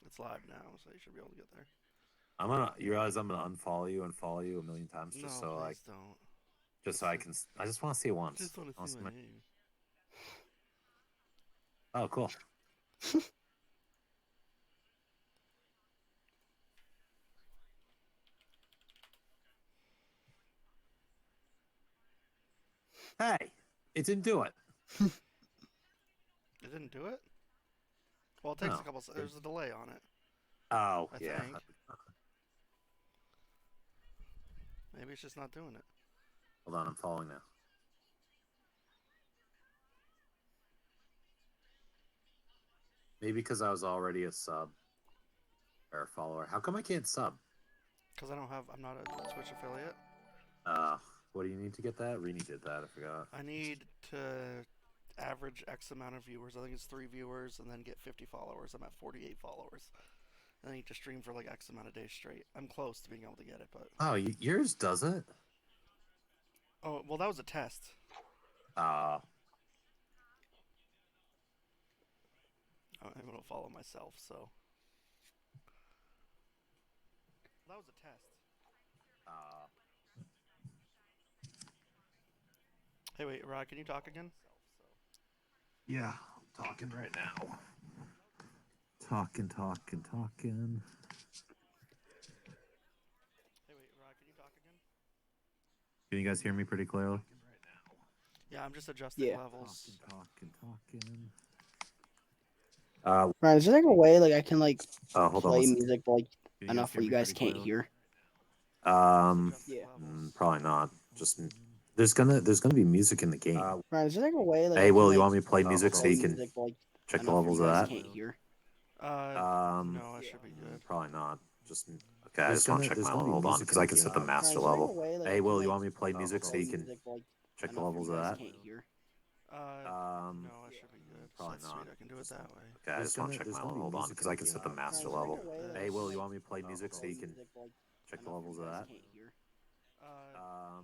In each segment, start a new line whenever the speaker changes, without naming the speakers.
It's live now, so you should be able to get there.
You realize I'm gonna unfollow you and follow you a million times
No, please don't.
just so I can. I just want to see it
I
once.
just want to see my name.
Oh, cool. Hey, it didn't do it.
It didn't do it. Well, it takes a
No.
couple. There's a delay on it.
Oh,
I
yeah.
think. Maybe it's just not doing it.
Hold on, I'm following now. Maybe because I was already a sub or a follower. How come I can't sub?
Because I don't have. I'm not a Twitch affiliate.
What do you need to get that? Rini did that. I forgot.
I need to average X amount of viewers. I think it's 3 viewers, and then get 50 followers. I'm at 48 followers. And I need to stream for like X amount of days straight. I'm close to being able to get it, but
Oh, yours does it?
oh well, that was a test.
Uh,
I'm gonna follow myself, so that was a test.
uh,
Hey, wait, Rod, can you talk again?
yeah, I'm talking right now. Talking.
Hey, wait, Rod, can you talk again?
Can you guys hear me pretty clearly?
Yeah, I'm just adjusting
Yeah.
levels.
Talking.
Right, is there like a way like I can like
Hold on
play
one second.
music but like
Can you guys
enough
hear
where you
me
guys
pretty
can't
clearly?
hear?
Yeah.
Probably not. Just there's gonna be music in the game.
Right, is there like a way like
Hey,
I can
Will, you
like
want me to play music so
play
you can
music but like
check the
enough where
levels
you
of
guys
that?
can't hear?
No, I should be good.
Probably not. Just okay. I just want to check my level. Hold on, because I can set the
Right,
master
is there like a
level.
way like
Hey,
I can
Will, you
like
want me to play music so
play
you can
music but like
check the
enough where
levels
you
of
guys
that?
can't hear?
No, I should be good. So
Probably
that's
not.
sweet. I can do it that way.
Okay, I just want to check my level. Hold on, because I can set the
Right,
master
is there like
level.
a way like
Hey,
I can
Will, you
like
want me to play music so
play
you can
music but like
check the
enough where
levels
you
of
guys
that?
can't hear?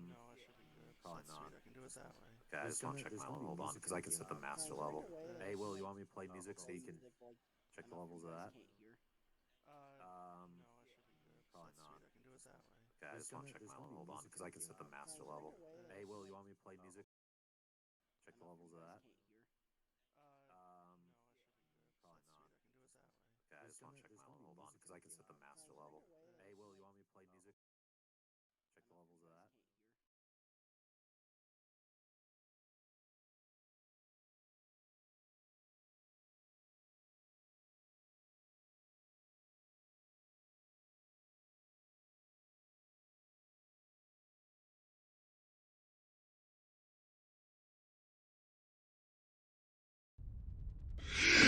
No, I should be good. So
Probably
that's
not.
sweet. I can do it that way.
Okay, I just want to check my level. Hold on, because I can set the
Right,
master
is there like
level.
a way like
Hey,
I can
Will, you
like
want me to play music so
play
you can
music but like
check the
enough where
levels
you
of
guys
that?
can't hear?
No, I should be good. So
Probably
that's
not.
sweet. I can do it that way.
Okay, I just want to check my level. Hold on, because I can set the
Right,
master
is there like
level.
a way like
Hey,
I can
Will, you
like
want me to play music? Check the
enough where
levels
you
of
guys
that?
can't hear?
No, I should be good. So
Probably
that's
not.
sweet. I can do it that way.
Okay, I just want to check my level. Hold on, because I can set the
Right,
master
is there like
level.
a way like
Hey,
I
Will,
can
you
like
want me to play music? Check the
enough where
levels
you
of
guys
that?
can't hear?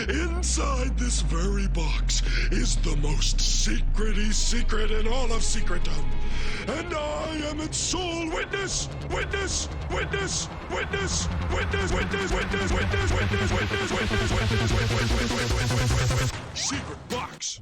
Inside this very box is the most secrety secret in all of secretdom. And I am its sole witness, witness, witness, witness, witness, witness, witness, witness, witness, witness, witness, witness, witness, witness, secret box.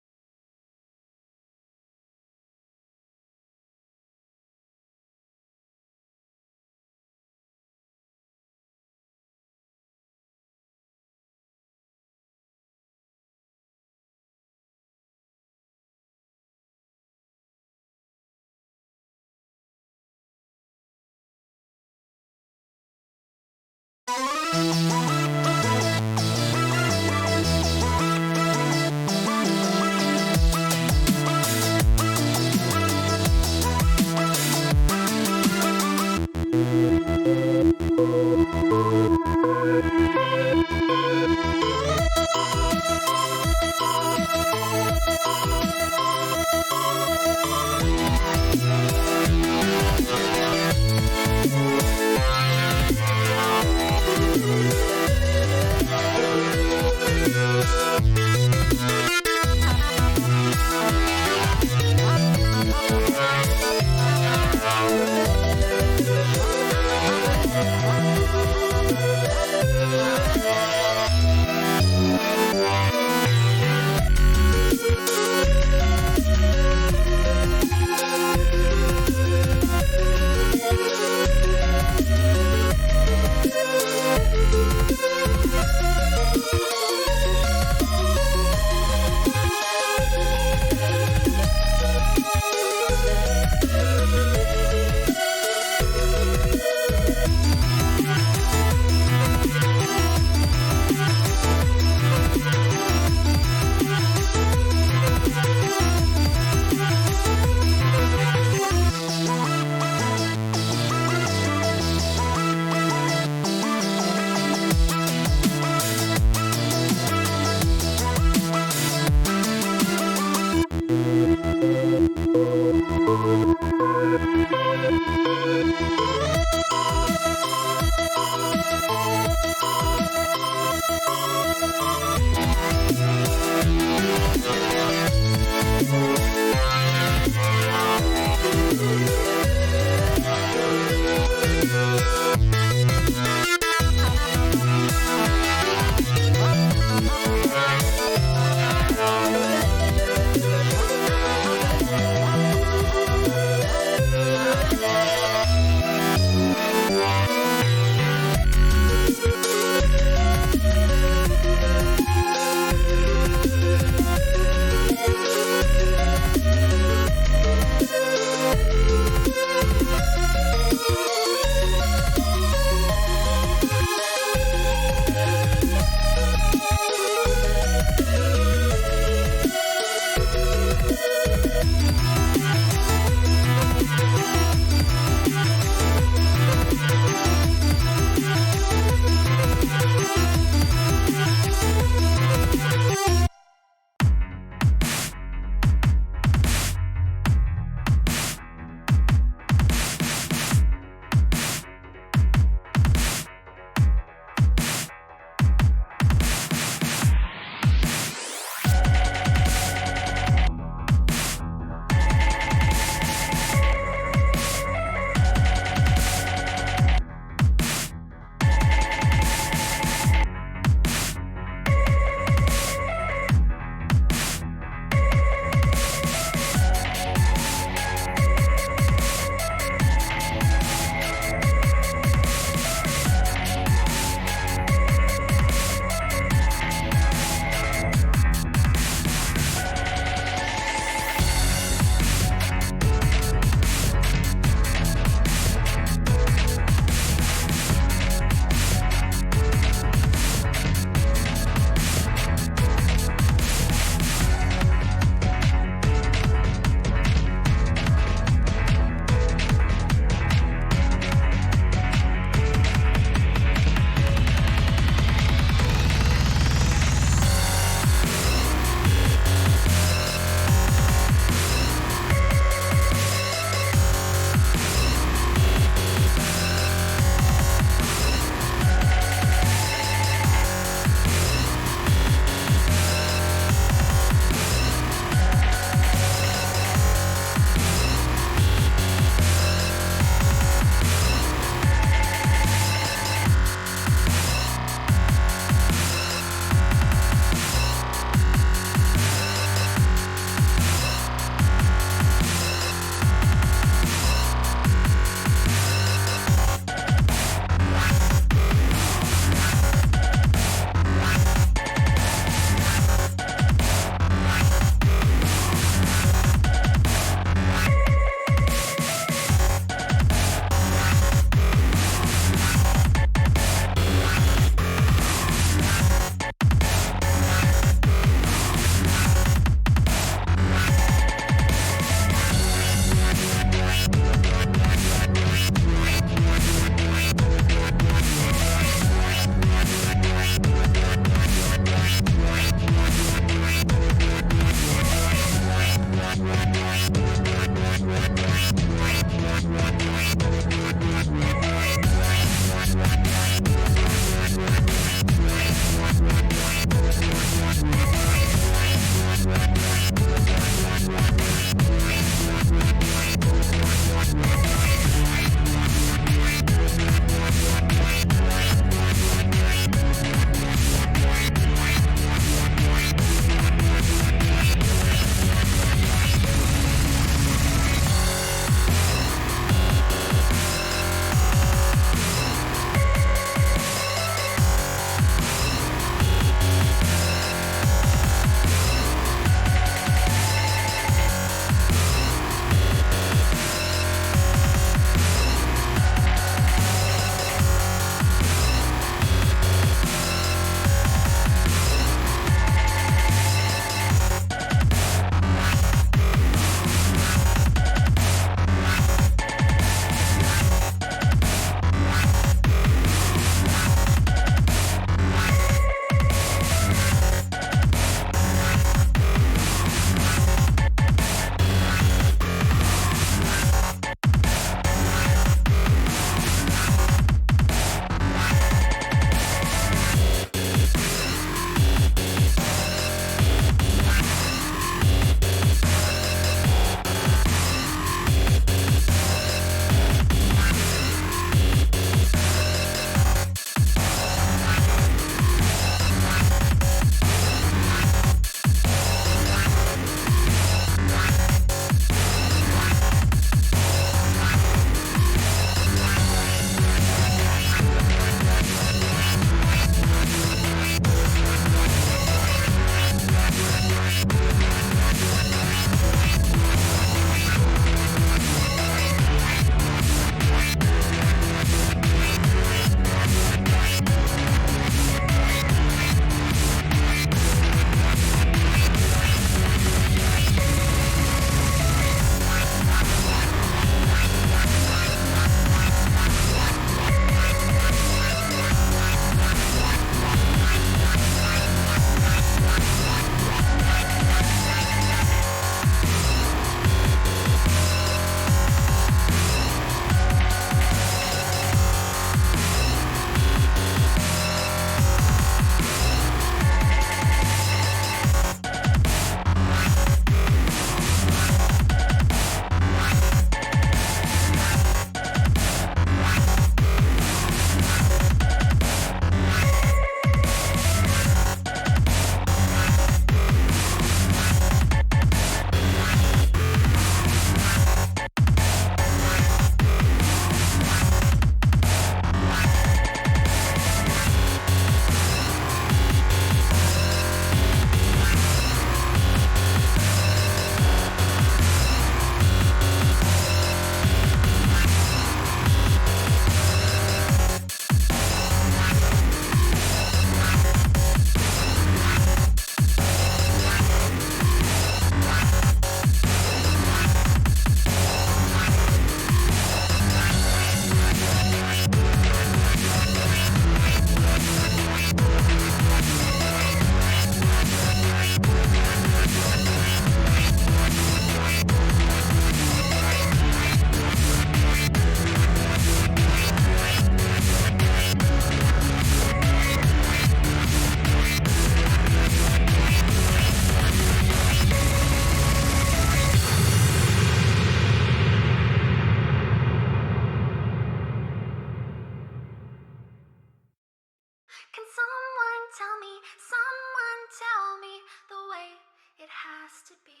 has to be.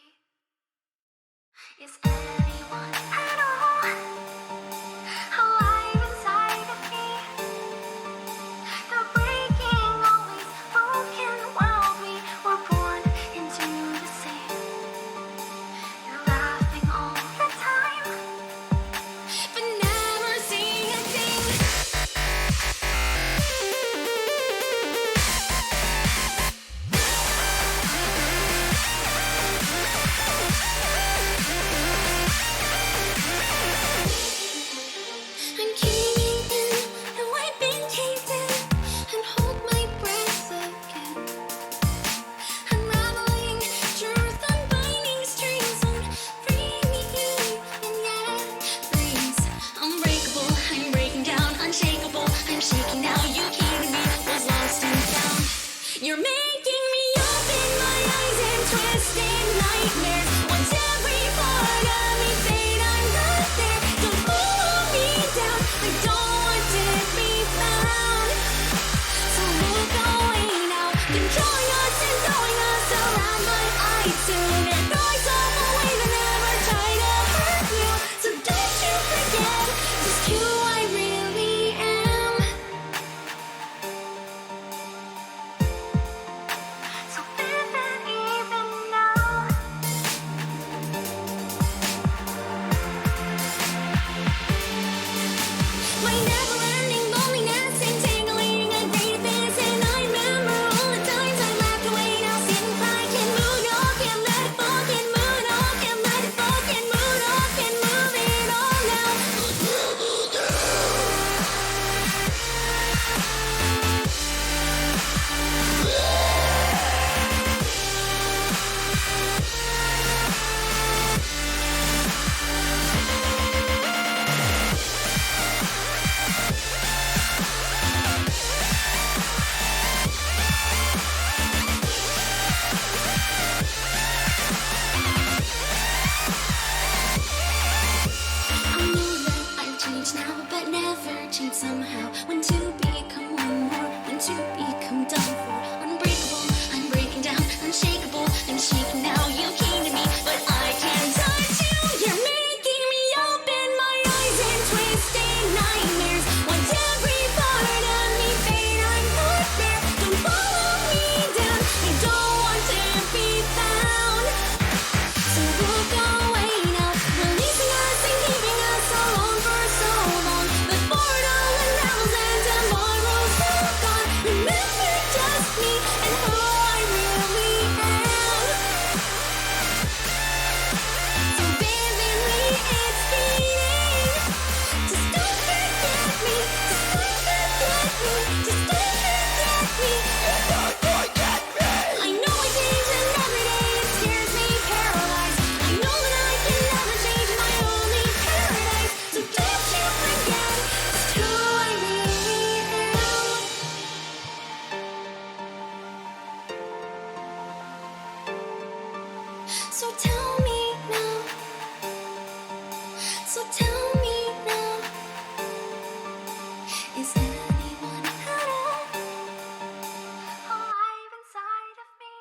Is anyone at all alive inside of me? The breaking, always broken world we were born into the same. You're laughing all the time, but never seeing a thing. I'm caving in, no, I've been caved in, and hold my breath again. Unraveling truth, unbinding strings won't free me, and yet freeze. Unbreakable, I'm breaking down, unshakable, I'm shaking now. You keeping me was lost and found. You're making me open my eyes and twisted nightmares. Once every part of me fade, I'm not there. Don't follow me down. I don't want to be found. So look away now. Controlling us and throwing us around my eyes soon. And throwing stuff away that never try to hurt you. So don't you forget just who I really am. So vivid even now. My never-ending loneliness entangling a great abyss, and I remember all the times I laughed away. Now sit and cry, can move on, can let it fall, can move on, can let it fall, can move on, can move it all now. I know that I've changed now, but never changed somehow. When to become one more, when to become done for. Unbreakable, I'm breaking down, unshakable, I'm shaking now. You came to me, but I can't touch you. You're making me open my eyes and twisted nightmares. Once every part of me fade, I'm not there. Don't follow me down. I don't want to be found. So look away now, releasing us and keeping us alone for so long. Before it all unravels and tomorrow's all gone. Remember just me and who I really am. So vividly it's beating. Just don't forget me. Just don't forget me. Just don't forget me. Just don't forget me. I know I change and every day it scares me paralyzed. I know that I can never change my only paradise. So don't you forget just who I really am. So tell me now. So tell me now. Is anyone at all alive inside of me?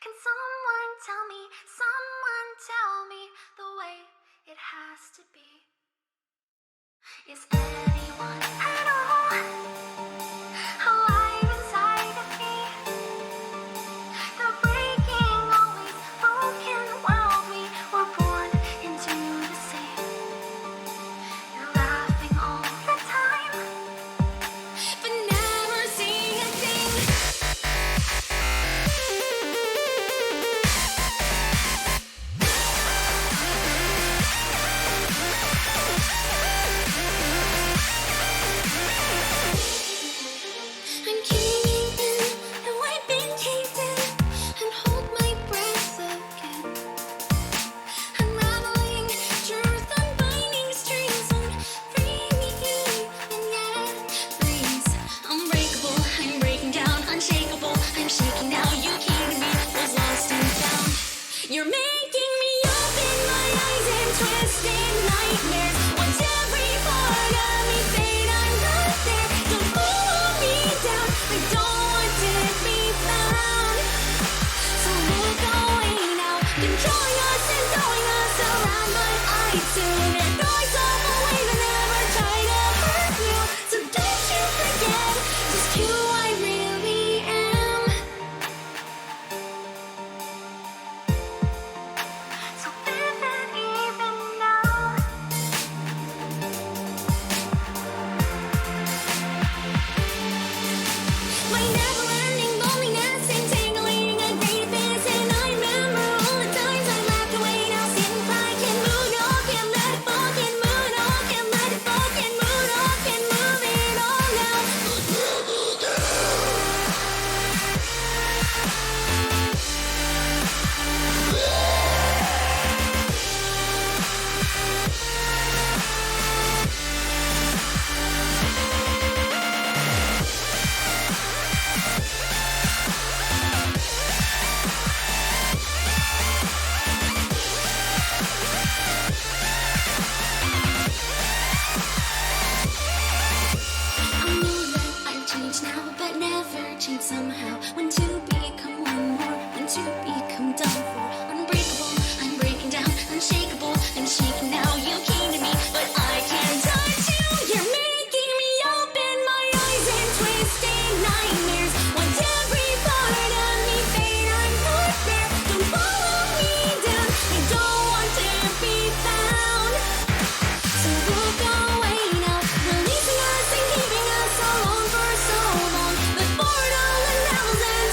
Can someone tell me, someone tell me the way it has to be? Is anyone at all alive inside of me? The breaking, always broken world we were born into the same. You're laughing all the time, but never saying a thing. I'm keeping, and I've been keeping, and hold my breath again. Unraveling truth, unbinding strings, freeing you, and yet freeze. Unbreakable, I'm breaking down, unshakable, I'm shaking now. You came to me, was lost and found. You're making me open my eyes and twisting nightmares. Once every part of me fade, I'm not there. Don't follow me down. I don't want to be found. So look away now, controlling us and throwing us around. But I soon throw myself away, but never try to hurt you. So don't you forget just who I really am. So live it even now. My never-ending loneliness entangling a great abyss, and I remember all the times I laughed away. Now sit and cry, can move on, can let it fall, can move on, can let it fall, can move on, can move it all now. I know that I've changed now, but never changed somehow. When to become one more, when to become done for. Unbreakable, I'm breaking down, unshakable, I'm shaking now. You came to me, but I can't touch you. You're making me open my eyes and twisting nightmares. Once every part of me fade, I'm not there. Don't follow me down. I don't want to be found. So walk away now, releasing us and keeping us alone for so long. Before it all unravels and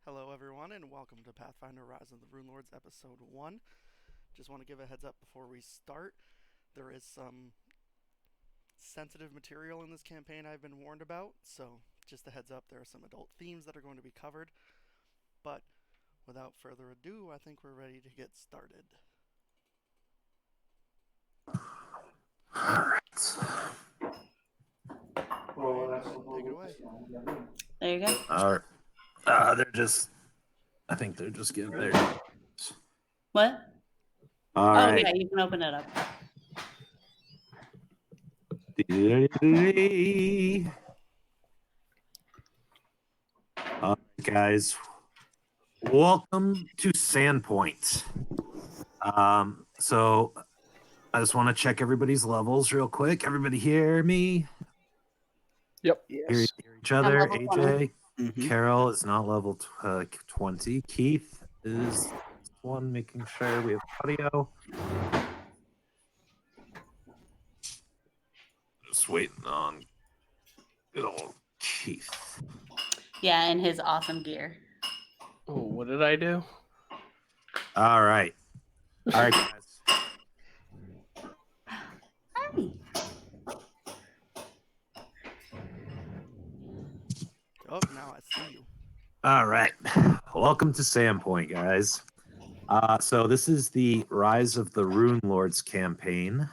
Hello, everyone, and welcome to Pathfinder Rise of the Runelords Episode 1. Just want to give a heads up before we start. There is some sensitive material in this campaign I've been warned about, so just a heads up, there are some adult themes that are going to be covered. But without further ado, I think we're ready to get started. Ryan, go ahead and take it away.
There you go.
All right. I think they're just getting there.
What?
All
Oh,
right.
yeah, you can open it up.
All right, guys. Welcome to Sandpoint. So I just want to check everybody's levels real quick. Everybody hear me? Hear
Yes.
each other?
level
AJ?
20.
Carol is not level 20. Keith is one, making sure we have audio. Just waiting on good old Keith.
Yeah, and his awesome gear.
Oh, what did I do?
All right. All right, guys.
Hi.
Oh, now I see you.
All right. Welcome to Sandpoint, guys. So this is the Rise of the Runelords campaign.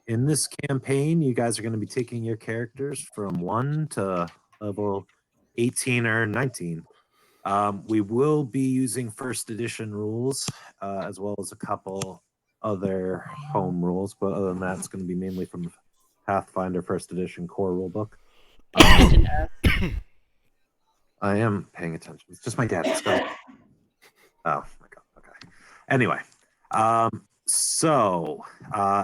In this campaign, you guys are going to be taking your characters from 1 to level 18 or 19. We will be using first edition rules, as well as a couple other home rules, but other than that, it's going to be mainly from the Pathfinder first edition core rulebook.
Pay attention to us.
I am paying attention. It's just my dad. Oh my god. Okay. Anyway,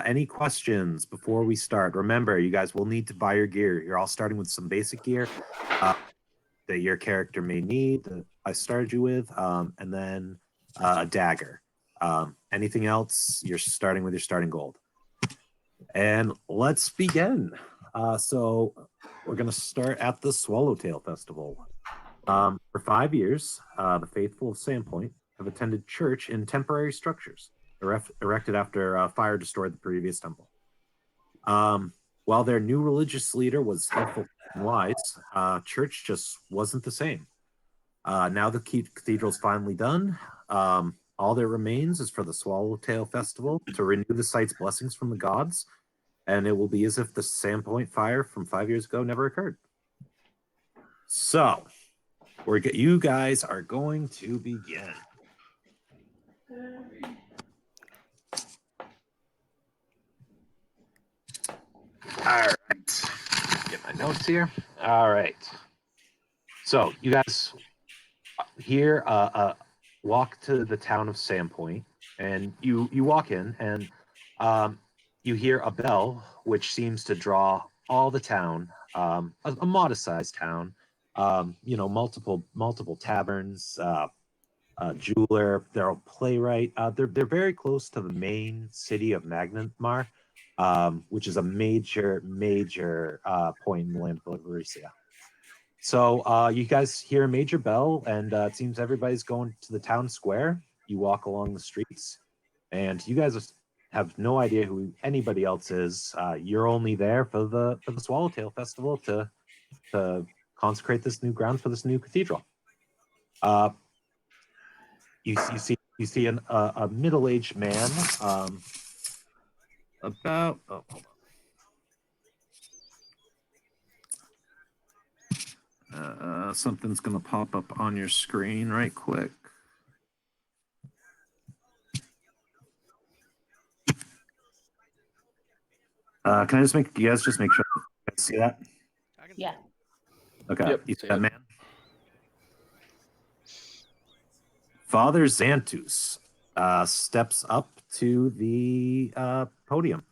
any questions before we start? Remember, you guys will need to buy your gear. You're all starting with some basic gear that your character may need that I started you with, and then a dagger. Anything else, you're starting with your starting gold. And let's begin. So we're going to start at the Swallowtail Festival. For 5 years, the faithful of Sandpoint have attended church in temporary structures erected after fire destroyed the previous temple. While their new religious leader was helpful and wise, church just wasn't the same. Now the cathedral's finally done. All that remains is for the Swallowtail Festival to renew the site's blessings from the gods, and it will be as if the Sandpoint fire from 5 years ago never occurred. So, you guys are going to begin. All right. Get my notes here. All right. So you guys here walk to the town of Sandpoint, and you walk in, and you hear a bell, which seems to draw all the town. A modest-sized town. Multiple taverns. Jeweler, they're a playwright. They're very close to the main city of Magnetmar, which is a major point in the land of Valyria. So you guys hear a major bell, and it seems everybody's going to the town square. You walk along the streets, and you guys have no idea who anybody else is. You're only there for the Swallowtail Festival to consecrate this new grounds for this new cathedral. You see a middle-aged man, about hold on. Something's gonna pop up on your screen right quick. Can I just make you guys make sure you guys see that?
I can
Yeah.
Okay,
Yep,
you
see
see that
it.
man? Father Xantus steps up to the podium,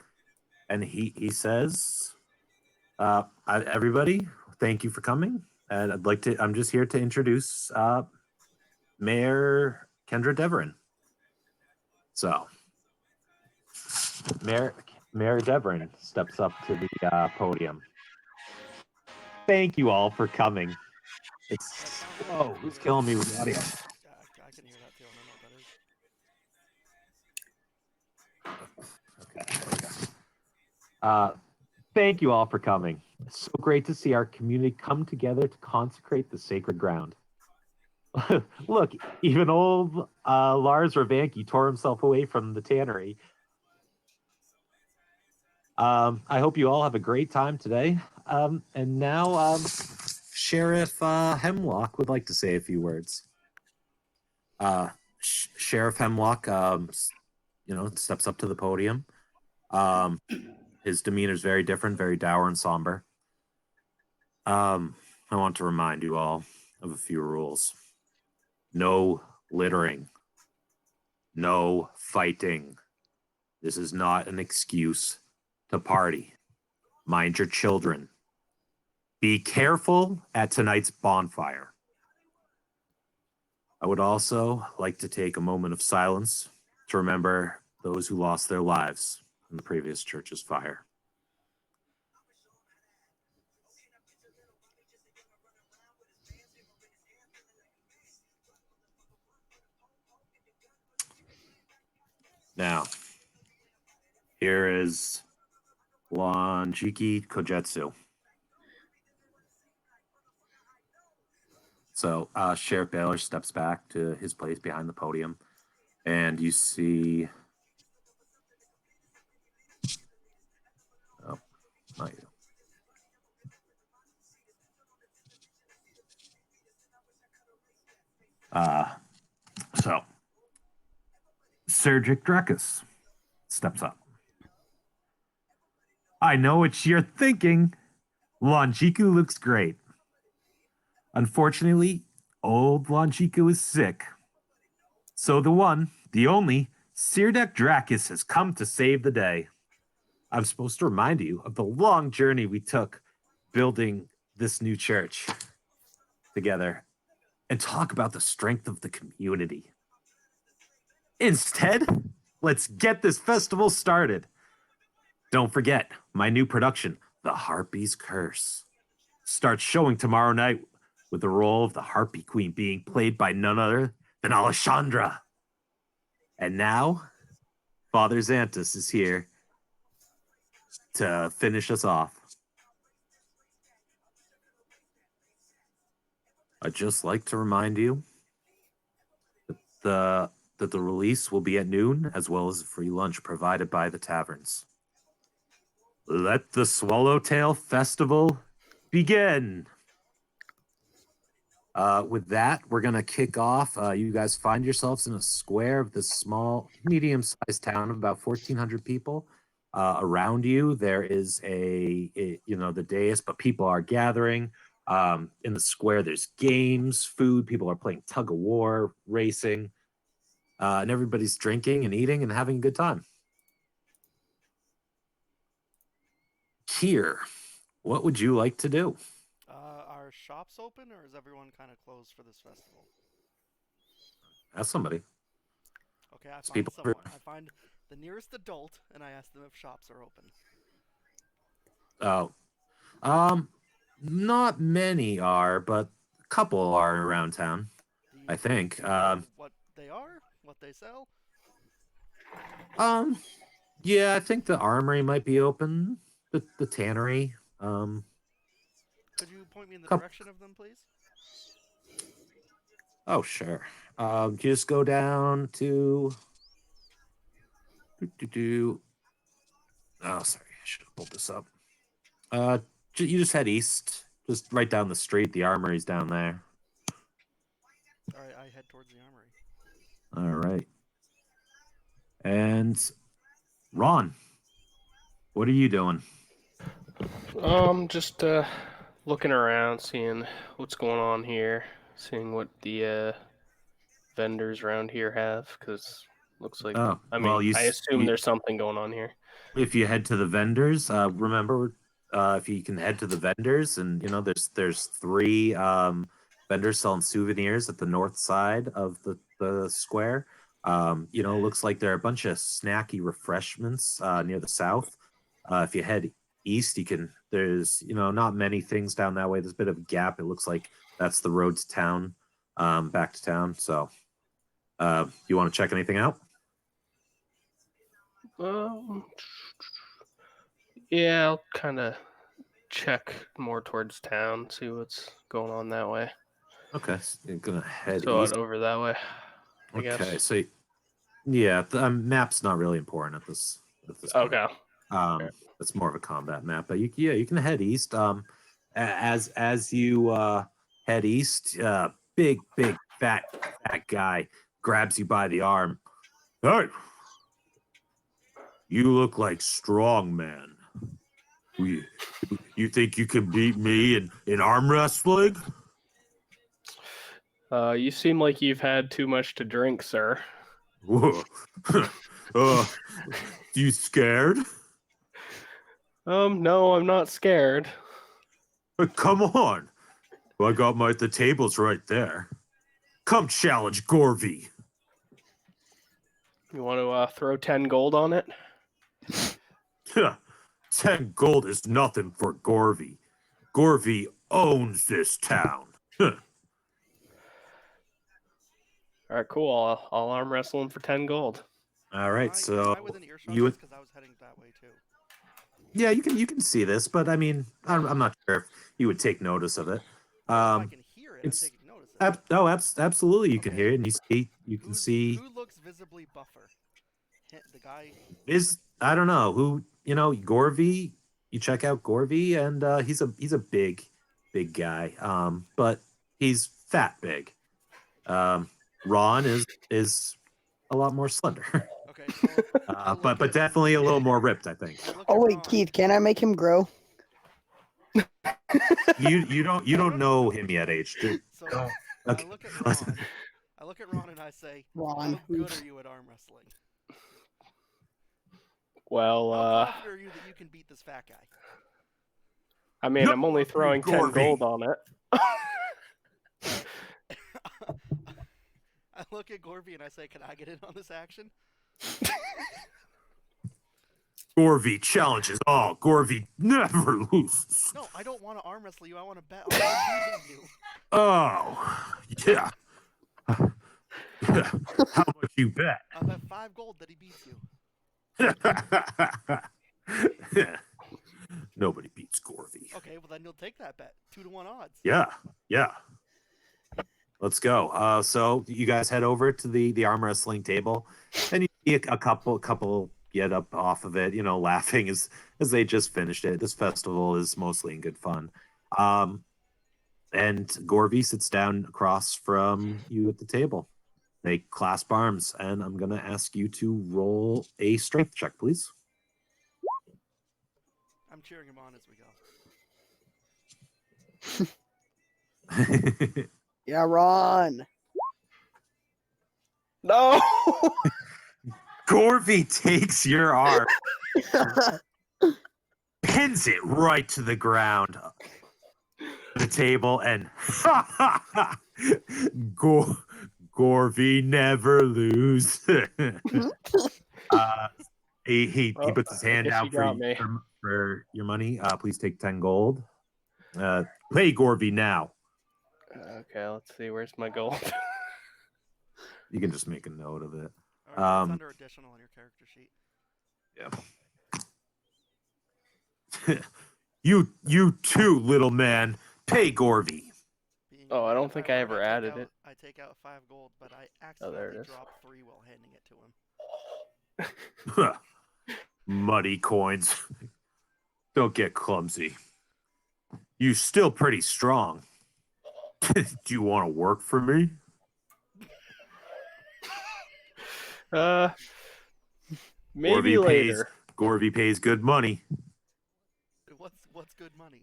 and he says, "Everybody, thank you for coming. And I'm just here to introduce Mayor Kendra Deverin." So, Mayor Deverin steps up to the podium. Thank you all for coming.
That sounds
Whoa, who's killing me with the audio?
I can hear that too. I don't know what that is.
Okay, there we go. Thank you all for coming. It's so great to see our community come together to consecrate the sacred ground. Look, even old Lars Ravanki tore himself away from the tannery. I hope you all have a great time today. And now, Sheriff Hemlock would like to say a few words. Sheriff Hemlock, steps up to the podium. His demeanor is very different, very dour and somber. I want to remind you all of a few rules. No littering. No fighting. This is not an excuse to party. Mind your children. Be careful at tonight's bonfire. I would also like to take a moment of silence to remember those who lost their lives in the previous church's fire. Now, here is Lanjiki Kojetsu. So Sheriff Baylor steps back to his place behind the podium, and you see... Oh, not you. So, Sergic Drekus steps up. I know what you're thinking. Lanjiku looks great. Unfortunately, old Lanjiku is sick. So the one, the only, Sirdek Drakus has come to save the day. I'm supposed to remind you of the long journey we took building this new church together and talk about the strength of the community. Instead, let's get this festival started. Don't forget, my new production, The Harpy's Curse, starts showing tomorrow night with the role of the Harpy Queen being played by none other than Alessandra. And now, Father Xantus is here to finish us off. I'd just like to remind you that the release will be at noon, as well as a free lunch provided by the taverns. Let the Swallowtail Festival begin. With that, we're going to kick off. You guys find yourselves in a square of this small, medium-sized town of about 1,400 people. Around you, there is the dais, but people are gathering. In the square, there's games, food. People are playing tug of war, racing, and everybody's drinking and eating and having a good time. Kier, what would you like to do?
Are shops open, or is everyone kind of closed for this festival?
Ask somebody.
Okay, I find
People
someone. I find the nearest adult, and I ask them if shops are open.
Oh, not many are, but a couple are around town. I think.
Do you know what they are? What they sell?
Yeah, I think the armory might be open. The tannery.
Could you point me in the direction of them, please?
Oh, sure. Just go down to. Oh, sorry, I should have pulled this up. You just head east, just right down the street. The armory's down there.
All right, I head towards the armory.
All right. And Ron, what are you doing?
Just looking around, seeing what's going on here, seeing what the vendors around here have, because looks like
Oh,
I
well,
assume there's something going on here.
If you head to the vendors, remember, if you can head to the vendors, and there's three vendors selling souvenirs at the north side of the square. Looks like there are a bunch of snacky refreshments near the south. If you head east, there's not many things down that way. There's a bit of a gap. It looks like that's the road to town, back to town. So, you want to check anything out?
Yeah, I'll kind of check more towards town, see what's going on that way.
Okay, so you're gonna head
So
east.
over that way. I
Okay,
guess.
so yeah, the map's not really important at this point.
Okay.
It's more of a combat map, but you can head east. As you head east, big fat guy grabs you by the arm. Hey, you look like strong man. You think you can beat me in arm wrestling?
You seem like you've had too much to drink, sir.
Whoa. You scared?
No, I'm not scared.
Come on. I got the tables right there. Come challenge Gorvy.
You want to throw 10 gold on it?
10 gold is nothing for Gorvy. Gorvy owns this town.
All right, cool. I'll arm wrestle him for 10 gold.
All right, so
am I within earshot
you
of this? Because I was heading that way too.
Yeah, you can see this, but I mean, I'm not sure if you would take notice of it.
If I can hear it,
it's-
I'm taking notice of it.
Absolutely, you can
Okay.
hear it, and you can see.
Who looks visibly buffer? The guy.
I don't know who Gorvy. You check out Gorvy, and he's a big guy. But he's fat big. Ron is a lot more slender.
Okay. So
but definitely a little more ripped, I think.
Oh wait, Keith, can I make him grow?
You don't know him yet, H.
So
Okay.
I look at Ron and I say,
Ron.
"How good are you at arm wrestling?
Well,
How confident are you that you can beat this fat guy?"
I mean, I'm only throwing 10
Gorvy.
gold on it.
I look at Gorvy and I say, "Can I get in on this action?"
Gorvy challenges all. Gorvy never loses.
No, I don't want to arm wrestle you. I want to bet on beating you.
Oh, yeah. How much you bet?
I bet 5 gold that he beats you.
Nobody beats Gorvy.
Okay, well then you'll take that bet. 2-to-1 odds.
Yeah. Let's go. So you guys head over to the arm wrestling table, and you see a couple get up off of it, laughing as they just finished it. This festival is mostly in good fun. And Gorvy sits down across from you at the table. They clasp arms, and I'm gonna ask you to roll a strength check, please.
I'm cheering him on as we go.
Yeah, Ron.
No!
Gorvy takes your arm, pins it right to the ground, the table, and Gorvy never lose. He puts his hand
guess
out
you got me.
for your money. Please take 10 gold. Pay Gorvy now.
Okay, let's see. Where's my gold?
You can just make a note of it.
All right, it's under additional on your character sheet.
Yeah. You too, little man. Pay Gorvy.
Oh, I don't think I ever added it.
I take out 5 gold, but I
Oh, there
accidentally
it is.
drop 3 while handing it to him.
Muddy coins. Don't get clumsy. You still pretty strong. Do you want to work for me?
Maybe
Gorvy
later.
Gorvy pays good money.
What's good money?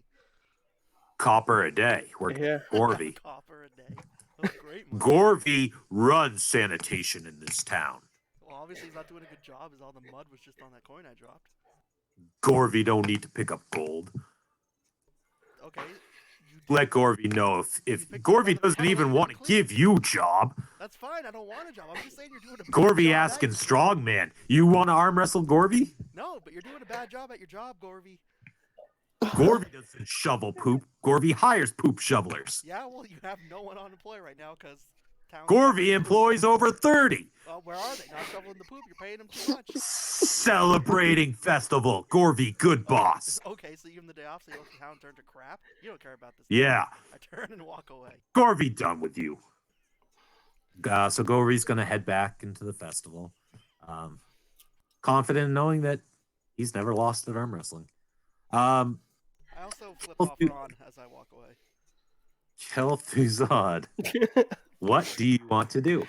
Copper a day. Work
Yeah.
Gorvy.
Copper a day. That's great money.
Gorvy runs sanitation in this town.
Well, obviously he's not doing a good job, as all the mud was just on that coin I dropped.
Gorvy don't need to pick up gold.
Okay.
Let Gorvy know if
picked
Gorvy
up all the
doesn't
money
even
you
want to
cleaned.
give you a job.
That's fine. I don't want a job. I'm just saying you're doing a bad
Gorvy
job
asking
at-
strongman. You want to arm wrestle Gorvy?
No, but you're doing a bad job at your job, Gorvy.
Gorvy doesn't shovel poop. Gorvy hires poop shovelers.
Yeah, well, you have no one on employ right now because town.
Gorvy employs over 30.
Where are they? Not shoveling the poop. You're paying them too much.
Celebrating festival. Gorvy, good boss.
Okay, so you give them the day off so you let the town turn to crap? You don't care about this.
Yeah.
I turn and walk away.
Gorvy, done with you. So Gorvy's going to head back into the festival. Confident in knowing that he's never lost at arm wrestling.
I also flip off Ron as I walk away.
Kel'Thuzad, what do you want to do?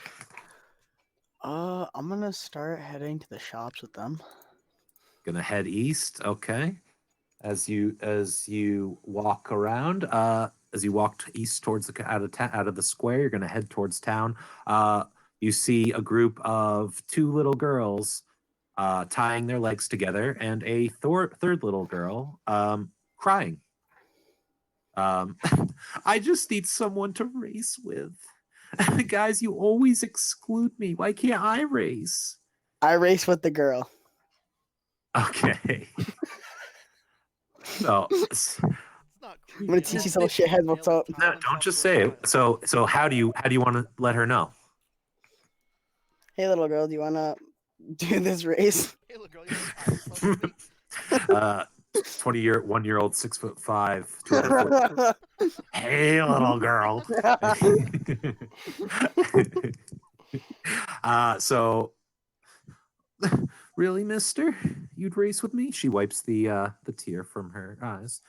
I'm gonna start heading to the shops with them.
Gonna head east, okay. As you walk around, as you walk east towards the out of the square, you're gonna head towards town. You see a group of two little girls tying their legs together, and a third little girl crying. I just need someone to race with. Guys, you always exclude me. Why can't I race?
I race with the girl.
Okay. So
It's not
I'm gonna teach you some shithead what's up.
no, don't just say it. So how do you want to let her know?
Hey, little girl, do you wanna do this race?
Hey, look, girl, you know,
1-year-old, 6'5", 240. Hey, little girl. So really, mister, you'd race with me? She wipes the tear from her eyes.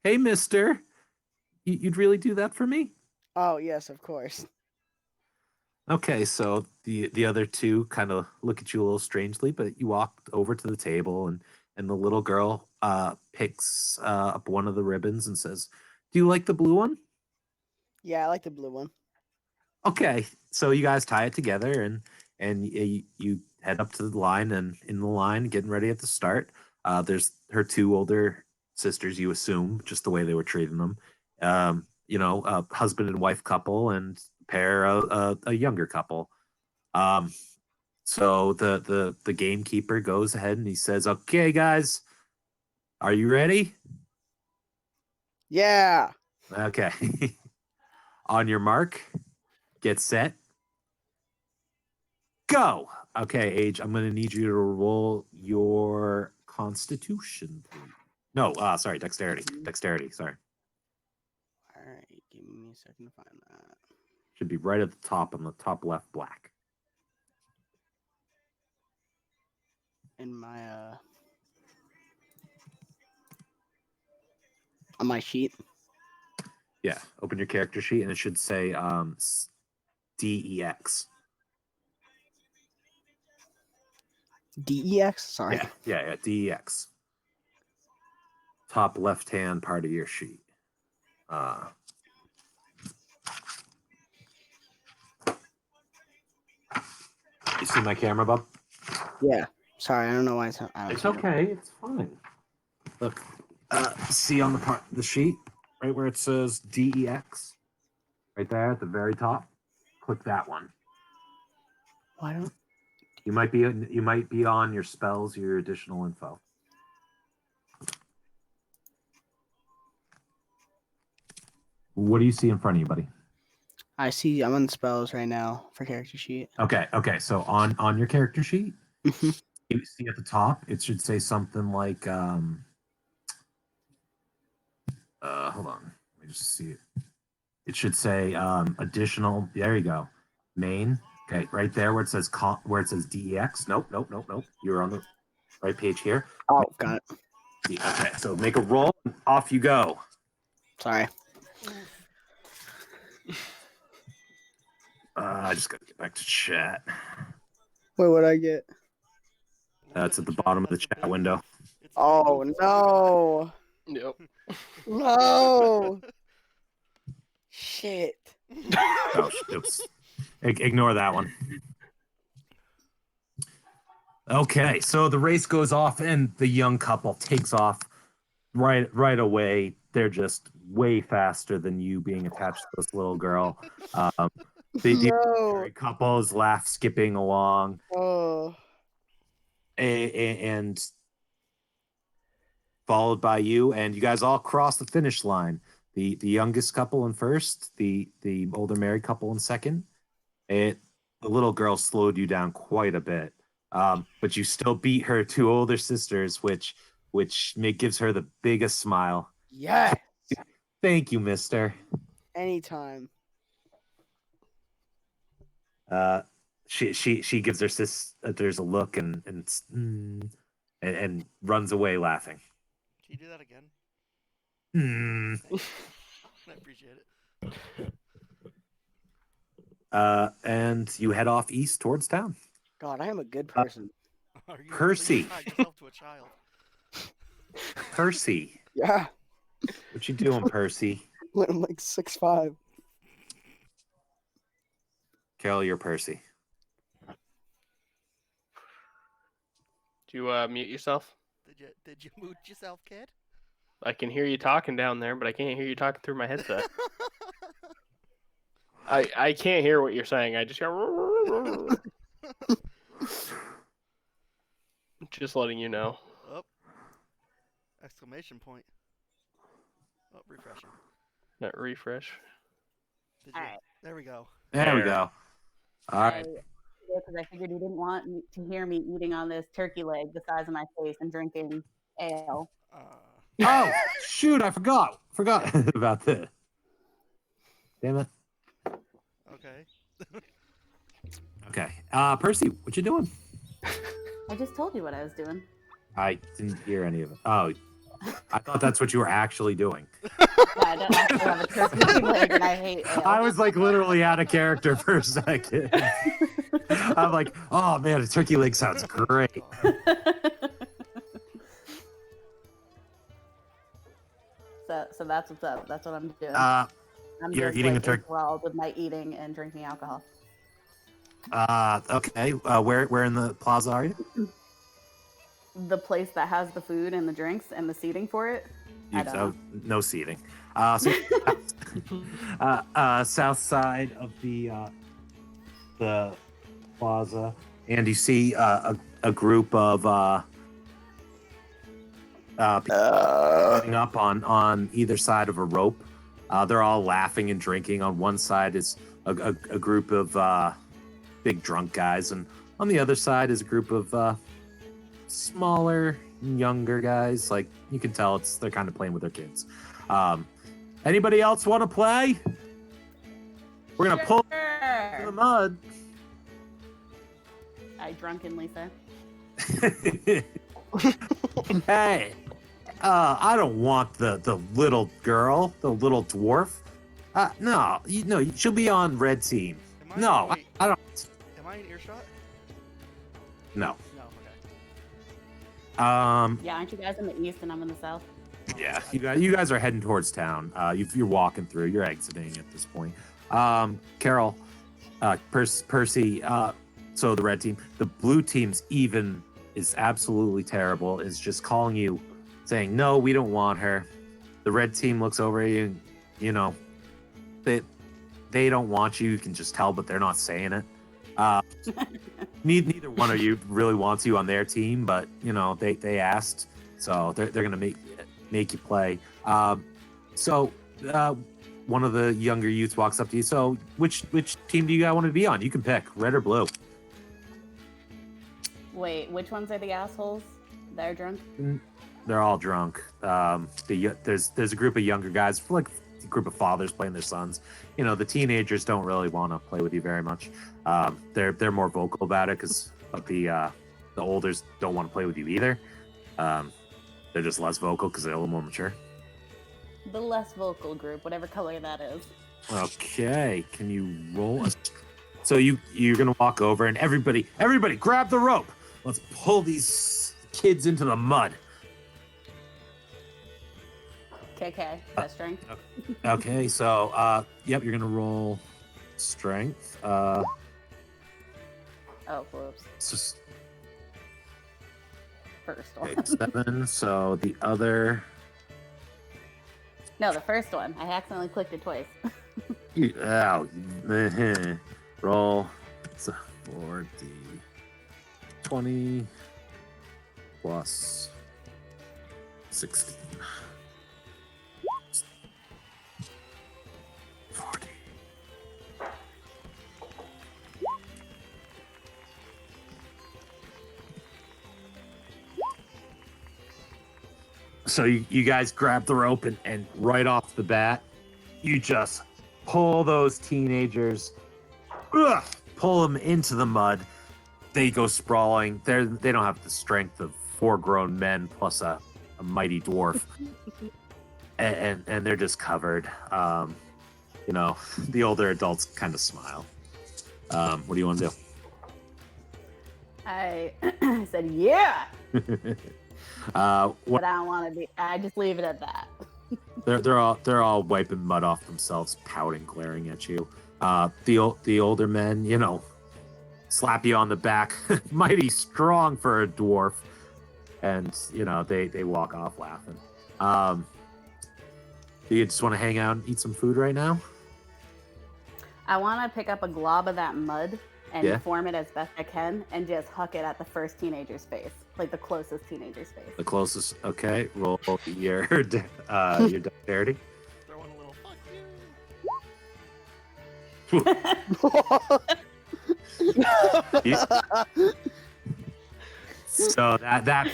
Hey, mister, you'd really do that for me?
Oh yes, of course.
Okay, so the other two kind of look at you a little strangely, but you walk over to the table, and the little girl picks up one of the ribbons and says, "Do you like the blue one?"
Yeah, I like the blue one.
Okay, so you guys tie it together, and you head up to the line, and in the line, getting ready at the start, there's her two older sisters. You assume just the way they were treating them, a husband and wife couple, and pair a younger couple. So the gamekeeper goes ahead and he says, "Okay, guys, are you ready?"
Yeah.
Okay. On your mark, get set, go. Okay, Age, I'm going to need you to roll your Constitution. No, sorry, Dexterity. Dexterity, sorry.
All right, give me a second to find that.
Should be right at the top on the top left black.
In my on my sheet.
Yeah, open your character sheet and it should say DEX.
DEX? Sorry.
Yeah, DEX. Top left-hand part of your sheet. You see my camera, Bob?
Yeah. Sorry, I don't know why it's.
It's okay. It's fine. Look, see on the sheet, right where it says DEX, right there at the very top. Click that one.
Why don't?
You might be on your spells, your additional info. What do you see in front of you, buddy?
I see. I'm on the spells right now for character sheet.
Okay. So on your character sheet,
Mhm.
you see at the top, it should say something like hold on. Let me just see it. It should say additional. There you go. Main. Okay, right there where it says DEX. Nope. You're on the right page here.
Oh, got it.
Okay, so make a roll. And off you go.
Sorry.
I just gotta get back to chat.
Wait, what'd I get?
That's at the bottom of the chat window.
Oh no!
Yep.
No! Shit.
Oh, oops. Ignore that one. Okay, so the race goes off, and the young couple takes off right away. They're just way faster than you being attached to this little girl. The
No.
married couples laugh, skipping along.
Oh.
and followed by you, and you guys all cross the finish line. The youngest couple in first, the older married couple in second. The little girl slowed you down quite a bit, but you still beat her two older sisters, which gives her the biggest smile.
Yes.
Thank you, Mister.
Anytime.
She gives her sisters a look and runs away laughing.
Can you do that again?
Hmm.
I appreciate it.
And you head off east towards town.
God, I am a good person.
Are you
Percy.
Really tied yourself to a child?
Percy,
Yeah.
what you doing, Percy?
When I'm like 6'5".
Carol, you're Percy.
Do you mute yourself?
Did you mute yourself, kid?
I can hear you talking down there, but I can't hear you talking through my headset. I can't hear what you're saying. I just go. Just letting you know.
Oh. Exclamation point. Oh, refreshing.
That refresh.
Did you?
Alright.
There we go.
There we
There.
go. All right.
Because I figured you didn't want to hear me eating on this turkey leg the size of my face and drinking ale.
Oh, shoot, I forgot about this. Damn it.
Okay.
Okay. Percy, what you doing?
I just told you what I was doing.
I didn't hear any of it. Oh, I thought that's what you were actually doing.
Yeah, I don't actually have a turkey leg and I hate ale.
I was like literally out of character for a second. I'm like, oh man, a turkey leg sounds great.
So that's what's up. That's what I'm doing.
Uh,
I'm
you're
just,
eating
like,
a turkey.
enthralled with my eating and drinking alcohol.
Okay. Where in the plaza are you?
The place that has the food and the drinks and the seating for it. I don't know.
No seating. So, south side of the plaza, and you see a group of people sitting up on either side of a rope. They're all laughing and drinking. On one side is a group of big drunk guys, and on the other side is a group of smaller, younger guys. Like you can tell, they're kind of playing with their kids. Anybody else want to play? We're gonna pull in the mud.
I drunkenly say.
Hey, I don't want the little girl, the little dwarf. No, she'll be on red team. No,
Wait,
I don't.
am I in earshot?
No.
No. Okay.
Yeah, aren't you guys in the east and I'm in the south?
Yeah, you guys are heading towards town. You're walking through. You're exiting at this point. Carol, Percy. So the red team, the blue team's even is absolutely terrible. Is just calling you, saying no, we don't want her. The red team looks over at you. You know, they don't want you. You can just tell, but they're not saying it. Neither one of you really wants you on their team, but you know they asked, so they're gonna make you play. So one of the younger youths walks up to you. So which team do you guys want to be on? You can pick red or blue.
Wait, which ones are the assholes? They're drunk?
They're all drunk. There's a group of younger guys, like a group of fathers playing their sons. You know, the teenagers don't really want to play with you very much. They're more vocal about it because the olders don't want to play with you either. They're just less vocal because they're a little more mature.
The less vocal group, whatever color that is.
Okay, can you roll? So you're gonna walk over and everybody grab the rope. Let's pull these kids into the mud.
KK, that's strength.
Okay, so yep, you're gonna roll strength.
Oh, whoops.
Just
First one.
okay, 7. So the other.
No, the first one. I accidentally clicked it twice.
Roll. So 4D 20. plus 16. 40. So you guys grab the rope and right off the bat, you just pull those teenagers, pull them into the mud. They go sprawling. They don't have the strength of 4 grown men plus a mighty dwarf, and they're just covered. The older adults kind of smile. What do you want to do?
I said, yeah,
What,
but I don't want to be. I just leave it at that.
they're all wiping mud off themselves, pouting, glaring at you. The older men, slap you on the back, mighty strong for a dwarf, and they walk off laughing. Do you just want to hang out and eat some food right now?
I want to pick up a glob of that mud and
Yeah.
form it as best I can and just huck it at the first teenager's face, like the closest teenager's face.
The closest. Okay, roll your dexterity.
Throw in a little fuck you.
So that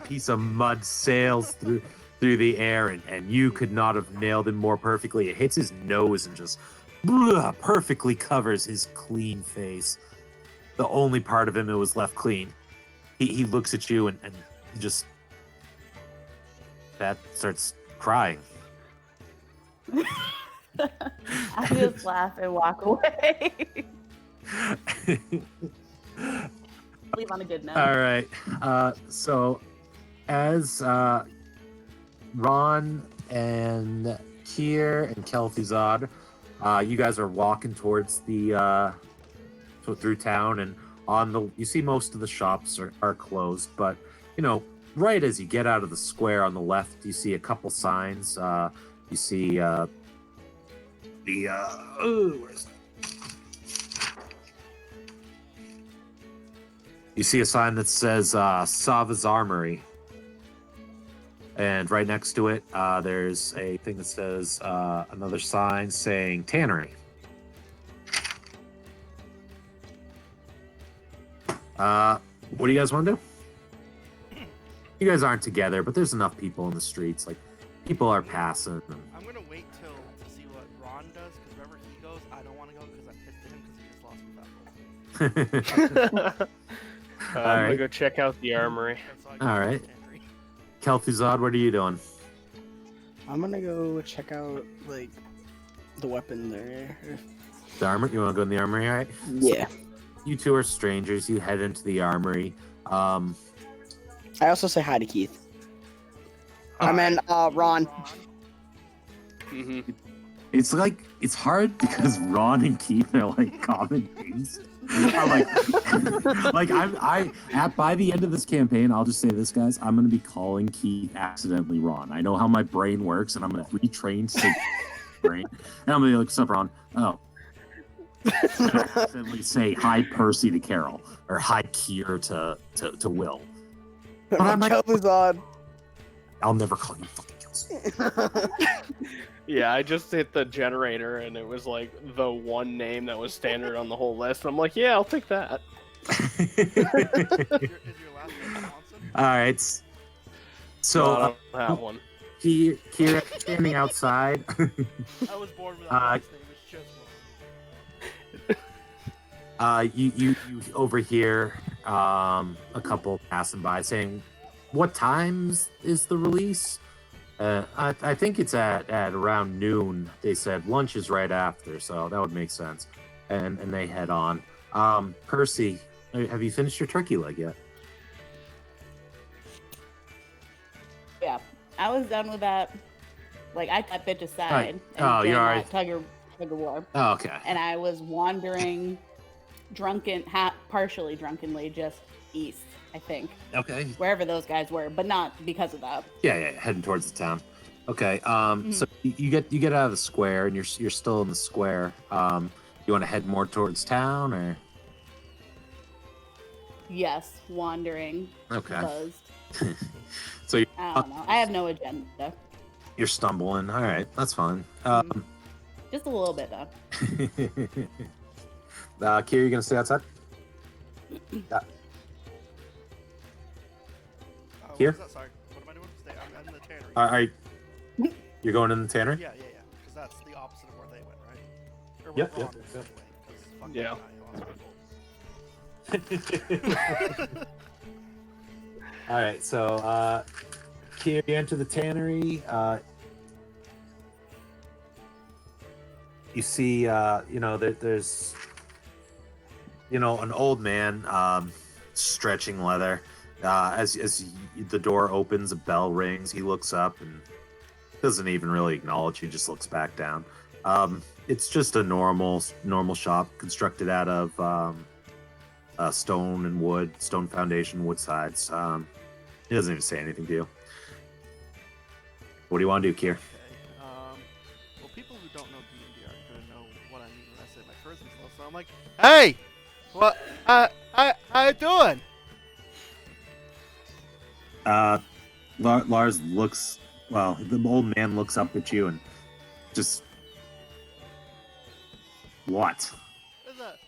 piece of mud sails through the air, and you could not have nailed him more perfectly. It hits his nose and just perfectly covers his clean face. The only part of him that was left clean. He looks at you and just starts crying.
I just laugh and walk away. Leave on a good note.
All right. So as Ron and Kier and Kel'Thuzad, you guys are walking towards the through town, and you see most of the shops are closed, but right as you get out of the square on the left, you see a couple signs. You see where's that? You see a sign that says Sava's Armory. And right next to it, there's a thing that says another sign saying Tannery. What do you guys want to do? You guys aren't together, but there's enough people in the streets. Like, people are passing.
I'm gonna wait to see what Ron does, because wherever he goes, I don't want to go because I'm pissed at him because he just lost me that goal.
I'm
Alright.
gonna go check out the armory.
All right. Kel'Thuzad, what are you doing?
I'm gonna go check out the weapon there.
The armory? You want to go in the armory? All right.
Yeah.
You two are strangers. You head into the armory.
I also say hi to Keith. I mean, Ron.
Mm-hmm.
It's hard because Ron and Keith are like common names. I'm by the end of this campaign, I'll just say this, guys. I'm gonna be calling Keith accidentally Ron. I know how my brain works, and I'm gonna retrain Sig's brain. And I'm gonna be like, "What's up, Ron?" Oh. Accidentally say hi Percy to Carol or hi Kier to Will. But I'm like,
Kel'Thuzad.
I'll never call you fucking Kel'Thuzad.
Yeah, I just hit the generator and it was like the one name that was standard on the whole list. I'm like, yeah, I'll take that.
Is your last name Johnson?
All right. So
No, I don't have one.
Kier standing outside.
I was born with that last name. It's just wrong.
You overhear a couple passing by saying, "What times is the release?" I think it's at around noon. They said lunch is right after, so that would make sense. And they head on. Percy, have you finished your turkey leg yet?
Yeah, I was done with that. Like, I cut bitch aside.
Right.
And
Oh,
did
you're
that
alright.
Tug of war.
Oh, okay.
And I was wandering partially drunkenly, just east, I think.
Okay.
Wherever those guys were, but not because of that.
Yeah, heading towards the town. Okay. So you get out of the square, and you're still in the square. You want to head more towards town, or?
Yes, wandering,
Okay.
buzzed.
So you're,
I don't know. I have no agenda.
you're stumbling. All right, that's fine.
Just a little bit, though.
Kier, you gonna stay outside? Yeah.
What
Here?
was that? Sorry. What am I doing? I'm in the tannery.
Are you're going in the tannery?
Yeah. Because that's the opposite of where they went, right? Or
Yep,
where
yep,
Ron was
yep.
anyway, 'cause fuck
Yeah.
that guy,
All right, so Kier, you enter the tannery. You see, there's, an old man stretching leather. As the door opens, a bell rings. He looks up and doesn't even really acknowledge you. Just looks back down. It's just a normal shop constructed out of stone and wood, stone foundation, wood sides. He doesn't even say anything to you. What do you want to do, Kier?
Okay. Well, people who don't know D&D aren't gonna know what I mean when I say my charisma's low. So I'm like, hey, what? How you doing?
Lars looks. Well, the old man looks up at you and just. What?
Is that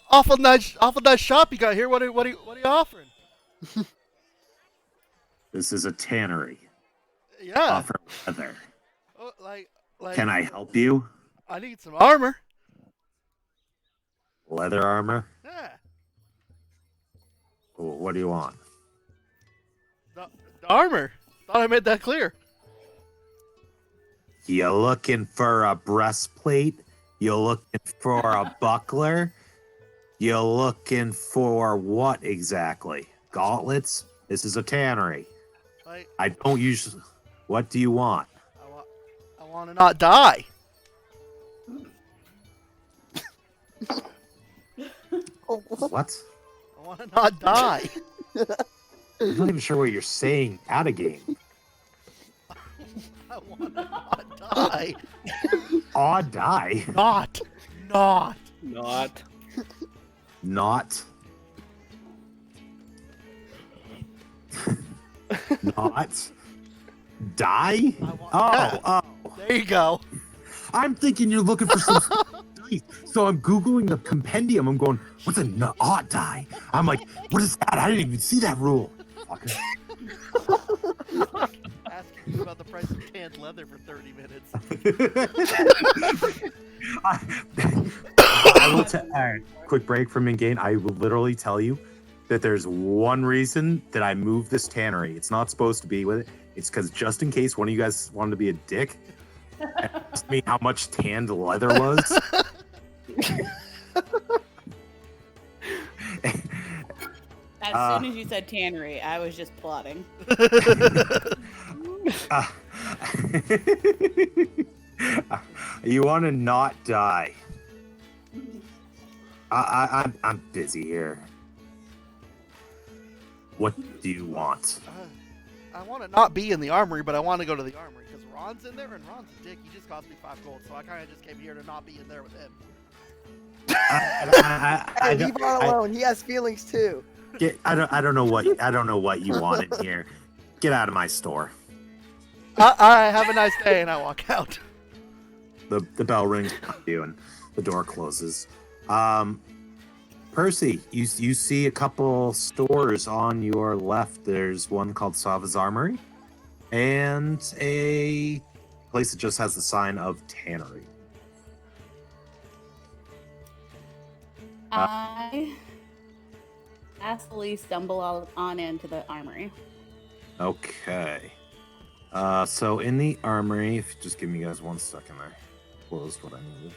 awful nice shop you got here? What are you offering?
This is a tannery.
Yeah.
Offer leather.
Oh, like.
Can I help you?
I need some armor.
Leather armor?
Yeah.
What do you want?
The armor. Thought I made that clear.
You looking for a breastplate? You looking for a buckler? You looking for what exactly? Gauntlets? This is a tannery.
Like,
I don't usually. What do you want?
I want to not die.
What?
I want to not die.
I'm not even sure what you're saying out of game.
I want to not die.
Aw, die.
Not.
Not. Not. Die? Oh.
There you go.
I'm thinking you're looking for some dice. So I'm Googling the compendium. I'm going, what's a not die? I'm like, what is that? I didn't even see that rule. Fucker.
Asking you about the price of canned leather for 30 minutes.
I will tell. All right, quick break from in-game. I will literally tell you that there's one reason that I moved this tannery. It's not supposed to be with it. It's because just in case one of you guys wanted to be a dick and asked me how much tanned leather was.
As soon as you said tannery, I was just plotting.
You want to not die? I'm busy here. What do you want?
I want to not be in the armory, but I want to go to the armory because Ron's in there, and Ron's a dick. He just cost me 5 gold, so I kind of just came here to not be in there with him.
Hey, leave Ron alone. He has feelings too.
I don't know what you want in here. Get out of my store.
I have a nice day, and I walk out.
The bell rings behind you and the door closes. Percy, you see a couple stores on your left. There's one called Sava's Armory and a place that just has the sign of Tannery.
I hastily stumble on into the armory.
Okay. So in the armory, if you just give me guys 1 second there. Closed what I needed.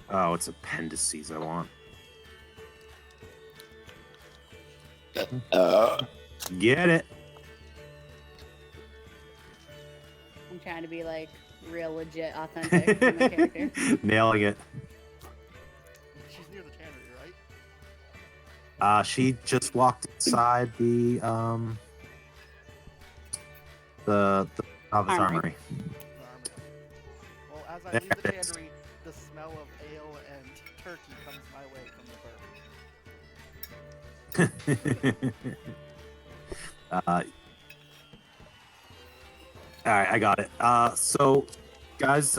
Oh, it's appendices I want. Get it.
I'm trying to be like real legit authentic in my character.
Nailing it.
She's near the tannery, right?
She just walked inside the Sava's
Armory.
Armory.
The armory. Well, as I leave the tannery, the smell of ale and turkey comes my way from the bird.
All right, I got it. So, guys,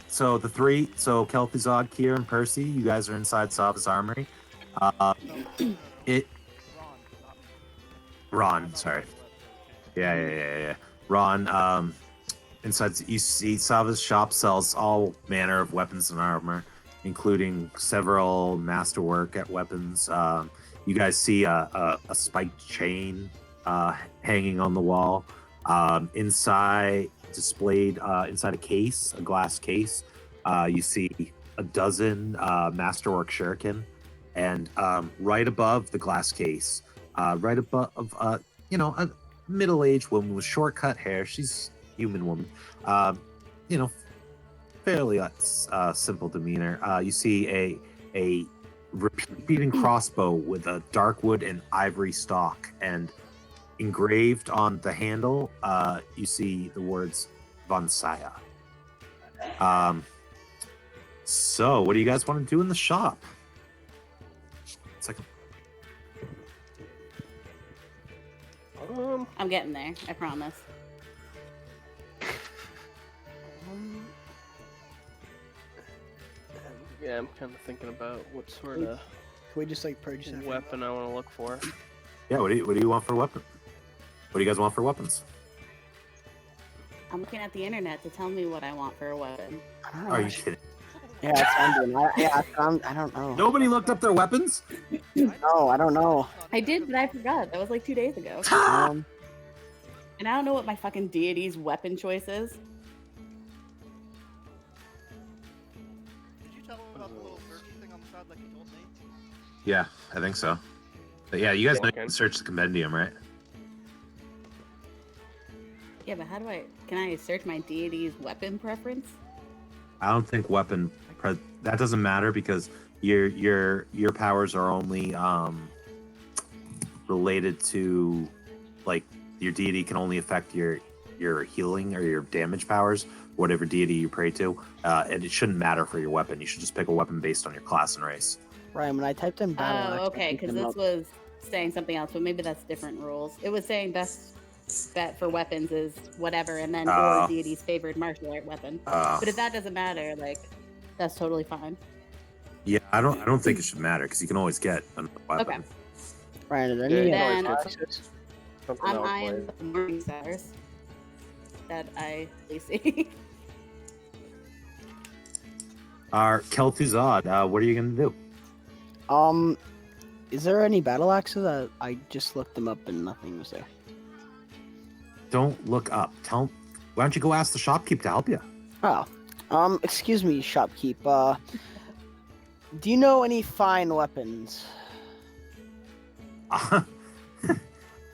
so the three, so Kel'Thuzad, Kier, and Percy, you guys are inside Sava's armory.
No.
It,
Ron, not me.
Ron, sorry. Yeah. Ron, inside, you see Sava's shop sells all manner of weapons and armor, including several masterwork at weapons. You guys see a spiked chain hanging on the wall. Inside, displayed inside a case, a glass case, you see a dozen masterwork shuriken, and right above the glass case, right above, a middle-aged woman with short-cut hair. She's a human woman, fairly simple demeanor. You see a repeating crossbow with a dark wood and ivory stock, and engraved on the handle, you see the words Von Saya. So, what do you guys want to do in the shop? Second.
I'm getting there. I promise.
Yeah, I'm kind of thinking about what sort of
Can we just like purchase it?
weapon I want to look for.
Yeah, what do you want for weapon? What do you guys want for weapons?
I'm looking at the internet to tell me what I want for a weapon.
Are you kidding?
Yeah, that's what I'm doing. I don't know.
Nobody looked up their weapons?
No, I don't know.
I did, but I forgot. That was like 2 days ago.
Um,
And I don't know what my fucking deity's weapon choice is.
Did you tell him about the little searchy thing on the side like you told me?
Yeah, I think so. But yeah, you guys know you
Okay.
can search the compendium, right?
Yeah, but how do can I search my deity's weapon preference?
I don't think that doesn't matter because your powers are only related to, like, your deity can only affect your healing or your damage powers, whatever deity you pray to, and it shouldn't matter for your weapon. You should just pick a weapon based on your class and race.
Ryan, when I typed in battle axe,
Oh,
I
okay,
think
because
it
this
up-
was saying something else, but maybe that's different rules. It was saying best bet for weapons is whatever, and then or deity's favored martial art weapon. But if that doesn't matter, like, that's totally fine.
Yeah, I don't think it should matter because you can always get another weapon.
Okay.
Ryan, are there
Yeah,
any
you
Then-
always get something
I'm
else
eyeing
later.
the morning stars that I see.
Our Kel'Thuzad, what are you gonna do?
Is there any battle axes? I just looked them up and nothing was there.
Don't look up. Why don't you go ask the shopkeep to help you?
Oh, excuse me, shopkeep. Do you know any fine weapons?
I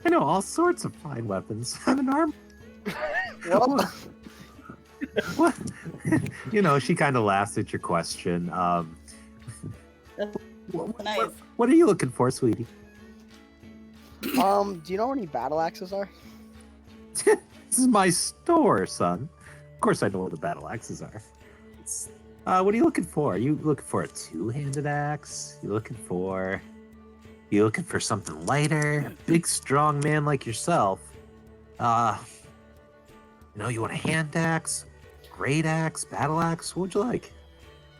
know all sorts of fine weapons. I'm an arm.
Well,
What? She kind of laughs at your question.
Nice.
What are you looking for, sweetie?
do you know where any battle axes are?
This is my store, son. Of course I know where the battle axes are. What are you looking for? Are you looking for a two-handed axe? You looking for something lighter? A big, strong man like yourself. You want a hand axe? Great axe? Battle axe? What would you like?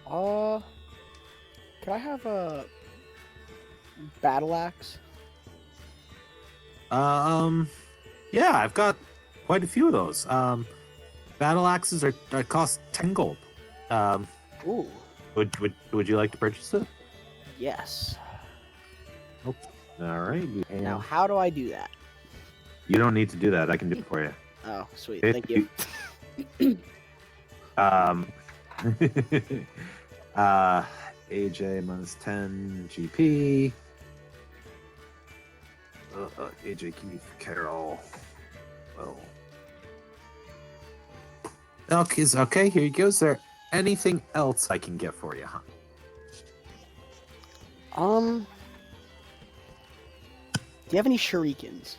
Could I have a battle axe?
Yeah, I've got quite a few of those. Battle axes cost 10 gold.
Ooh,
Would you like to purchase it?
yes.
All right.
Now, how do I do that?
You don't need to do that. I can do it for you.
Oh, sweet. Thank you.
AJ minus 10 GP. AJ can be for Carol. Oh. Okay, here you go. Is there anything else I can get for you, huh?
Do you have any shurikens?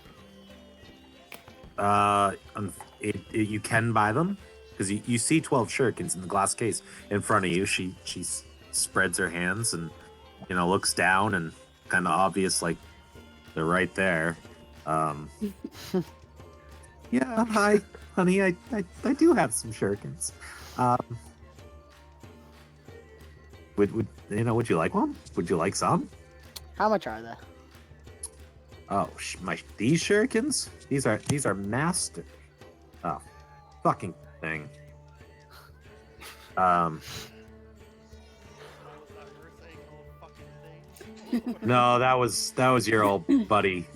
You can buy them because you see 12 shurikens in the glass case in front of you. She's spreads her hands and looks down and kind of obvious like they're right there. Yeah, hi, honey. I do have some shurikens. Would you like one? Would you like some?
How much are they?
Oh, these shurikens? These are master. Oh, fucking thing. No, that was your old buddy.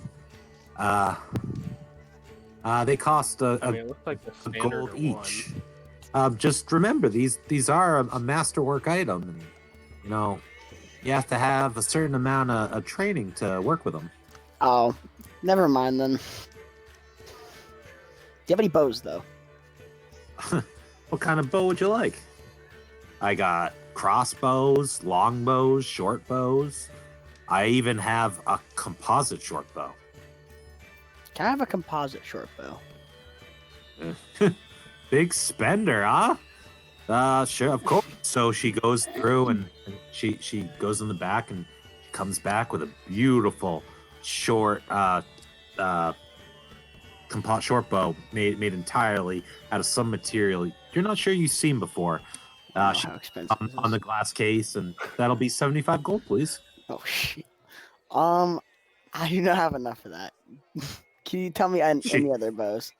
They cost
I mean, it looks like the
a
standard
gold
one.
each. Just remember, these are a masterwork item, and you have to have a certain amount of training to work with them.
Oh, never mind then. Do you have any bows though?
What kind of bow would you like? I got crossbows, longbows, short bows. I even have a composite short bow.
Can I have a composite short bow?
Big spender, huh? Sure, of course. So she goes through and she goes in the back and she comes back with a beautiful short short bow made entirely out of some material you're not sure you've seen before.
How expensive is
On the
this?
glass case, and that'll be 75 gold, please.
Oh shit. I do not have enough of that. Can you tell me any other bows?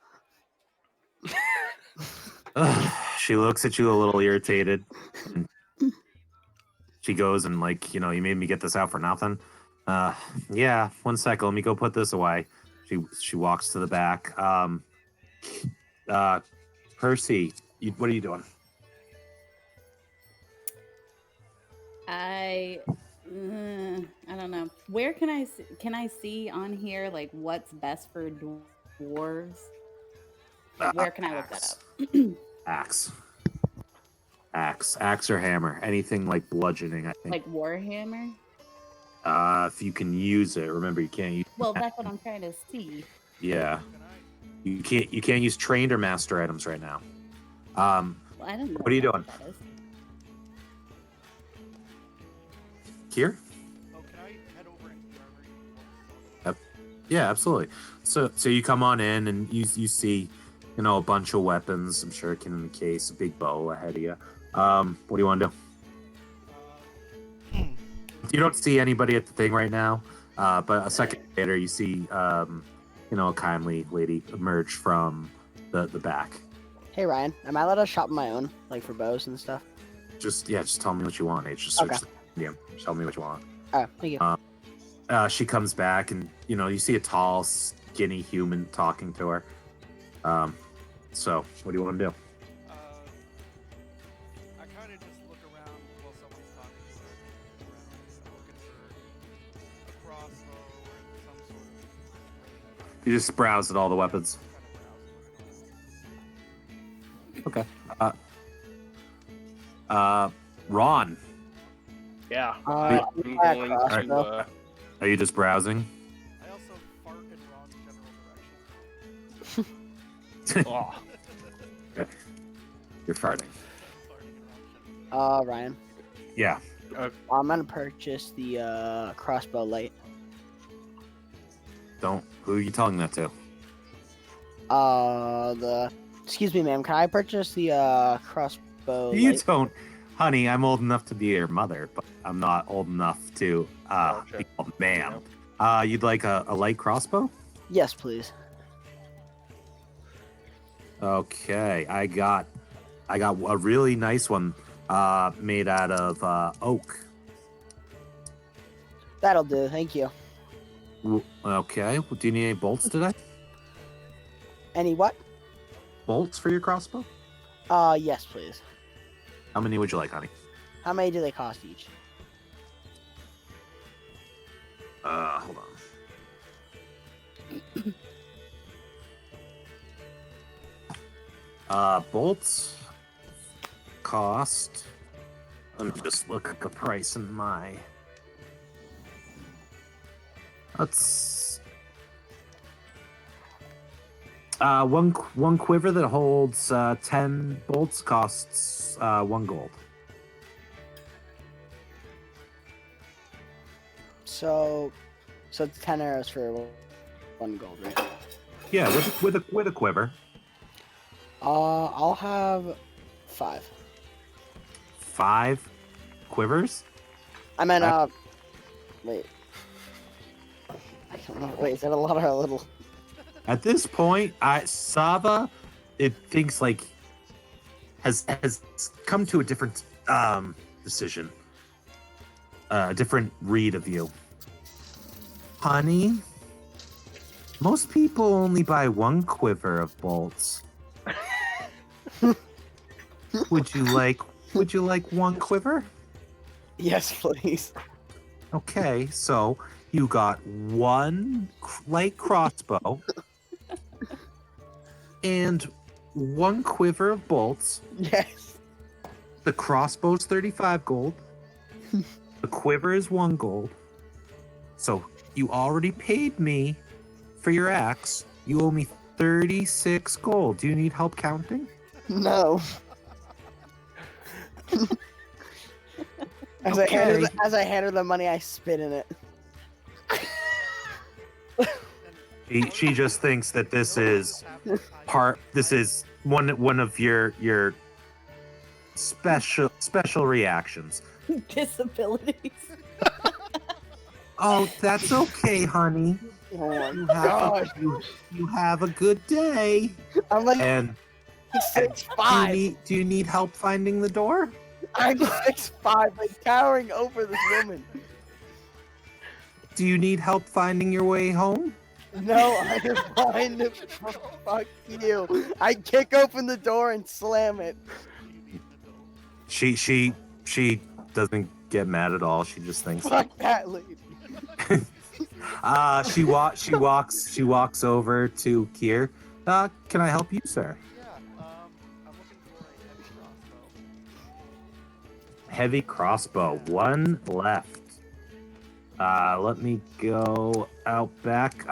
She looks at you a little irritated. And she goes and you made me get this out for nothing. Yeah, 1 second. Let me go put this away. She walks to the back. Percy, what are you doing?
I don't know. Where can I see on here like what's best for dwarves? Like, where can I look that up?
Axe or hammer, anything like bludgeoning. I think.
Like Warhammer.
If you can use it, remember you can't use.
Well, that's what I'm trying to see.
Yeah, you can't use trained or master items right now.
Well, I don't know
what are you doing?
That is.
Here?
Oh, can I head over into the armory?
Yeah, absolutely. So you come on in and you see, a bunch of weapons, some shuriken in the case, a big bow ahead of you. What do you want to do? You don't see anybody at the thing right now, but a second later you see, a kindly lady emerge from the back.
Hey Ryan, am I allowed to shop my own, like for bows and stuff?
Just tell me what you want. H. Just search.
Okay.
Yeah, just tell me what you want.
All right, thank you.
She comes back and you see a tall, skinny human talking to her. So what do you want to do?
I kind of just look around while someone's talking to her. Looking for a crossbow or some sort of.
You just browse at all the weapons. Okay. Ron,
Yeah.
I
I'm going
crossbow.
to.
are you just browsing?
I also fart in Ron's general direction.
Oh,
You're farting.
Farting in Ron's general
Ryan,
Yeah.
I'm gonna purchase the crossbow light.
Don't. Who are you telling that to?
Excuse me, ma'am. Can I purchase the crossbow
You
light?
don't, honey. I'm old enough to be your mother, but I'm not old enough to be called ma'am. You'd like a light crossbow?
Yes, please.
Okay, I got a really nice one made out of oak.
That'll do. Thank you.
Okay, well, do you need any bolts today?
Any what?
Bolts for your crossbow?
Yes, please.
How many would you like, honey?
How many do they cost each?
Hold on. Bolts cost. Let me just look at the price in my. Let's. One quiver that holds 10 bolts costs 1 gold.
So it's 10 arrows for 1 gold, right?
Yeah, with a quiver.
I'll have 5.
5 quivers.
I meant wait. I don't know. Wait, is that a lot or a little?
At this point, Sava, it thinks like has come to a different decision, a different read of you. Honey, most people only buy 1 quiver of bolts. Would you like 1 quiver?
Yes, please.
Okay, so you got 1 light crossbow and 1 quiver of bolts.
Yes.
The crossbow's 35 gold. The quiver is 1 gold. So you already paid me for your axe. You owe me 36 gold. Do you need help counting?
No. As I hand her the money, I spit in it.
She just thinks that this is one of your special reactions.
Disabilities.
Oh, that's okay, honey.
Oh my gosh.
You have a good day.
I'm like
And
6'5".
do you need help finding the door?
I'm 6'5", like towering over this woman.
Do you need help finding your way home?
No, I'm fine. Fuck you. I kick open the door and slam it.
She doesn't get mad at all. She just thinks
Fuck that lady.
she walks over to Kier. Can I help you, sir?
Yeah, I'm looking for a
Heavy crossbow. 1 left. Let me go out back.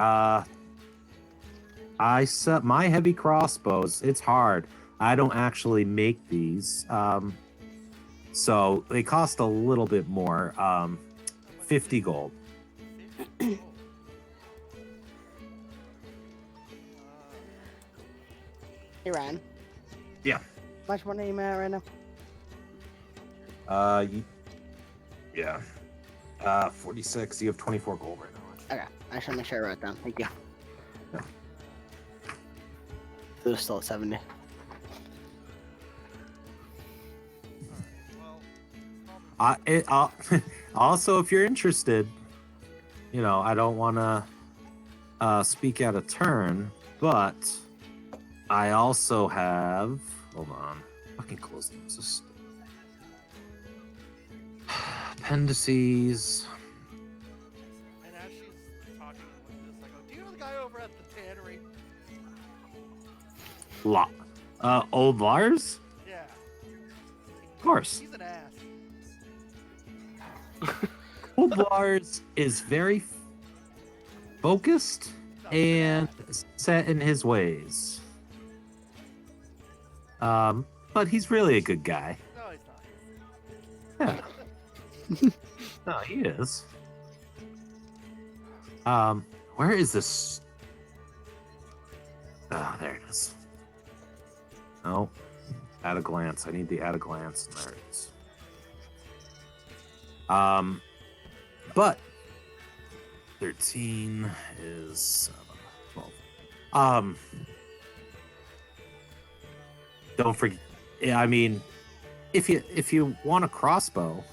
I set my heavy crossbows. It's hard. I don't actually make these. So they cost a little bit more. 50 gold.
Hey, Ryan.
Yeah.
How much money are you at right now?
Yeah. 46. You have 24 gold right now.
Okay, I should make sure I write it down. Thank you.
Yeah.
So it's still at 70.
Also, if you're interested, I don't want to speak out of turn, but I also have. Hold on, fucking close this. Appendices.
And as she's talking with this, I go, do you know the guy over at the tannery?
Old Lars?
Yeah.
Of course.
He's an ass.
Old Lars is very focused and set in his ways. But he's really a good guy.
No, he's not.
Yeah. No, he is. Where is this? Oh, there it is. No. At a glance. I need the at a glance. There it is. But 13 is 12. Don't forget. I mean, if you want a crossbow,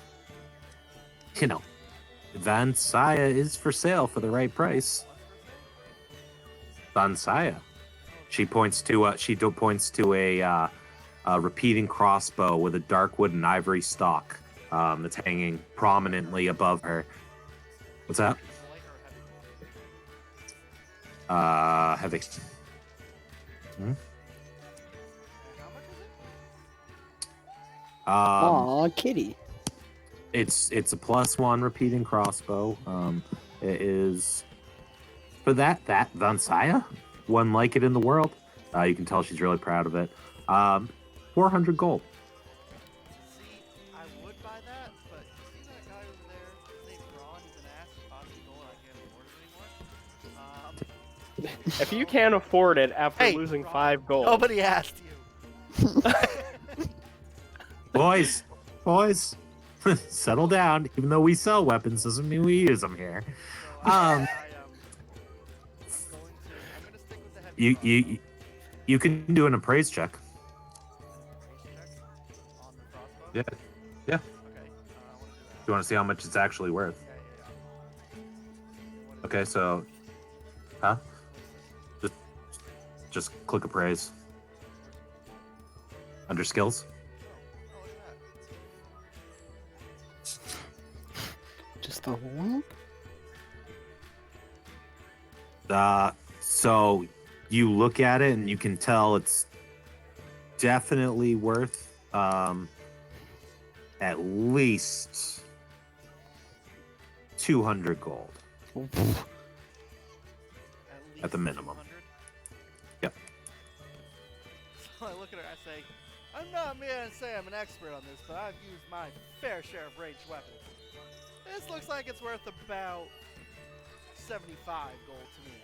Van Saya is for sale for the right price. Van Saya. She points to a repeating crossbow with a dark wood and ivory stock that's hanging prominently above her. What's that? Heavy.
Aw, kitty.
It's a +1 repeating crossbow. It is for that Van Saya, one like it in the world. You can tell she's really proud of it. 400 gold.
See, I would buy that, but you see that guy over there? His name's Ron. He's an ass.
If you can't afford it after
Hey,
losing 5 gold,
Nobody asked you.
Boys, settle down. Even though we sell weapons, doesn't mean we use them here.
So I'm going to stick with the heavy
You can do an appraise check.
crossbow. On the crossbow?
Yeah. Yeah.
Okay. I want to do that.
You want to see how much it's actually worth?
Yeah.
Okay, so, huh? Just click appraise. Under skills.
Oh, look at
Just a whoop.
So you look at it and you can tell it's definitely worth at least 200 gold
that.
at the minimum.
200?
Yep.
So I look at her, I say, I'm not me to say I'm an expert on this, but I've used my fair share of ranged weapons. This looks like it's worth about 75 gold to me,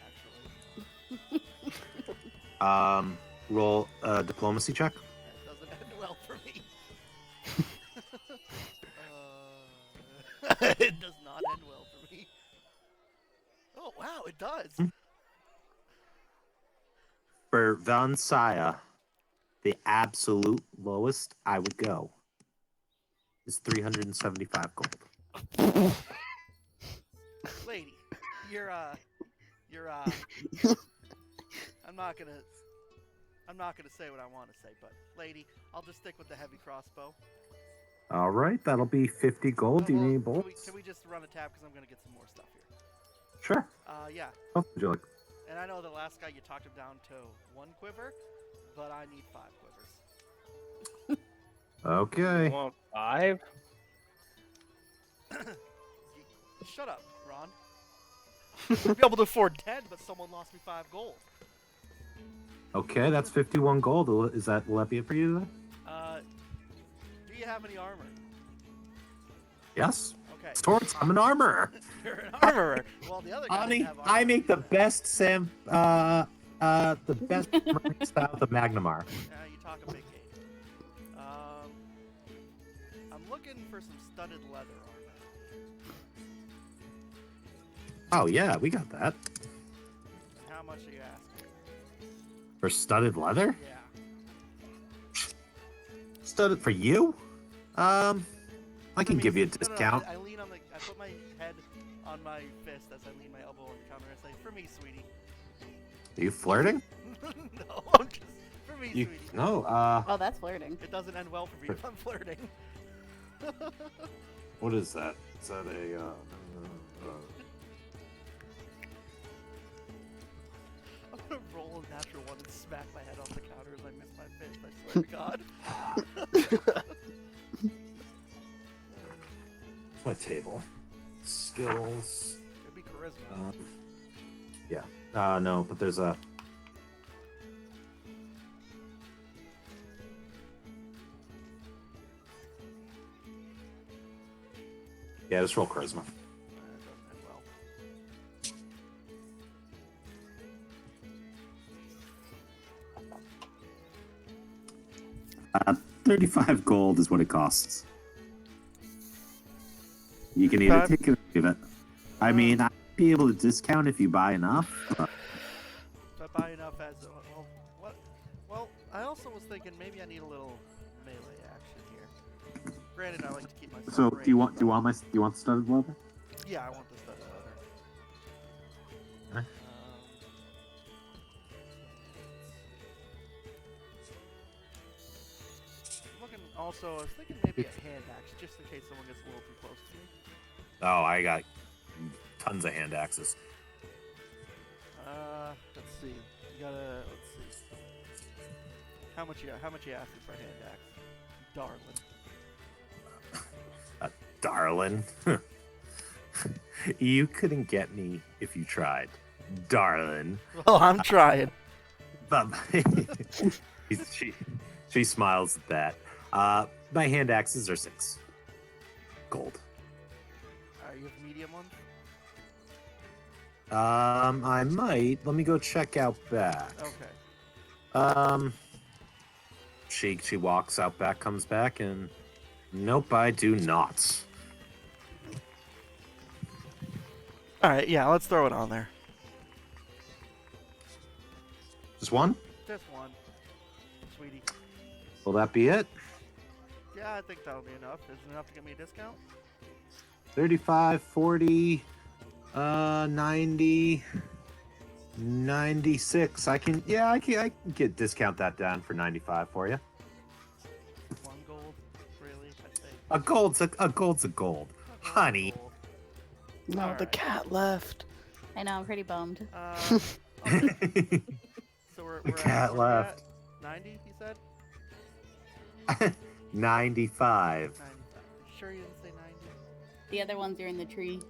actually.
Roll a diplomacy check.
That doesn't end well for me. It does not end well for me. Oh, wow, it does.
For Vansaya, the absolute lowest I would go is 375 gold.
Lady, you're I'm not gonna say what I want to say, but lady, I'll just stick with the heavy crossbow.
All right, that'll be 50 gold. Do you need
Well,
bolts?
can we just run a tab because I'm gonna get some more stuff here?
Sure.
Yeah,
What would you like?
and I know the last guy you talked him down to 1 quiver, but I need 5 quivers.
Okay.
you want 5?
Shut up, Ron. I'd be able to afford 10, but someone lost me 5 gold.
Okay, that's 51 gold. Will that be it for you then?
Do you have any armor?
Yes.
Okay.
Swords. I'm an armorer.
You're an armorer. Well, the other guy
Honey,
didn't have armor.
I make the best the best style of Magnamar.
Yeah, you talk a big game. I'm looking for some studded leather armor.
Oh yeah, we got that.
And how much are you asking?
For studded leather?
Yeah.
Studded for you? I can give you a
No,
discount.
I lean on the. I put my head on my fist as I lean my elbow on the counter and say, "For me, sweetie."
Are you flirting?
No, I'm just for me,
You
sweetie.
no.
Oh, that's flirting.
It doesn't end well for me if I'm flirting.
What is that? Is that a
I'm gonna roll a natural one and smack my head off the counter as I miss my fist. I swear to God.
my table? Skills.
It'd be charisma.
Yeah. No, but there's a. Yeah, just roll charisma.
That doesn't end well.
35 gold is what it costs. You can either
35?
take it or leave it. I mean, I'd be able to discount if you buy enough. But
If I buy enough as well, what? Well, I also was thinking maybe I need a little melee action here. Granted, I like to keep myself.
so,
ranged,
do you want
but-
studded leather?
Yeah, I want the studded leather.
Huh?
Looking also, I was thinking maybe a hand axe, just in case someone gets a little too close to me.
Oh, I got tons of hand axes.
Let's see. You gotta. Let's see. How much you asking for a hand axe, darling?
Darling. You couldn't get me if you tried. Darling.
Well, I'm trying.
But she smiles at that. My hand axes are 6 gold.
You have medium ones?
I might. Let me go check out back.
Okay.
She walks out back, comes back, and nope, I do not.
All right. Yeah. Let's throw it on there.
Just one?
Just one, sweetie.
Will that be it?
Yeah, I think that'll be enough. Is it enough to get me a discount?
35, 40, 90, 96. I can get discount that down for 95 for you.
1 gold, really? I think.
A gold's a gold. Honey.
Gold.
No,
All
the
right.
cat left.
I know, I'm pretty bummed.
Okay. So we're
cat
at,
left.
90, you said?
95.
95. Sure you didn't say 90?
The other ones are in the tree.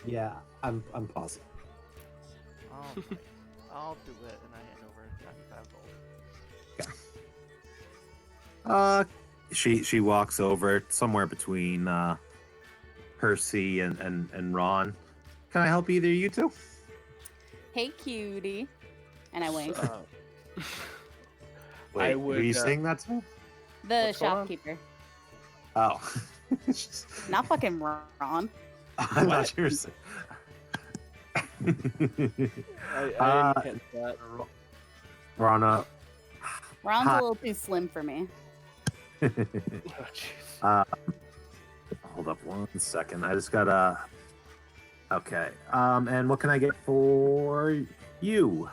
Yeah, I'm positive.
Alright. I'll do it and I hand over 95 gold.
She walks over somewhere between Percy and Ron. Can I help either of you two?
Hey, cutie. And I wink.
Wait,
I
were
would,
you saying that to me?
The
what's going on?
shopkeeper.
Oh.
Not fucking Ron.
I'm not sure.
I didn't catch that.
Rana.
Ron's
Hi.
a little too slim for me.
Oh, jeez.
Hold up 1 second. I just gotta. Okay. And what can I get for you?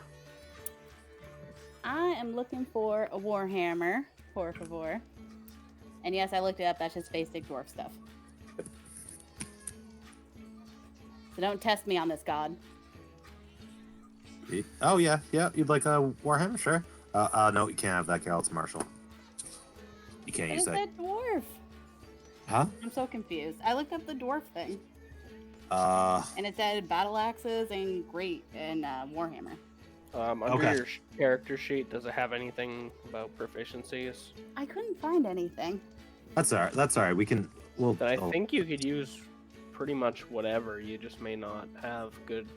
I am looking for a Warhammer, por favor. And yes, I looked it up. That's just basic dwarf stuff. So don't test me on this, God.
Oh yeah. You'd like a Warhammer? Sure. No, you can't have that, Carol. It's Marshall. You can't
But
use
it
that.
said dwarf.
Huh?
I'm so confused. I looked up the dwarf thing,
Uh.
and it said battle axes and great and Warhammer.
Under
Okay.
your character sheet, does it have anything about proficiencies?
I couldn't find anything.
That's all right. That's all right. We can. We'll.
Then I
oh,
think you could use pretty much whatever. You just may not have good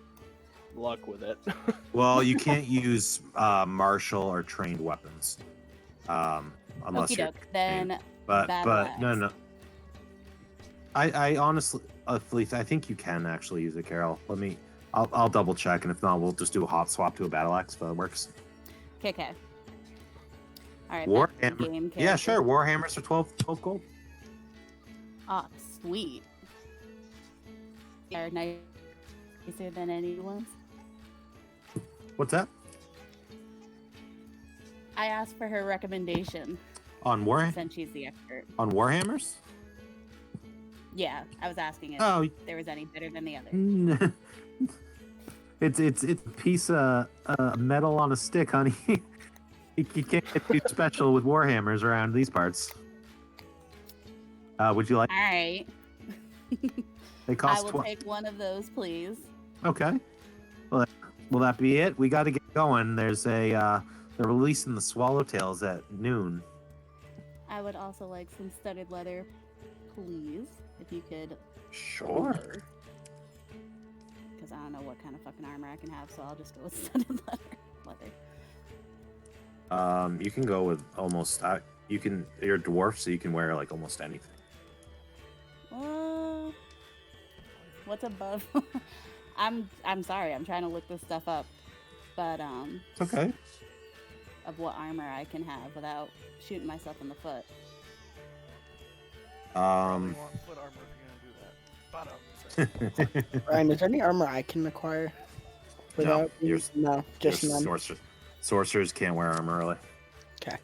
luck with it.
Well, you can't use martial or trained weapons. Unless
Okie
you're.
doke. Then
But
battle
no.
axe.
I honestly, Fleece, I think you can actually use it, Carol. I'll double check, and if not, we'll just do a hot swap to a battle axe if that works.
Okay. All right.
Warhammer.
back to the game
Yeah,
character.
sure. Warhammers are 12 gold.
Oh, sweet. They're nicer than anyone's.
What's that?
I asked for her recommendation
On
since she's the expert.
on Warhammers?
Yeah, I was asking if
Oh,
there was any better than the other.
it's a piece of metal on a stick, honey. You can't get too special with Warhammers around these parts. Would you like?
All right.
They
I
cost
will
12.
take one of those, please.
Okay. Well, will that be it? We got to get going. There's they're releasing the Swallowtails at noon.
I would also like some studded leather, please. If you could.
Sure.
Because I don't know what kind of fucking armor I can have, so I'll just go with studded leather.
You can go with almost. You're a dwarf, so you can wear like almost anything.
What's above? I'm sorry. I'm trying to look this stuff up, but
It's okay.
of what armor I can have without shooting myself in the foot.
Probably want foot armor if you're gonna do that. But
Ryan, is there any armor I can acquire? Without
yours-
no, just none.
Sorcerers can't wear armor, really.
Okay.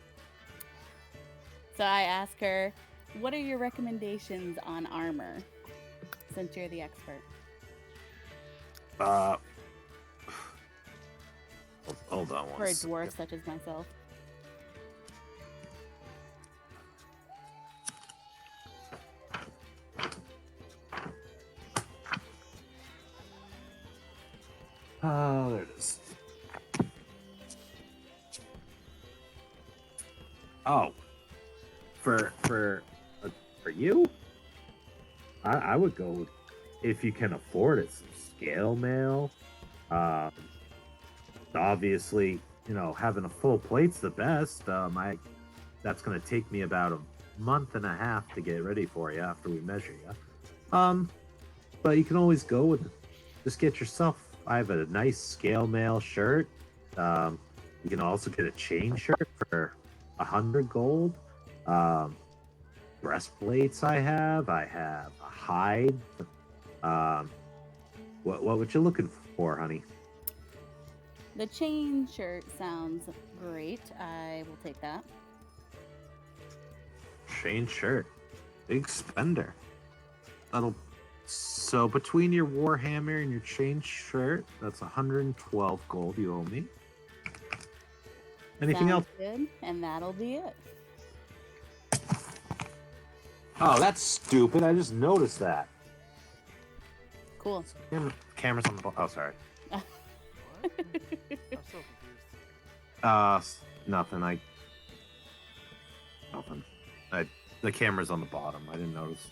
So I ask her, "What are your recommendations on armor?" Since you're the expert.
Hold on
For a
one
dwarf such as myself.
Oh, there it is. Oh, for you, I would go if you can afford it. Some scale mail. Obviously, having a full plate's the best. That's gonna take me about a month and a half to get ready for you after we measure you. But you can always go with just get yourself. I have a nice scale mail shirt. You can also get a chain shirt for 100 gold. Breastplates I have a hide. What would you looking for, honey?
The chain shirt sounds great. I will take that.
Chain shirt. Big spender. So between your warhammer and your chain shirt, that's 112 gold you owe me. Anything
Sounds
else?
good, and that'll be it.
Oh, that's stupid. I just noticed that.
Cool.
Camera's on the. Oh, sorry.
What? I'm so confused.
Nothing. Nothing. The camera's on the bottom. I didn't notice.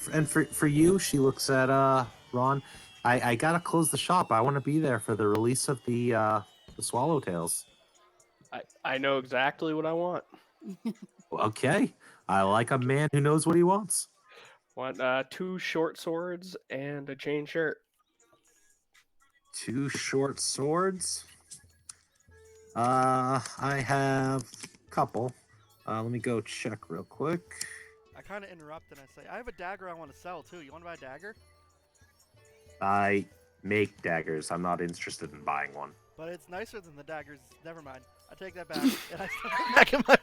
And for you, she looks at Ron. I gotta close the shop. I want to be there for the release of the Swallowtails.
I know exactly what I want.
Okay, I like a man who knows what he wants.
Want 2 short swords and a chain shirt.
2 short swords. I have a couple. Let me go check real quick.
I kind of interrupt and I say, I have a dagger I want to sell too. You want to buy a dagger?
I make daggers. I'm not interested in buying one.
But it's nicer than the daggers. Never mind. I take that back and I stuff it back in my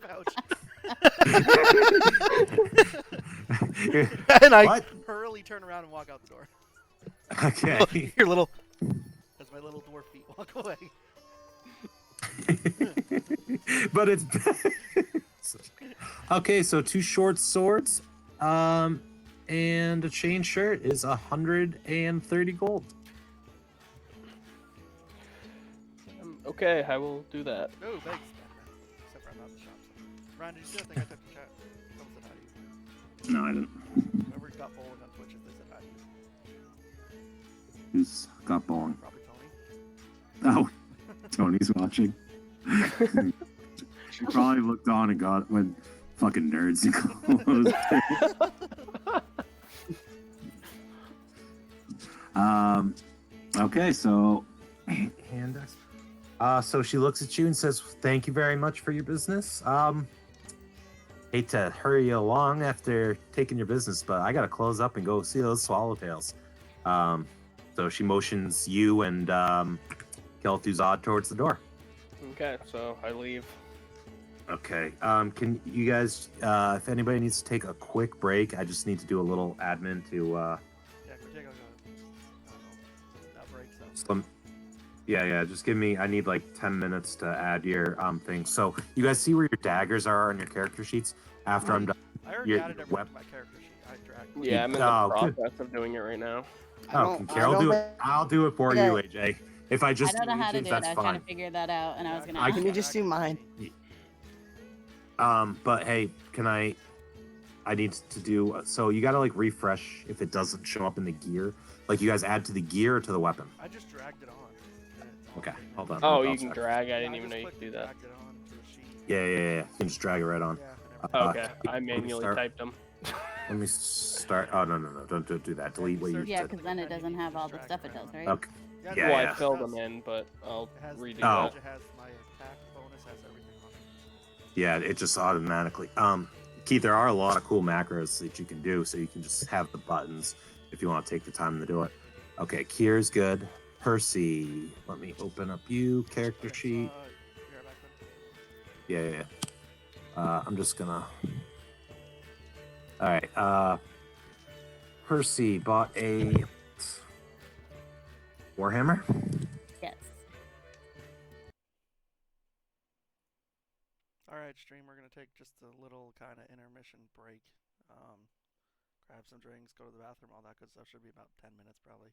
pouch. And I hurriedly turn around and walk out the door.
Okay.
Your little, as my little dwarf feet walk away.
But it's okay. So 2 short swords, and a chain shirt is 130 gold.
Okay, I will do that.
Oh, thanks. Except for I'm not in the shop. So. Ryan, did you see that thing I took to chat? Someone said hi to you.
No, I didn't.
Whoever got bowling on Twitch, if they said hi to you.
Who's got bowling?
Probably Tony.
Oh, Tony's watching. She probably looked on and went fucking nerds and closed it. Okay, so
so she looks at you and says, "Thank you very much for your business. Hate to hurry you along after taking your business, but I gotta close up and go see those swallowtails." So she motions you and Kel'Thuzad towards the door.
Okay, so I leave.
Okay. Can you guys, if anybody needs to take a quick break, I just need to do a little admin to.
Yeah, could take a break. So.
Yeah. Just give me. I need like 10 minutes to add your thing. So you guys see where your daggers are on your character sheets. After I'm done.
I already added everything to my character sheet. I dragged.
Yeah, I'm in the process of doing it right now.
Oh, can Carol do it? I'll do it for you, AJ. If I just
I don't know how to do it. I was
fine.
trying to figure that out, and I was gonna.
Can you just do mine?
But hey, I need to do so. You gotta like refresh if it doesn't show up in the gear. Like you guys add to the gear or to the weapon.
I just dragged it on.
Okay, hold on.
Oh, you can drag. I didn't even know you could do that.
Yeah. You can just drag it right on.
Okay, I manually typed them.
Let me start. Oh no! Don't do that. Delete what you.
Yeah, because then it doesn't have all the stuff it does, right?
Okay.
Well, I filled them in, but I'll redo that.
It has my attack bonus, has everything on it.
Yeah, it just automatically. Keith, there are a lot of cool macros that you can do, so you can just have the buttons if you want to take the time to do it. Okay, Kier's good. Percy, let me open up you character sheet. Yeah. I'm just gonna. All right. Percy bought a Warhammer.
Yes.
All right, stream. We're gonna take just a little kind of intermission break. Grab some drinks, go to the bathroom, all that good stuff. Should be about 10 minutes probably.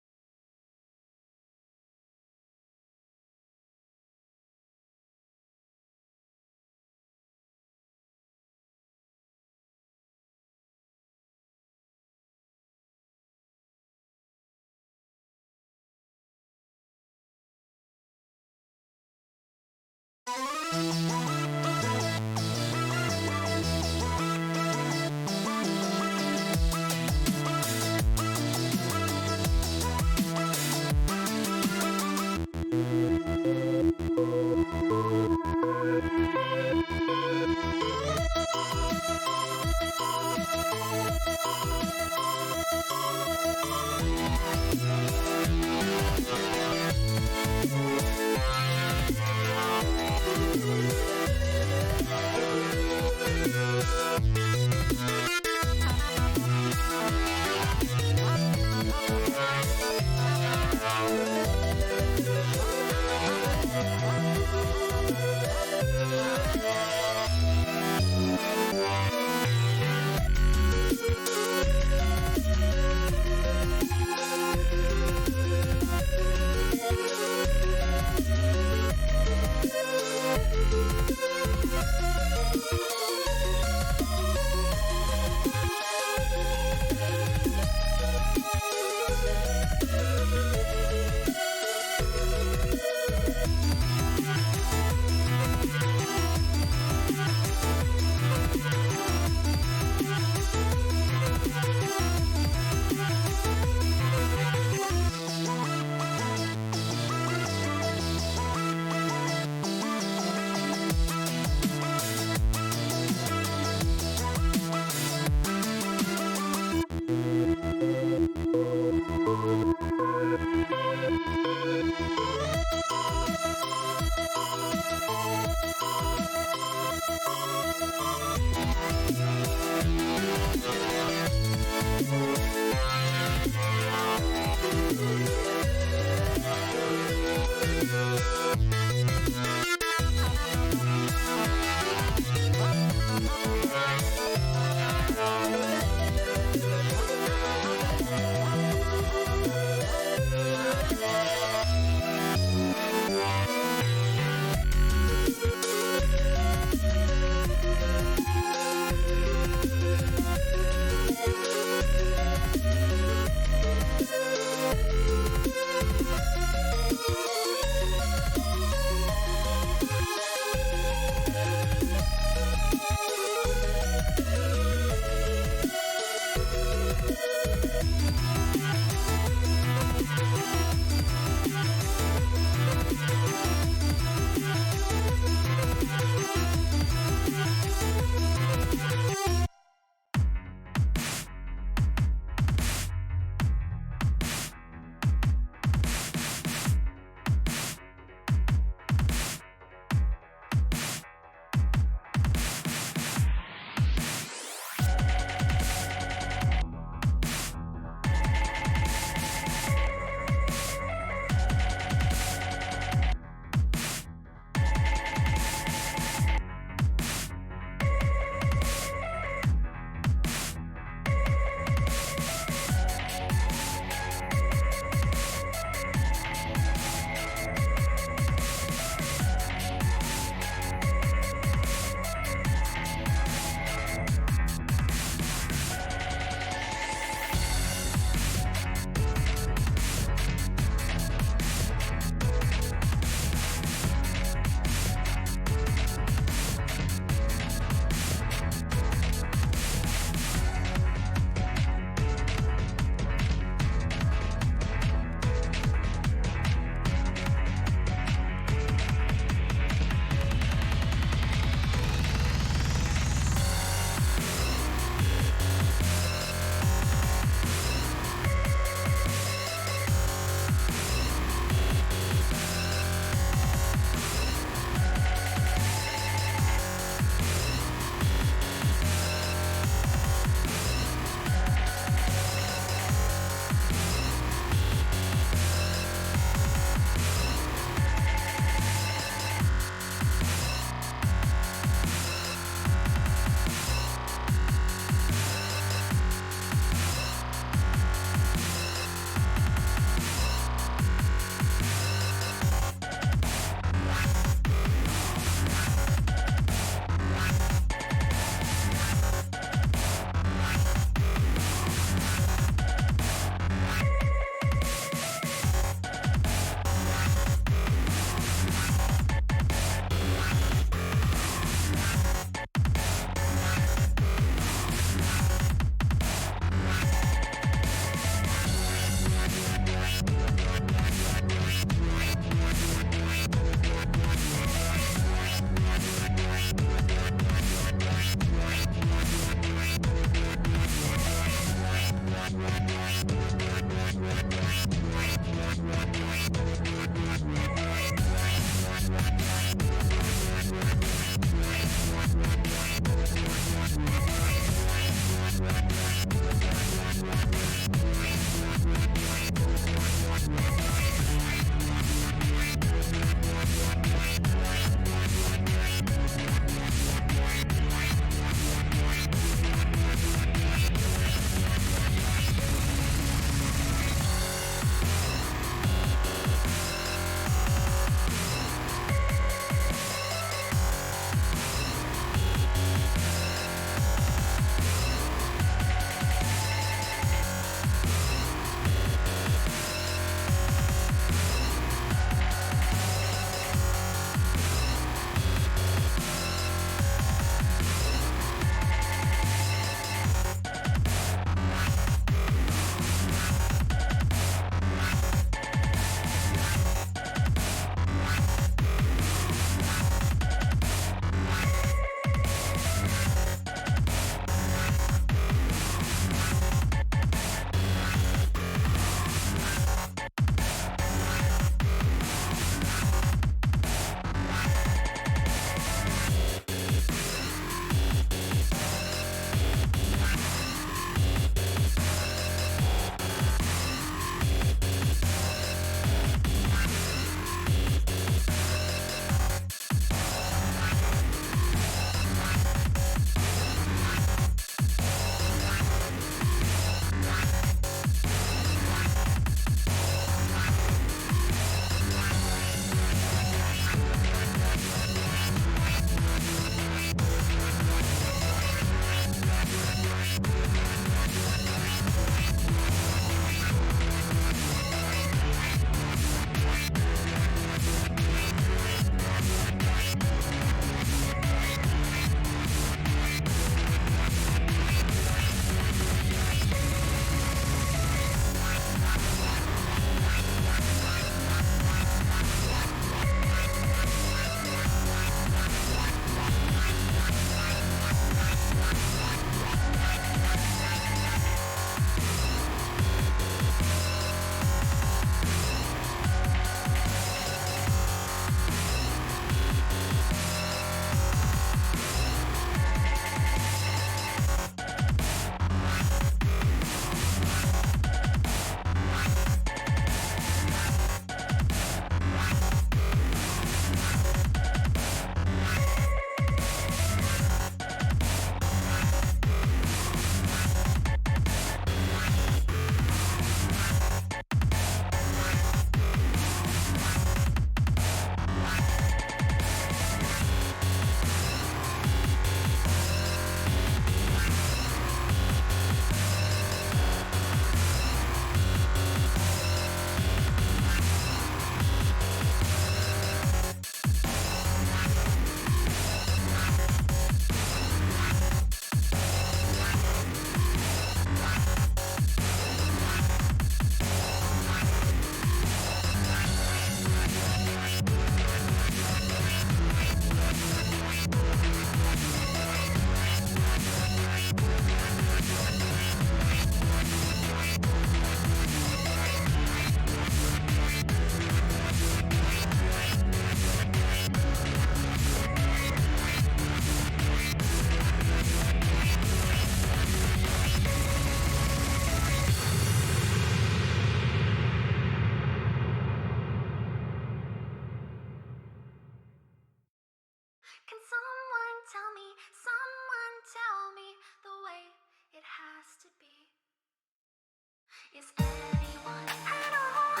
Is anyone at all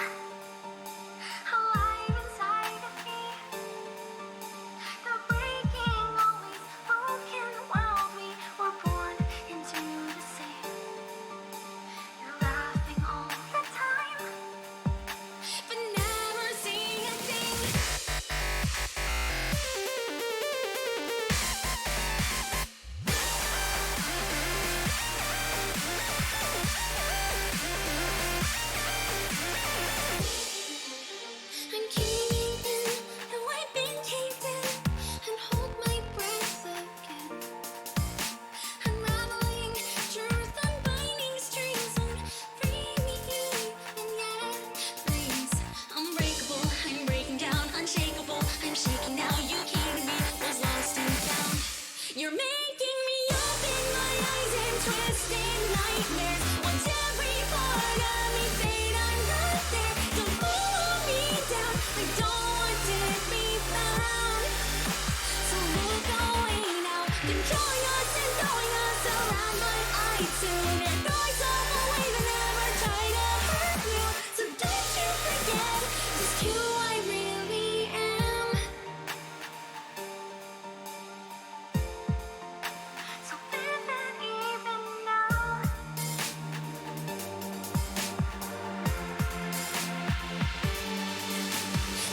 alive inside of me? The breaking, always broken world we were born into the same. You're laughing all the time, but never saying a thing. I'm caving in, though I've been caved in, and hold my breath again. Unraveling truth, unbinding strings won't free me, and yet freeze. Unbreakable, I'm breaking down, unshakable, I'm shaking now. You came to me, was lost and found. You're making me open my eyes and twisting nightmares. Once every part of me fade, I'm not there. Don't pull me down, I don't want to be found. So look away now, controlling us and throwing us around. But I soon ignore some away that never try to hurt you. So don't you forget just who I really am. So live it even now.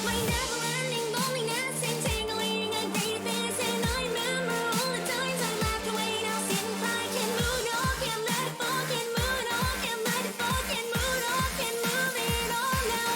My never-ending loneliness, entangling a great face, and I remember all the times I laughed away. Now sit and cry, can move on, can let it fall, can move on, can let it fall, can move on, can move it all now.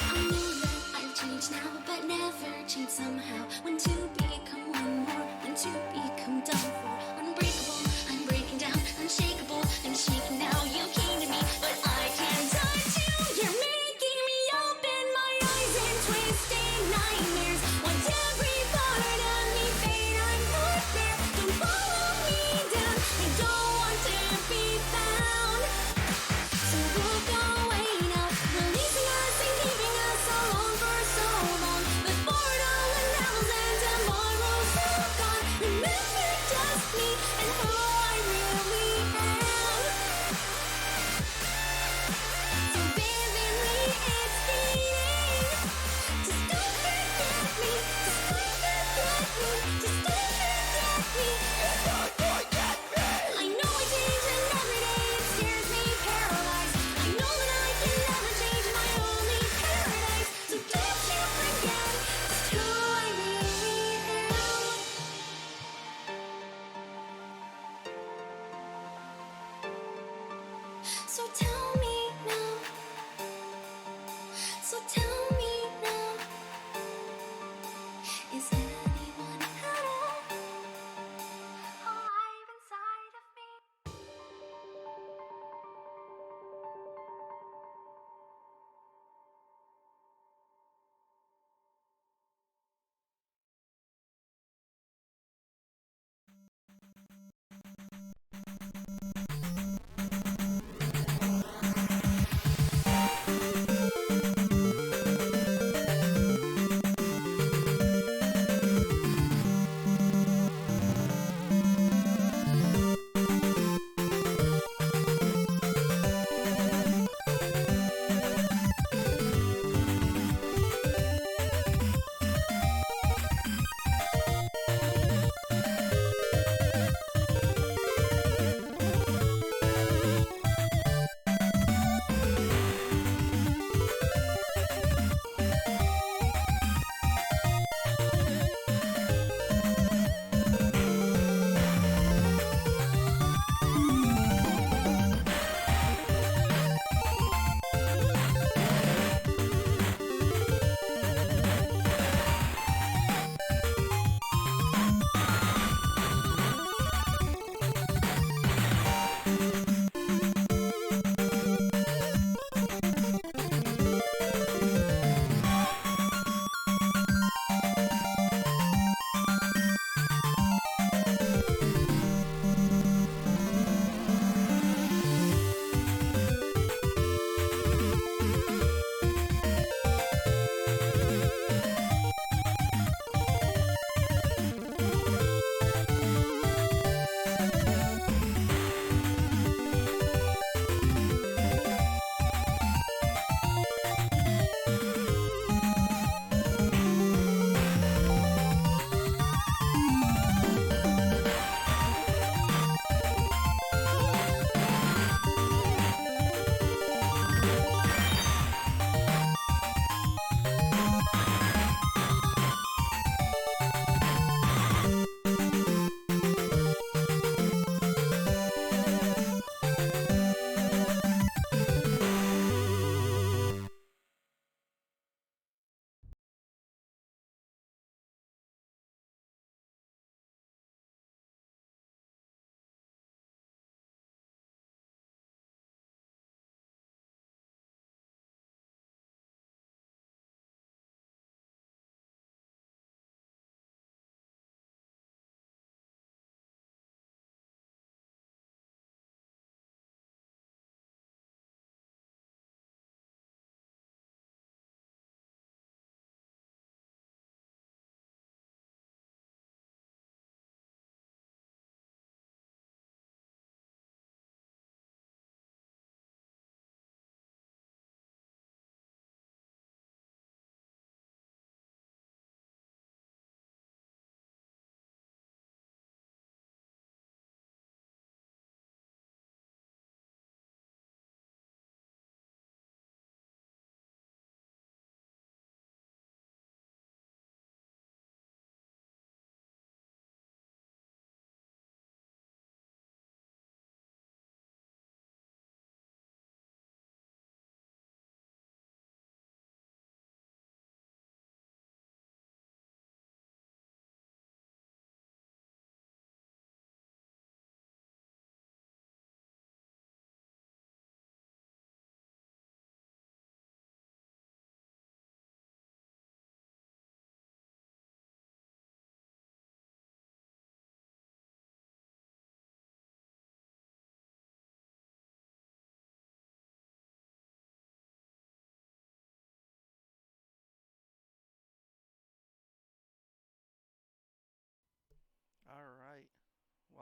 I know that I've changed now, but never changed somehow. When to become one more, when to become done for. Unbreakable, I'm breaking down, unshakable, I'm shaking now. You came to me, but I can't touch you. You're making me open my eyes and twisting nightmares. Once every part of me fade, I'm not there. Don't follow me down, I don't want to be found. So walk away now, releasing us and keeping us alone for so long. Before it all unravels and tomorrow's all gone. Remember just me and who I really am. So vividly it's fleeting. Just don't forget me, just don't forget me, just don't forget me, just don't forget me. I know I change and every day it scares me paralyzed. I know that I can never change my only paradise. So don't you forget just who I really am. So tell me now, so tell me now, is anyone at all alive inside of me?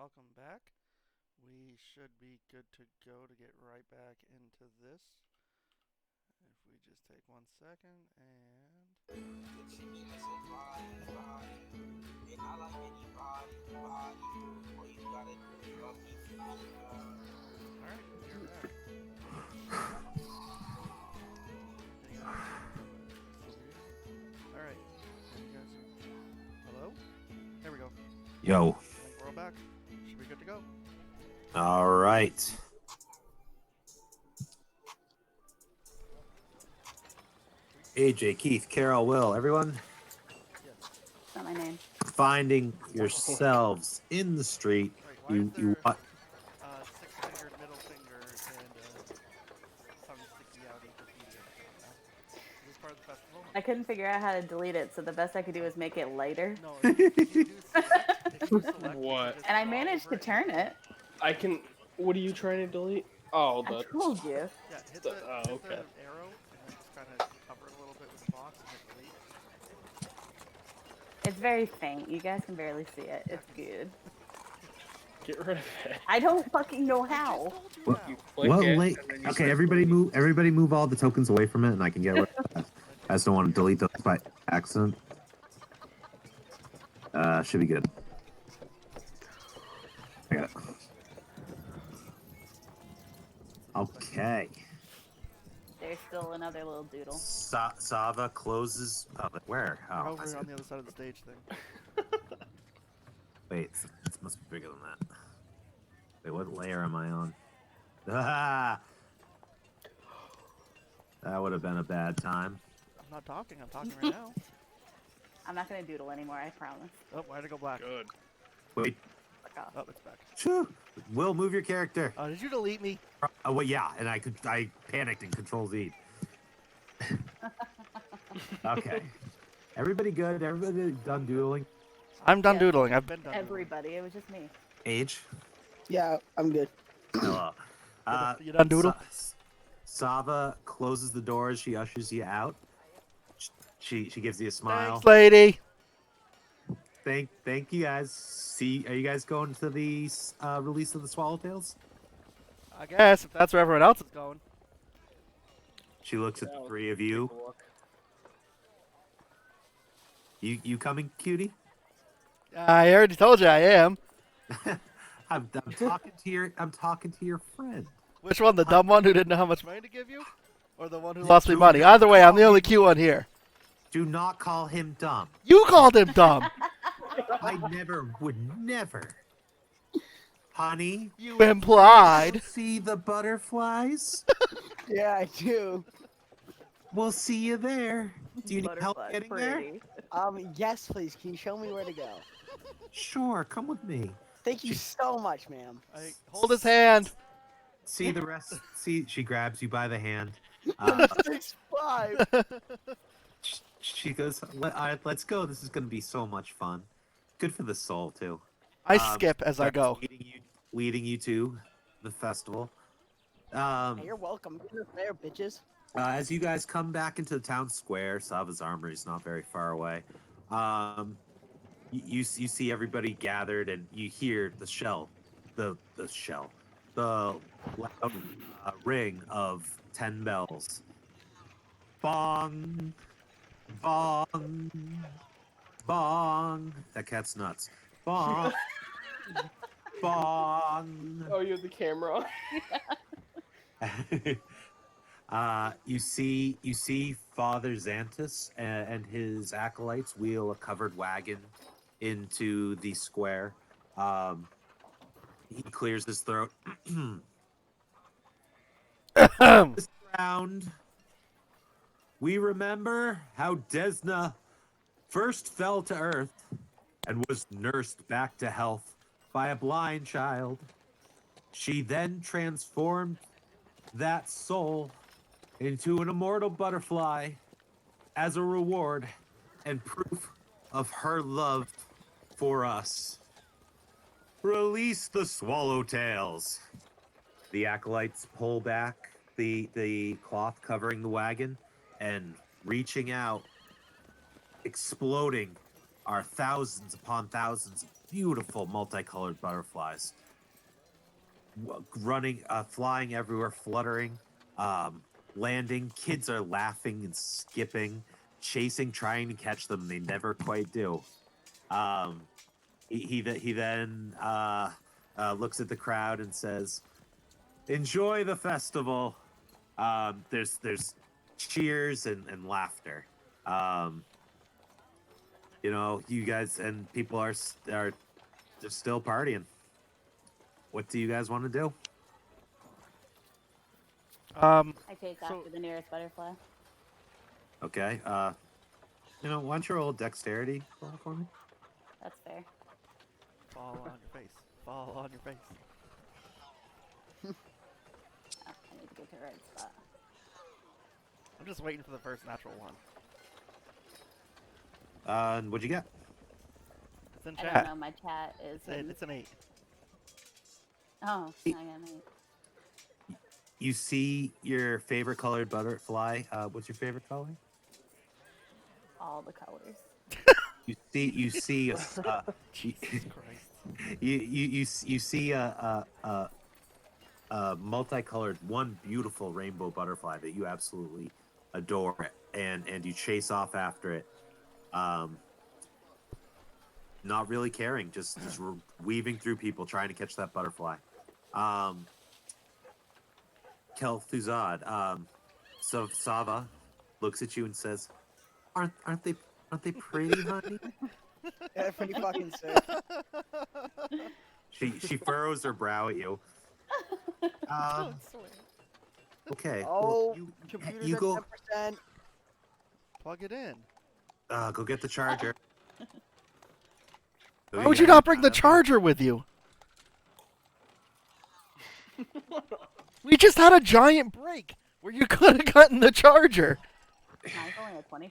welcome back. We should be good to go to get right back into this. If we just take 1 second and. Alright, we're back. Alright, you guys are. Hello? There we go.
Yo.
I think we're all back. Should be good to go.
All right. AJ, Keith, Carol, Will, everyone
That's not my name.
finding yourselves in the street.
Wait, why is there six-fingered middle finger and tongue sticky outy graffiti on the ground now? Is this part of the festival?
I couldn't figure out how to delete it, so the best I could do was make it lighter.
No, if you do select,
What?
And I managed to turn it.
I can. What are you trying to delete? Oh,
I
the.
told you.
Yeah, hit
The-
the,
oh,
hit
okay.
the arrow and then just kind of cover it a little bit with the box and hit delete.
It's very faint. You guys can barely see it. It's good.
Get rid of it.
I don't fucking know how.
Well,
You click
well,
it,
wait.
and then you
Okay,
press
everybody
delete.
move. Everybody move all the tokens away from it, and I can get rid of it. I just don't want to delete those by accident. Should be good. I got it. Okay.
There's still another little doodle.
Sava closes. Oh, but where?
We're
Oh, I
over
see.
on the other side of the stage thing.
Wait, it must be bigger than that. Wait, what layer am I on? Ah! That would have been a bad time.
I'm not talking. I'm talking right now.
I'm not gonna doodle anymore, I promise.
Oh, why'd it go black?
Good.
Wait,
Fuck off.
Oh, it's back.
Shoo. Will, move your character.
Oh, did you delete me?
Oh, well, yeah, and I panicked and Control Z. Okay. Everybody good? Everybody done doodling?
I'm done
Yeah.
doodling. I've been done.
Everybody, it was just me.
Age?
Yeah, I'm good.
Hello.
Doodling. You done doodle?
Sava closes the doors. She ushers you out. She gives you a smile.
Thanks, lady.
Thank you guys. Are you guys going to the release of the Swallowtails?
I guess if that's where everyone else is going.
She looks at
Yeah,
the
I'll
three of
take
you.
a look.
You coming, cutie?
I already told you I am.
I'm talking to your friend.
Which one? The dumb one who didn't know how much money to give you? Or the one who lost me money? Either way, I'm the only cute one here.
Do not call him dumb.
You called him dumb.
I would never. Honey,
You implied.
see the butterflies?
Yeah, I do.
We'll see you there. Do you need help
Butterfly
getting there?
pretty.
Yes, please. Can you show me where to go?
Sure, come with me.
Thank you so much, ma'am.
Hold his hand.
See the rest. See, she grabs you by the hand.
6'5".
She goes, All right, let's go. This is going to be so much fun. Good for the soul, too.
I skip as I go.
Leading you to the festival.
Hey, you're welcome. Get us there, bitches.
As you guys come back into the town square, Sava's Armory is not very far away. You see everybody gathered, and you hear the loud ring of 10 bells. Bong, bong, bong. That cat's nuts. Bong, bong.
Oh, you have the camera on.
You see Father Xantus and his acolytes wheel a covered wagon into the square. He clears his throat. This round, we remember how Desna first fell to earth and was nursed back to health by a blind child. She then transformed that soul into an immortal butterfly as a reward and proof of her love for us. Release the swallowtails. The acolytes pull back the cloth covering the wagon, and reaching out, exploding, are thousands upon thousands of beautiful multicolored butterflies running, flying everywhere, fluttering, landing. Kids are laughing and skipping, chasing, trying to catch them. They never quite do. He then looks at the crowd and says, "Enjoy the festival." There's cheers and laughter. You guys and people are they're still partying. What do you guys want to do?
I take after the nearest butterfly.
Okay. Why don't you roll dexterity for me?
That's fair.
Fall on your face. Fall on your face.
Oh, I need to get to the right spot.
I'm just waiting for the first natural one.
What'd you get?
It's in
I
chat.
don't know. My chat is.
It's an 8.
Oh, I got an 8.
You see your favorite colored butterfly. What's your favorite color?
All the colors.
You see a
Jesus Christ.
you see a multicolored, one beautiful rainbow butterfly that you absolutely adore, and you chase off after it, not really caring, just weaving through people trying to catch that butterfly. Kel'Thuzad, so Sava looks at you and says, "Aren't they pretty, honey?"
Yeah, pretty fucking sick.
She furrows her brow at you.
Don't swear.
Okay.
Oh,
well,
computer's
you
at
go
10%.
Plug it in.
go get the charger.
Why would you not bring the charger with you? We just had a giant break where you could have gotten the charger.
Mine's only at 20%.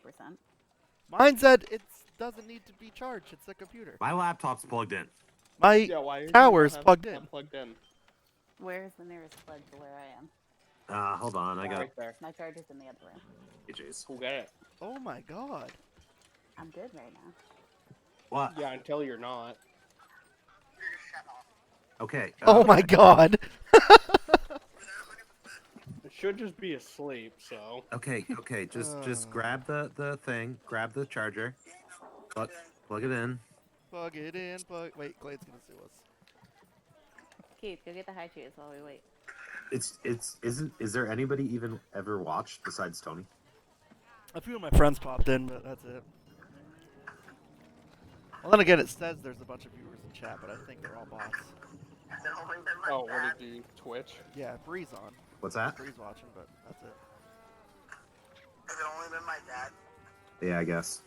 Mine said it doesn't need to be charged. It's a computer.
My laptop's plugged in.
My
Yeah, why is
tower's
it not
plugged in.
plugged in?
Where's the nearest plug to where I am?
Hold on, I got
Right there.
My charger's in the other room.
AJ's.
We'll get it.
Oh my god.
I'm good right now.
What?
Yeah, until you're not.
Okay.
Oh my god.
It should just be asleep, so.
Okay. Just grab the thing. Grab the charger. Plug it in.
Plug it in. Wait, Glade's gonna sue us.
Keith, go get the high cheese while we wait.
Is there anybody even ever watched besides Tony?
A few of my friends popped in, but that's it. Well, then again, it says there's a bunch of viewers in chat, but I think they're all bots.
Oh, what did you Twitch?
Yeah, Bree's on.
What's that?
Bree's watching, but that's it.
Has it only been my dad?
Yeah, I guess.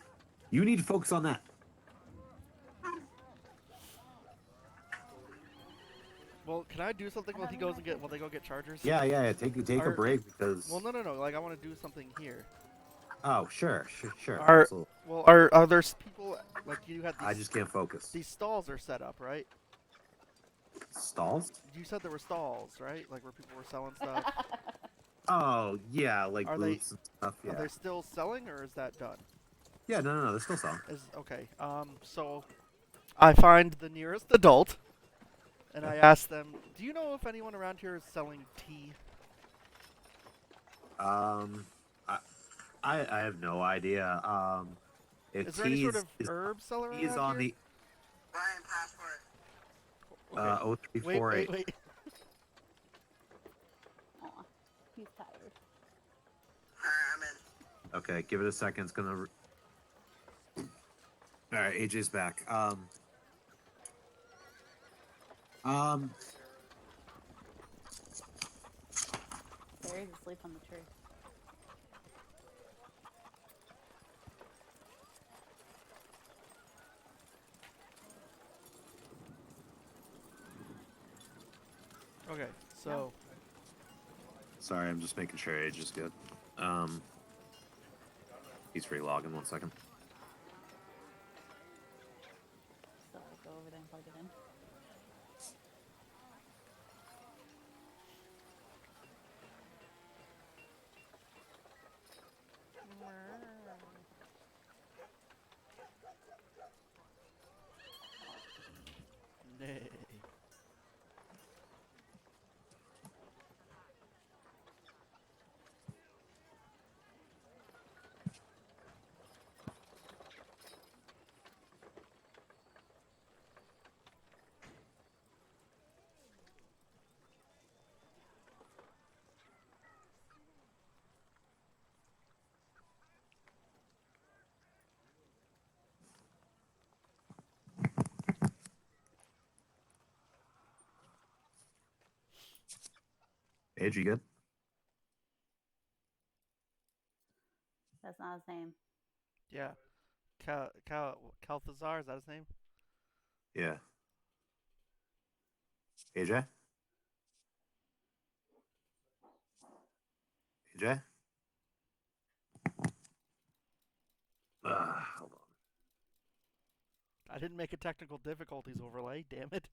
You need to focus on that.
Well, can I do something while he goes and while they go get chargers?
Yeah. Take a break because.
Well, no. Like, I want to do something here.
Oh, sure.
Well, are there people like you had? These,
I just can't focus.
These stalls are set up, right?
Stalls?
You said there were stalls, right? Like where people were selling stuff.
Oh yeah, like
Are
boots and stuff. Yeah.
Are they still selling, or is that done?
Yeah, no, they're still selling.
Okay. So I find the nearest adult, and I ask them, "Do you know if anyone around here is selling tea?"
I have no idea. If
Is there any sort of herb seller around
He is on
here?
the
Ryan, passport.
0348.
Wait.
Aw, he's tired.
I'm in.
Okay, give it a second. It's gonna. All right, AJ's back.
Barry's asleep on the tree.
Okay, so
Sorry, I'm just making sure AJ is good. He's free logging. 1 second.
So I'll go over there and plug it in.
Nay.
Age, you good?
That's not his name.
Yeah. Calthazar, is that his name?
Yeah. AJ? AJ? Hold
I didn't make a technical difficulties overlay, damn it.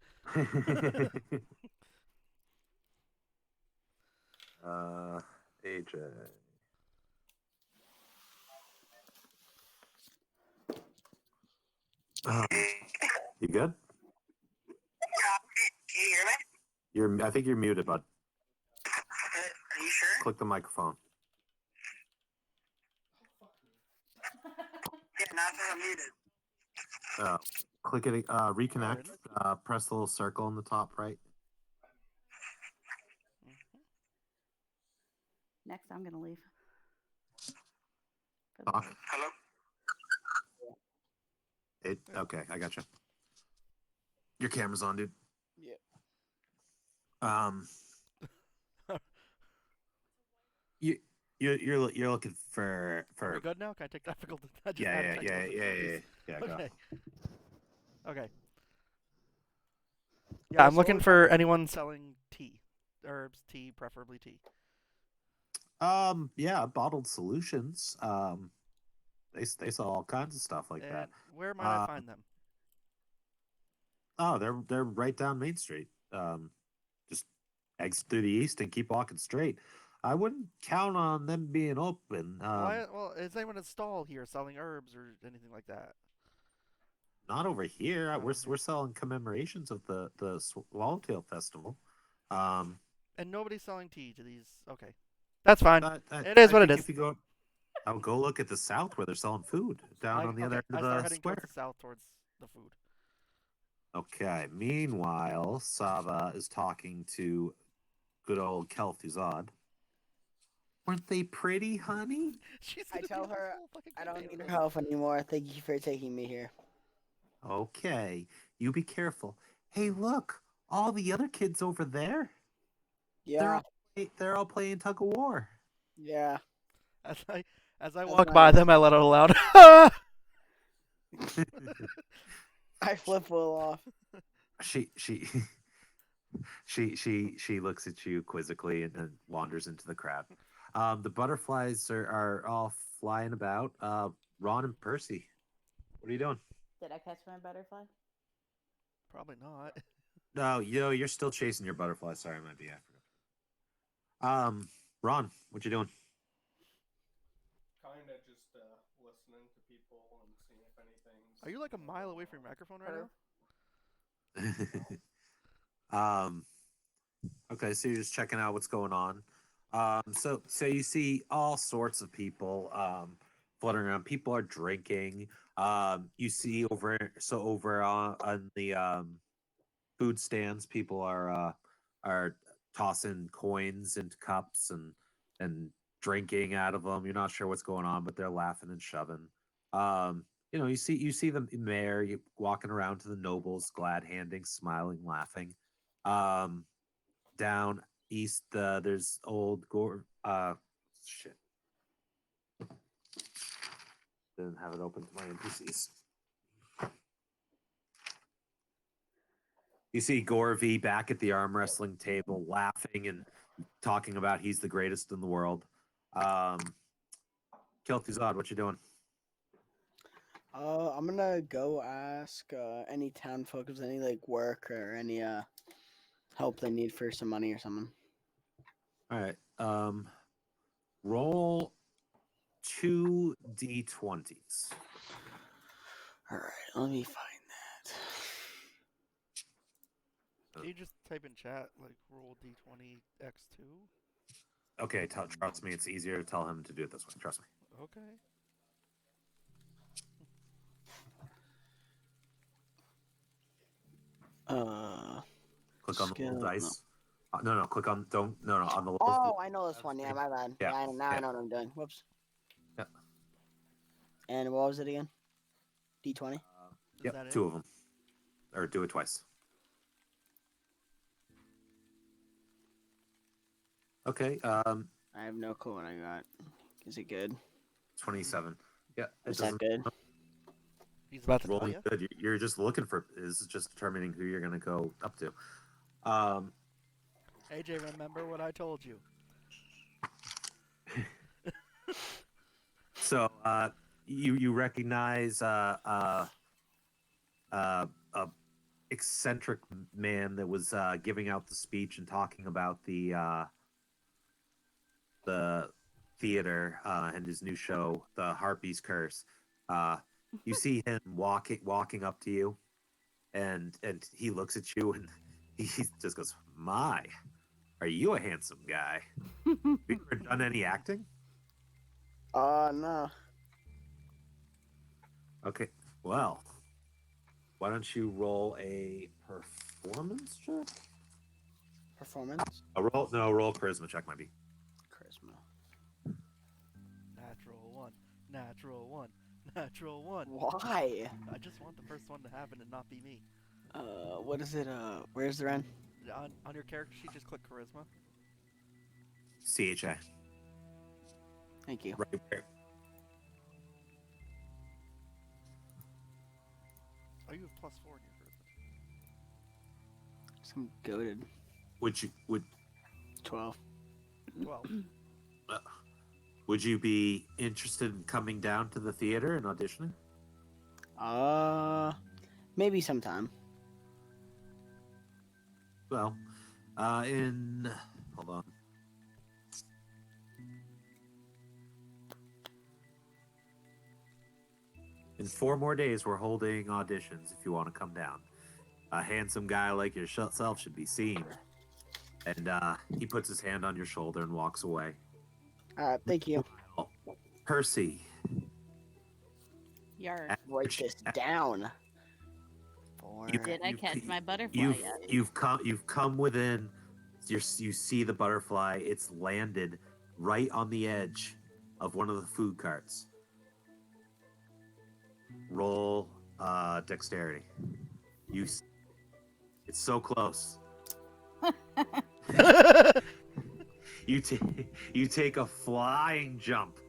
on. AJ. You good?
Can you hear me?
I think you're muted, bud.
Are you sure?
Click the microphone.
Yeah, now it says I'm muted.
Click it. Reconnect.
Pardon?
Press the little circle in the top right.
Next, I'm gonna leave.
Talk.
Hello?
Okay, I got you. Your camera's on, dude.
Yeah.
You're looking for
Are we good now? Can I take technical? I just
yeah
had
yeah
technical
yeah yeah
difficulties.
yeah go.
Okay. Okay. Yeah, I'm
so
looking
what-
for anyone selling tea, herbs, tea, preferably tea.
Yeah, bottled solutions. They sell all kinds of stuff like
And
that.
where might I find them?
Oh, they're right down Main Street. Just exit through the east and keep walking straight. I wouldn't count on them being open.
Well, is anyone in a stall here selling herbs or anything like that?
Not over here.
Not
We're
over here.
we're selling commemorations of the Swallowtail Festival.
And nobody's selling tea to these. Okay, that's fine. It is
I
what it
think
is.
If you go, I'll go look at the south where they're selling food down on the other end
I
of
start
the
heading
square.
towards the south, towards the food.
Okay. Meanwhile, Sava is talking to good old Kel'Thuzad. Weren't they pretty, honey?
She's
I
gonna
tell
be this
her
whole fucking
I don't
campaign
need
with
her
us.
help anymore. Thank you for taking me here.
Okay. You be careful. Hey, look, all the other kids over there.
Yeah.
They're all playing tug of war.
Yeah.
As I
That's
walk by
nice.
them, I let out a loud.
I flip Will off.
she looks at you quizzically and then wanders into the crowd. The butterflies are all flying about. Ron and Percy, what are you doing?
Did I catch my butterfly?
Probably not.
No, you're still chasing your butterfly. Sorry, I might be after. Ron, what you doing?
Kind of just listening to people and seeing if anything's.
Are you like a mile away from your microphone right now?
Okay, so you're just checking out what's going on. So you see all sorts of people fluttering around. People are drinking. You see over on the food stands, people are tossing coins into cups and drinking out of them. You're not sure what's going on, but they're laughing and shoving. You see the mayor walking around to the nobles, glad handing, smiling, laughing. Down east, there's old Gore. Shit. Didn't have it open to my NPCs. You see Gorvy back at the arm wrestling table, laughing and talking about he's the greatest in the world. Kel'Thuzad, what you doing?
I'm gonna go ask any town folk if there's any like work or any help they need for some money or something.
All right. Roll 2 d20s.
All right, let me find that.
Can you just type in chat, like, roll d20 x2?
Okay, trust me, it's easier to tell him to do it this way. Trust me.
Okay.
Click on the little
skill,
dice. No, click on, on the little.
Oh, I know this one. Yeah, my bad.
Yeah,
Yeah, now
yeah.
I know what I'm doing. Whoops.
Yeah.
And what was it again? D20?
Is
Yep,
that it?
2 of them. Or do it twice. Okay,
I have no clue what I got. Is it good?
27. Yeah, it
Is that
doesn't
good?
He's about to tell
rolling
you.
good. You're just looking for, is just determining who you're going to go up to.
AJ, remember what I told you.
So, you recognize a eccentric man that was giving out the speech and talking about the theater and his new show, The Harpy's Curse. You see him walking up to you, and he looks at you and he just goes, "My, are you a handsome guy? Have you ever done any acting?"
No.
Okay, well, why don't you roll a performance check?
Performance?
Roll a charisma check, might be.
Charisma.
Natural 1. Natural 1. Natural 1.
Why?
I just want the first one to happen and not be me.
What is it? Where's the run?
On your character sheet, just click charisma.
CHA.
Thank you.
Right there.
Oh, you have +4 in your charisma.
Some goaded.
Would
12.
12.
Would you be interested in coming down to the theater and auditioning?
Maybe sometime.
Well, hold on. In 4 more days, we're holding auditions if you want to come down. A handsome guy like yourself should be seen. And he puts his hand on your shoulder and walks away.
Thank you.
Percy.
Yar.
Write this down.
Did I catch my butterfly yet?
You've come within. You see the butterfly. It's landed right on the edge of one of the food carts. Roll dexterity. It's so close. You take a flying jump,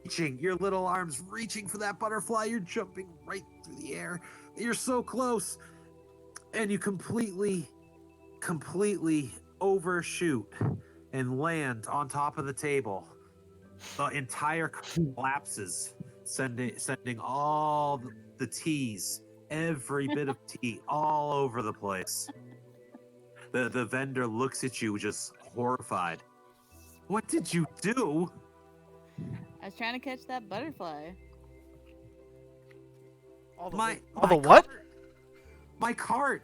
reaching your little arms, reaching for that butterfly. You're jumping right through the air. You're so close, and you completely overshoot and land on top of the table. The entire collapses, sending all the teas, every bit of tea, all over the place. The vendor looks at you just horrified. What did you do?
I was trying to catch that butterfly.
All the
My
what?
My cart.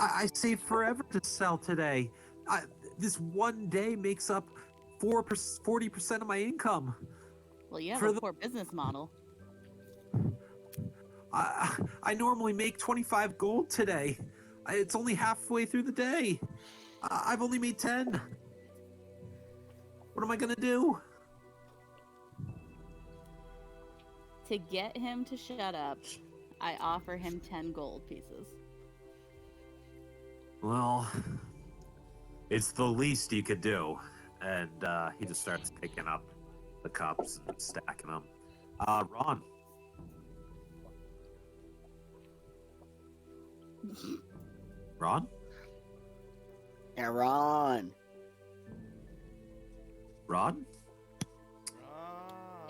I saved forever to sell today. This one day makes up 40% of my income.
Well, you have a poor business model.
I normally make 25 gold today. It's only halfway through the day. I've only made 10. What am I gonna do?
To get him to shut up, I offer him 10 gold pieces.
Well, it's the least you could do. And he just starts picking up the cups and stacking them. Ron. Ron?
Yeah, Ron.
Ron?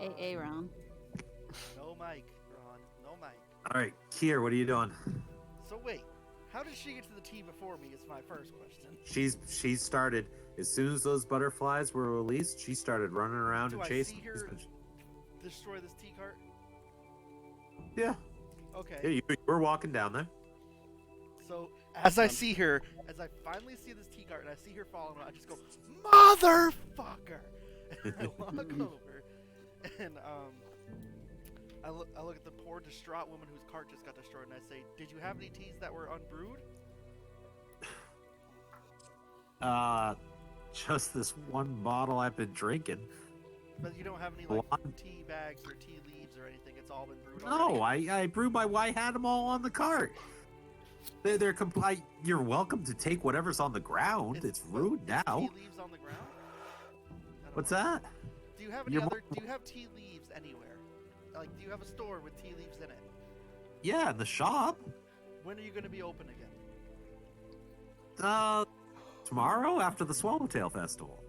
AA Ron.
No mic, Ron. No mic.
All right, Kier, what are you doing?
So wait, how did she get to the tea before me is my first question.
She started, as soon as those butterflies were released, she started running around
Do
and
I
chasing.
see her destroy this tea cart?
Yeah.
Okay.
Yeah, you were walking down there.
So as I see her, as I finally see this tea cart and I see her falling, I just go, motherfucker! And I walk over, and I look at the poor distraught woman whose cart just got destroyed, and I say, "Did you have any teas that were unbrewed?"
Just this one bottle I've been drinking.
But you don't have any like tea bags or tea leaves or anything. It's all been brewed.
No,
already.
I brewed I had them all on the cart. They're complete. You're welcome to take whatever's on the ground. It's rude now.
Tea leaves on the ground.
What's that?
Do you have any other? Do you have tea leaves anywhere? Like, do you have a store with tea leaves in it?
Yeah, in the shop.
When are you going to be open again?
Tomorrow after the Swallowtail Festival.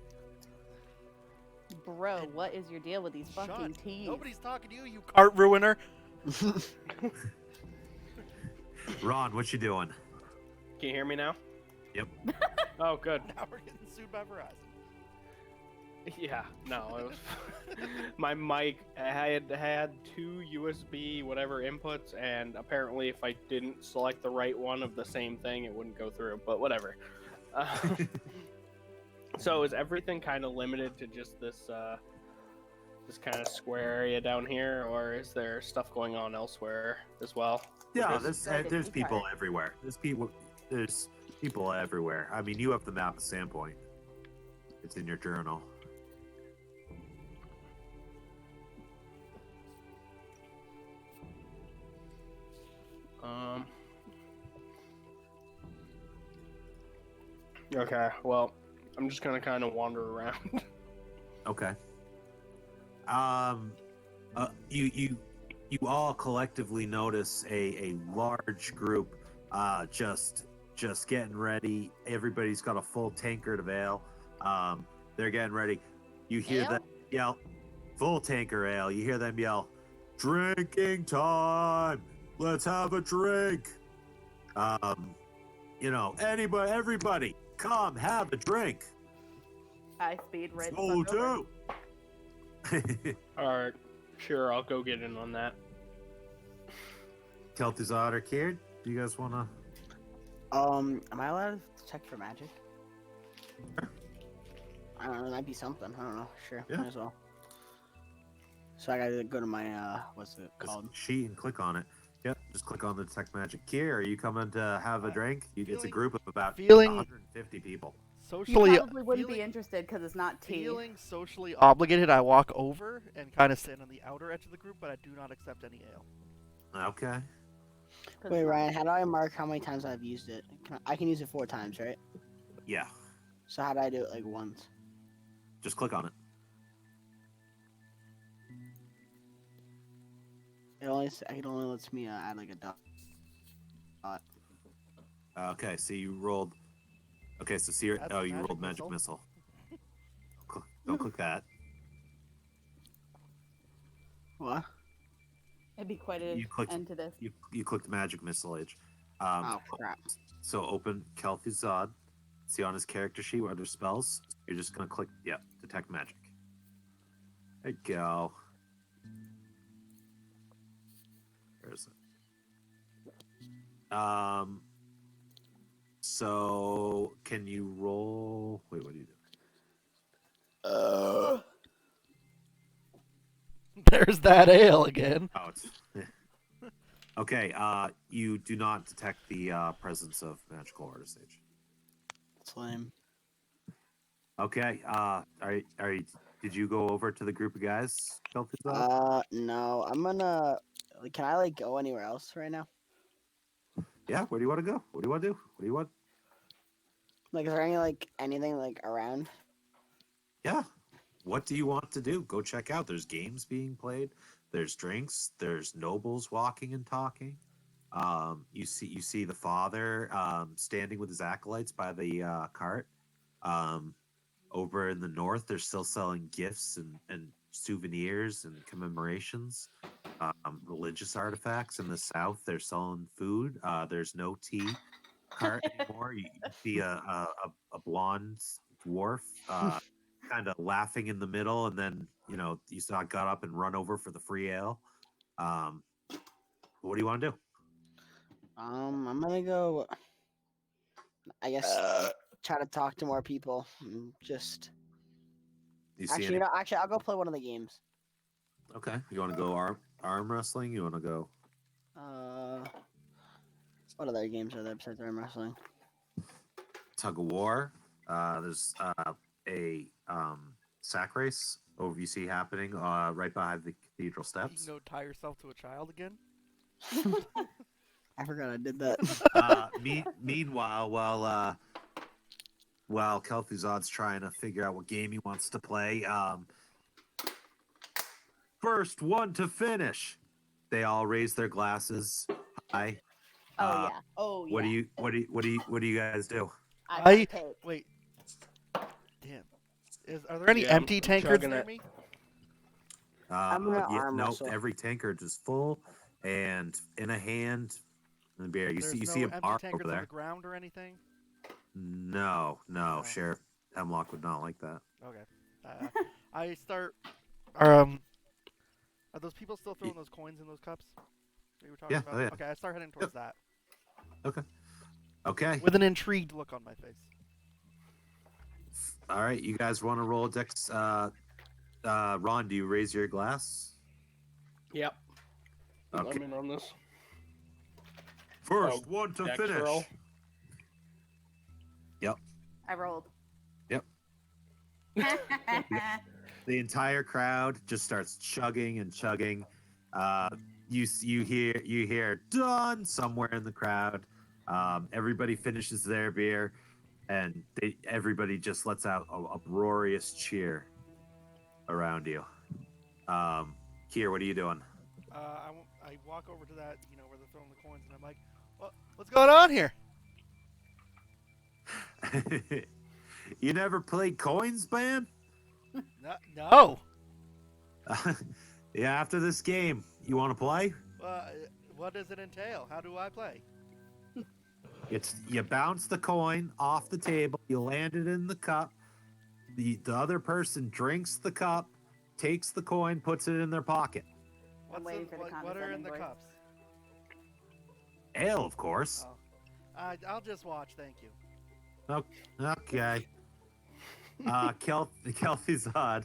Bro, what is your deal with these fucking teas?
Nobody's talking to you, you cart ruiner.
Ron, what you doing?
Can you hear me now?
Yep.
Oh, good.
Now we're getting sued by Verizon.
Yeah, no, it was my mic. I had two USB whatever inputs, and apparently, if I didn't select the right one of the same thing, it wouldn't go through. But whatever. So is everything kind of limited to just this this kind of square area down here, or is there stuff going on elsewhere as well?
Yeah, there's people everywhere. There's people everywhere. I mean, you have the map of Sandpoint. It's in your journal.
Okay, well, I'm just gonna kind of wander around.
Okay. You all collectively notice a large group just getting ready. Everybody's got a full tankard of ale. They're getting ready. You hear them yell, full tanker ale. You hear them yell, drinking time. Let's have a drink. Everybody, come have a drink.
High speed right.
Oh, too.
All right, sure, I'll go get in on that.
Kel'Thuzad or Kierd, do you guys want to?
Am I allowed to check for magic? I don't know. It might be something. I don't know. Sure.
Yeah.
Might as well. So I gotta go to my what's it called?
Sheet and click on it. Yep. Just click on the detect magic. Kier, are you coming to have a drink? It's a group of about 150 people.
Socially,
you probably wouldn't be interested because it's not tea.
Feeling socially obligated, I walk over and kind of stand on the outer edge of the group, but I do not accept any ale.
Okay.
Wait, Ryan, how do I mark how many times I've used it? I can use it 4 times, right?
Yeah.
So how do I do it like once?
Just click on it.
It only lets me add like a dot.
Okay, so you rolled. Okay, so see, you rolled magic missile. Don't click that.
What?
It'd be quite an end to this.
You clicked magic missile age.
Oh crap!
So open Kel'Thuzad. See on his character sheet under spells. You're just gonna click detect magic. There you go. Where is it? So can you roll? Wait, what are you doing?
There's that ale again.
Oh, it's okay. You do not detect the presence of magical artist age.
It's lame.
Okay. Did you go over to the group of guys?
No. I'm gonna. Can I go anywhere else right now?
Yeah. Where do you want to go? What do you want to do? What do you want?
Is there anything around?
Yeah. What do you want to do? Go check out. There's games being played. There's drinks. There's nobles walking and talking. You see the father standing with his acolytes by the cart. Over in the north, they're still selling gifts and souvenirs and commemorations. Religious artifacts. In the south, they're selling food. There's no tea cart anymore. You see a blonde dwarf kind of laughing in the middle, and then you saw it got up and run over for the free ale. What do you want to do?
I'm gonna go. I guess try to talk to more people. Just
You see
actually,
any?
you know, actually, I'll go play one of the games.
Okay. You want to go arm wrestling? You want to go?
What other games are there besides arm wrestling?
Tug of war. There's a sack race over you see happening right behind the cathedral
You can
steps.
go tie yourself to a child again.
I forgot I did that.
Meanwhile, while Kel'Thuzad's trying to figure out what game he wants to play, first one to finish. They all raise their glasses high.
Oh yeah. Oh yeah.
What do you guys do?
I wait. Damn. Are there any
Yeah, I'm
empty tankards
chugging
near
it.
me?
I'm gonna arm
no,
wrestle.
every tankard is full, and in a hand, the beer. You
There's
see
no
a
empty
bar
tankards
over
on
there.
the ground or anything.
No,
No.
Sheriff Hemlock would not like that.
Okay. I start. Are those people still throwing those coins in those cups that you were talking
Yeah,
about?
oh yeah.
Okay, I start heading towards that
Okay.
with an intrigued look on my face.
All right, you guys want to roll dex? Ron, do you raise your glass?
Yep.
Okay.
I'm in on this.
First one to
dex
finish.
roll.
Yep.
I rolled.
Yep. The entire crowd just starts chugging and chugging. You hear done somewhere in the crowd. Everybody finishes their beer, and everybody just lets out a uproarious cheer around you. Kier, what are you doing?
I walk over to that, where they're throwing the coins, and I'm like, what's going on here?
You never played coins, man?
No.
Yeah, after this game, you want to play?
What does it entail? How do I play?
It's you bounce the coin off the table, you land it in the cup. The other person drinks the cup, takes the coin, puts it in their pocket.
I'm waiting for the
what are in
condescending
the
voice.
cups?
Ale, of course.
Oh. I'll just watch, thank you.
Okay. Kel'Thuzad.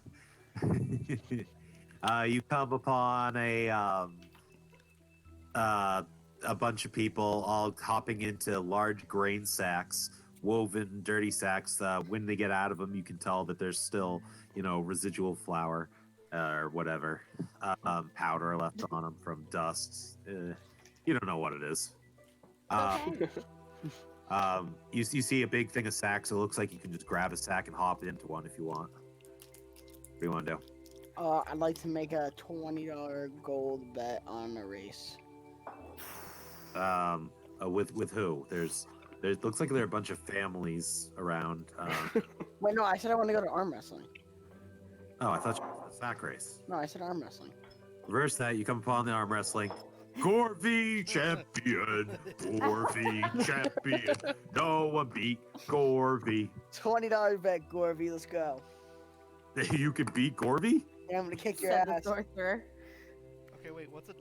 You come upon a bunch of people all hopping into large grain sacks, woven dirty sacks. When they get out of them, you can tell that there's still, residual flour or whatever, powder left on them from dust. You don't know what it is.
Okay.
You see a big thing of sacks. So it looks like you can just grab a sack and hop into one if you want. What do you want to do?
I'd like to make a $20 gold bet on a race.
With who? There's looks like there are a bunch of families around.
Wait, no, I said I want to go to arm wrestling.
Oh, I thought you were a sack race.
No, I said arm wrestling.
Reverse that. You come upon the arm wrestling. Gorvy champion. Gorvy champion. No one beat Gorvy.
$20 bet, Gorvy. Let's go.
You can beat Gorvy?
Yeah, I'm gonna kick your
Said the
ass.
sorcerer.
Okay, wait, what's $1?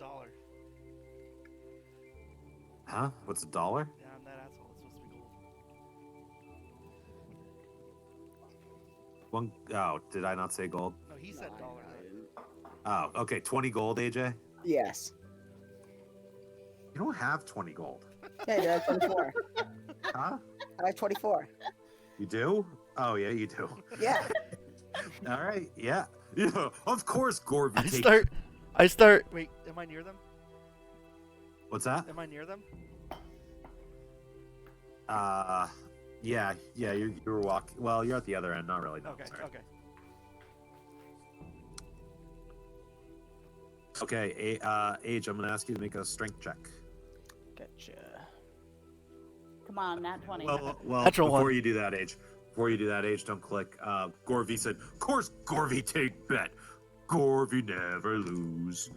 Huh? What's $1?
Yeah, I'm that asshole. It's supposed to be gold.
One. Oh, did I not say gold?
No, he said dollar.
Oh, okay. 20 gold, AJ.
Yes.
You don't have 20 gold.
Hey, dude, I have 24.
Huh?
I have 24.
You do? Oh yeah, you do.
Yeah.
All right. Yeah. Yeah. Of course, Gorvy.
I start. Wait, am I near them?
What's that?
Am I near them?
Yeah. You're walking. Well, you're at the other end. Not really. No.
Okay.
Sorry.
Okay.
Okay. Age. I'm gonna ask you to make a strength check.
Gotcha.
Come on, nat 20.
Well.
Natural
Before
one.
you do that, Age, don't click. Gorvy said, "Of course, Gorvy take bet. Gorvy never lose."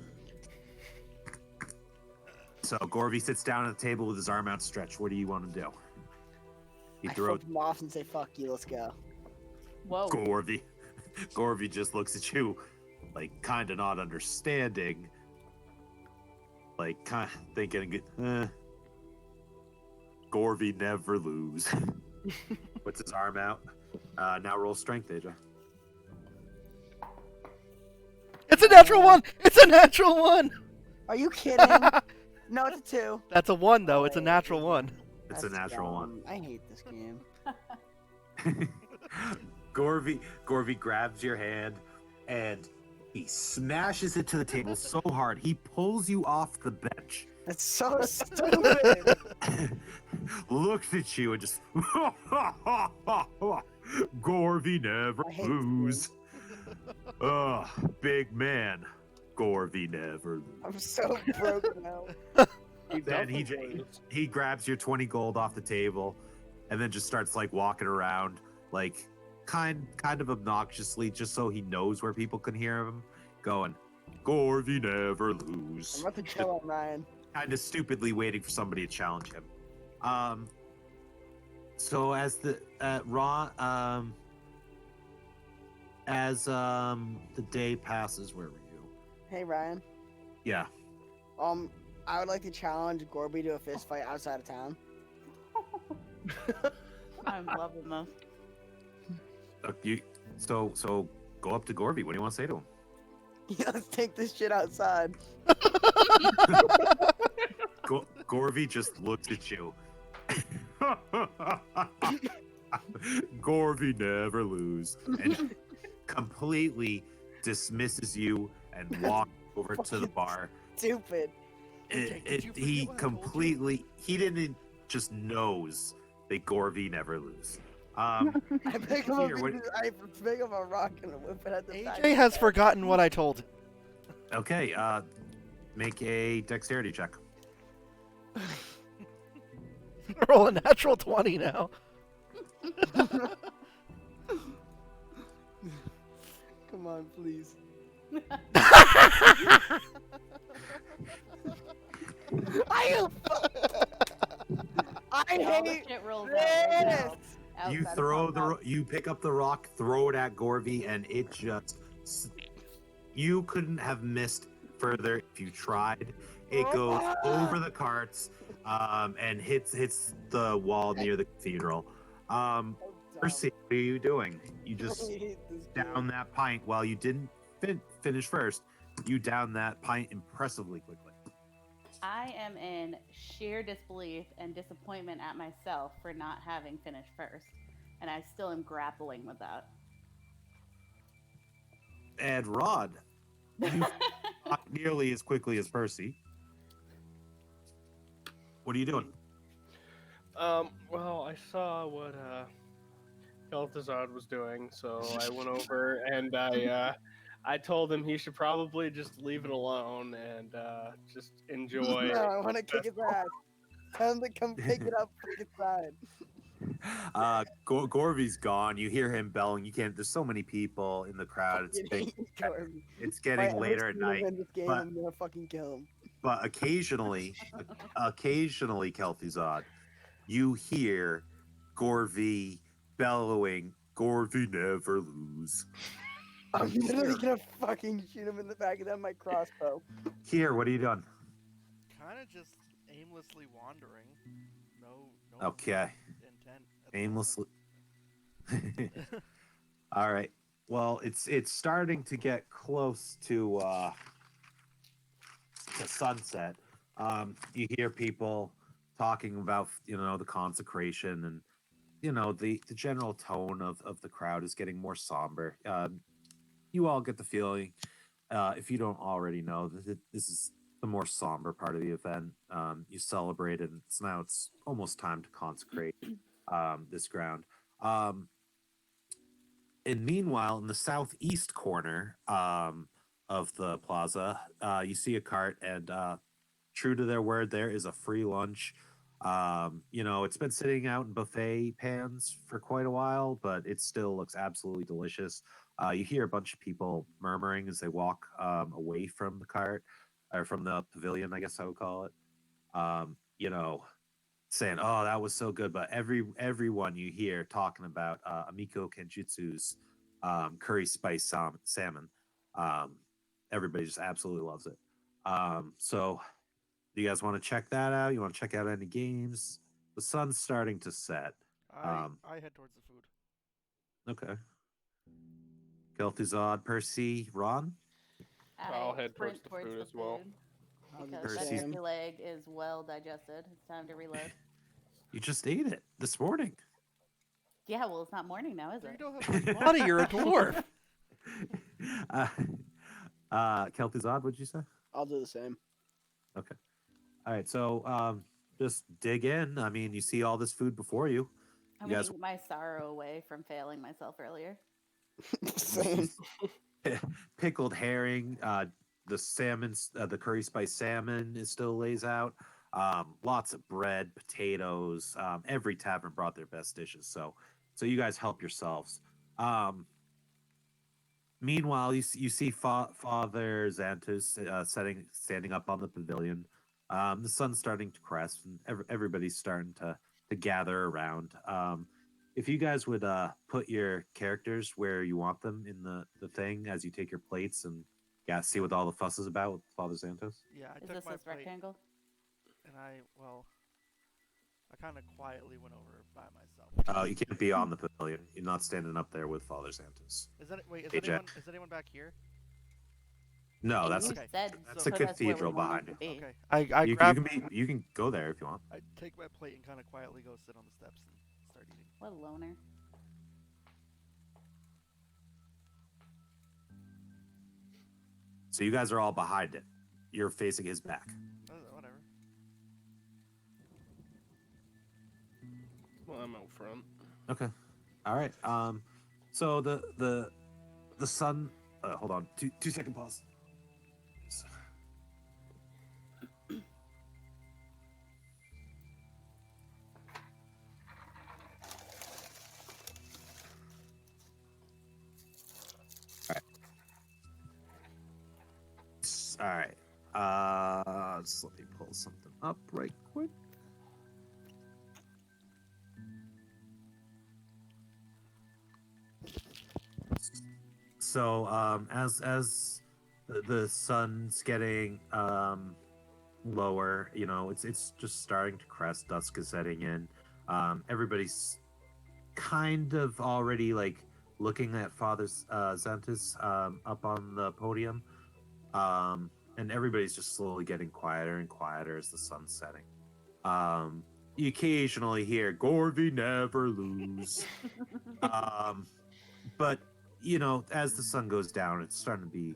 So Gorvy sits down at the table with his arm outstretched. What do you want to do? He
I
throws
flip him off and say, "Fuck you, let's go."
Whoa.
Gorvy. Gorvy just looks at you, like kind of not understanding, like kind of thinking, Gorvy never lose. Puts his arm out. Now roll strength, AJ.
It's a natural one. It's a natural one.
Are you kidding? No, it's a 2.
That's a 1 though. It's a
Oh,
natural 1.
It's a
That's
natural
dumb. I hate this game.
one. Gorvy grabs your hand and he smashes it to the table so hard he pulls you off the bench.
That's so stupid.
Looks at you and just Gorvy never
I hate this
lose. Ugh, big man. Gorvy never lose.
I'm so broken now.
Then he grabs your 20 gold off the table and then just starts like walking around like kind of obnoxiously just so he knows where people can hear him going, Gorvy never lose.
I'm about to kill him, Ryan.
Kind of stupidly waiting for somebody to challenge him. So as the day passes, where were you?
Hey, Ryan.
Yeah.
I would like to challenge Gorby to a fist fight outside of town.
I'm loving this.
So go up to Gorvy. What do you want to say to him?
Yeah, let's take this shit outside.
Gorvy just looks at you. Gorvy never lose, and completely dismisses you and walks over to the bar.
Stupid.
He didn't just knows that Gorvy never lose.
I pick him
Here,
I pick him a rock and whip it at the back.
AJ has forgotten what I told him.
Okay, make a dexterity check.
Roll a natural 20 now.
Come on, please. I
All the
hate
shit rolls out right
this.
now.
You
Outside of
throw
combat.
you pick up the rock, throw it at Gorvy, and it just you couldn't have missed further if you tried. It goes over the carts, and hits the wall near the cathedral. Percy, what are you doing? You just down that pint while you didn't finish first. You down that pint impressively quickly.
I am in sheer disbelief and disappointment at myself for not having finished first, and I still am grappling with that.
And Rod, you not nearly as quickly as Percy. What are you doing?
Well, I saw what Kel'Thuzad was doing, so I went over and I told him he should probably just leave it alone and just enjoy.
No, I want to kick his ass. Tell him to come pick it up, pick it side.
Gorvy's gone. You hear him belling. You can't. There's so many people in the crowd. It's big. It's getting later at night.
In this game,
but-
I'm gonna fucking kill him.
But occasionally, Kel'Thuzad, you hear Gorvy bellowing, "Gorvy never lose."
I'm literally gonna fucking shoot him in the back of the head with my crossbow.
Here, what are you doing?
Kind of just aimlessly wandering. No
Okay,
intent. at the
aimlessly. All right. Well, it's starting to get close to sunset. You hear people talking about the consecration, and the general tone of the crowd is getting more somber. You all get the feeling, if you don't already know, that this is the more somber part of the event. You celebrated, and it's almost time to consecrate this ground. And meanwhile, in the southeast corner of the plaza, you see a cart, and true to their word, there is a free lunch. It's been sitting out in buffet pans for quite a while, but it still looks absolutely delicious. You hear a bunch of people murmuring as they walk away from the cart, or from the pavilion, I guess I would call it. Saying, "Oh, that was so good," but everyone you hear talking about Amiko Kenjutsu's curry spice salmon. Everybody just absolutely loves it. So, do you guys want to check that out? You want to check out any games the sun's starting to set.
I head towards the food.
Okay. Kel'Thuzad, Percy, Ron.
I'll head
sprint
towards the food as well.
I'll do the
Because that
Percy's-
same.
turkey leg is well digested. It's time to reload.
You just ate it this morning.
Yeah, well, it's not morning now, is
You
it?
don't have much body. You're a dwarf.
Kel'Thuzad, what'd you say?
I'll do the same.
Okay. All right. So just dig in. I mean, you see all this food before you.
I'm
You
gonna
guys-
eat my sorrow away from failing myself earlier.
Same.
Pickled herring, the salmon, the curry spice salmon is still lays out. Lots of bread, potatoes. Every tavern brought their best dishes, so you guys help yourselves. Meanwhile, you see Father Xantus standing up on the pavilion. The sun's starting to crest, and everybody's starting to gather around. If you guys would put your characters where you want them in the thing as you take your plates and see what all the fuss is about with Father Xantos.
Yeah, I
Is
took
this
my
this
plate
rectangle?
and I kind of quietly went over by myself.
You can't be on the pavilion. You're not standing up there with Father Xantos.
Is anyone back here?
No,
Hey,
that's
you
okay.
said
that's
put
the
us where we
cathedral
want
behind
us
you.
to be.
Okay. I
You
grab.
you can go there if you want.
I take my plate and kind of quietly go sit on the steps and start eating.
What a loner.
So you guys are all behind it. You're facing his back.
Whatever.
Well, I'm out front.
Okay. All right. So the sun. Hold on. 2 second pause. All right. Just let me pull something up right quick. So, as the sun's getting lower, it's just starting to crest. Dusk is setting in. Everybody's kind of already like looking at Father Xantus up on the podium. And everybody's just slowly getting quieter and quieter as the sun's setting. You occasionally hear "Gorvy never lose," but as the sun goes down, it's starting to be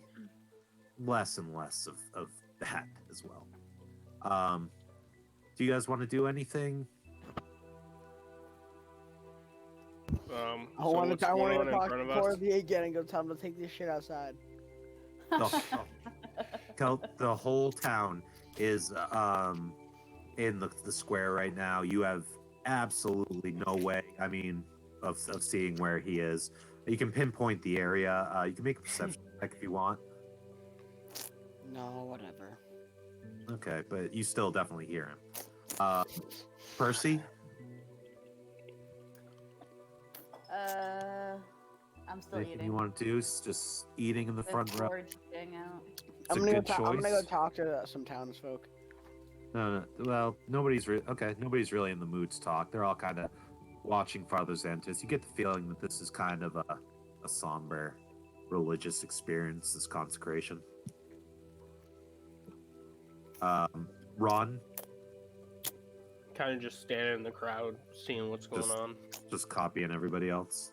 less and less of that as well. Do you guys want to do anything?
I want to talk
in
to
front of us?
Corby again and go tell him to take this shit outside.
The whole town is in the square right now. You have absolutely no way, of seeing where he is. You can pinpoint the area. You can make a perception check if you want.
No, whatever.
Okay, but you still definitely hear him. Percy?
I'm still
Anything
eating.
you want to do is just eating in the
With
front row.
George hang out.
It's
I'm
a
gonna
good choice.
I'm gonna go talk to some townsfolk.
No. Well, nobody's really in the mood to talk. They're all kind of watching Father Xantus. You get the feeling that this is kind of a somber religious experience, this consecration. Ron?
Kind of just standing in the crowd, seeing what's going on.
Just copying everybody else.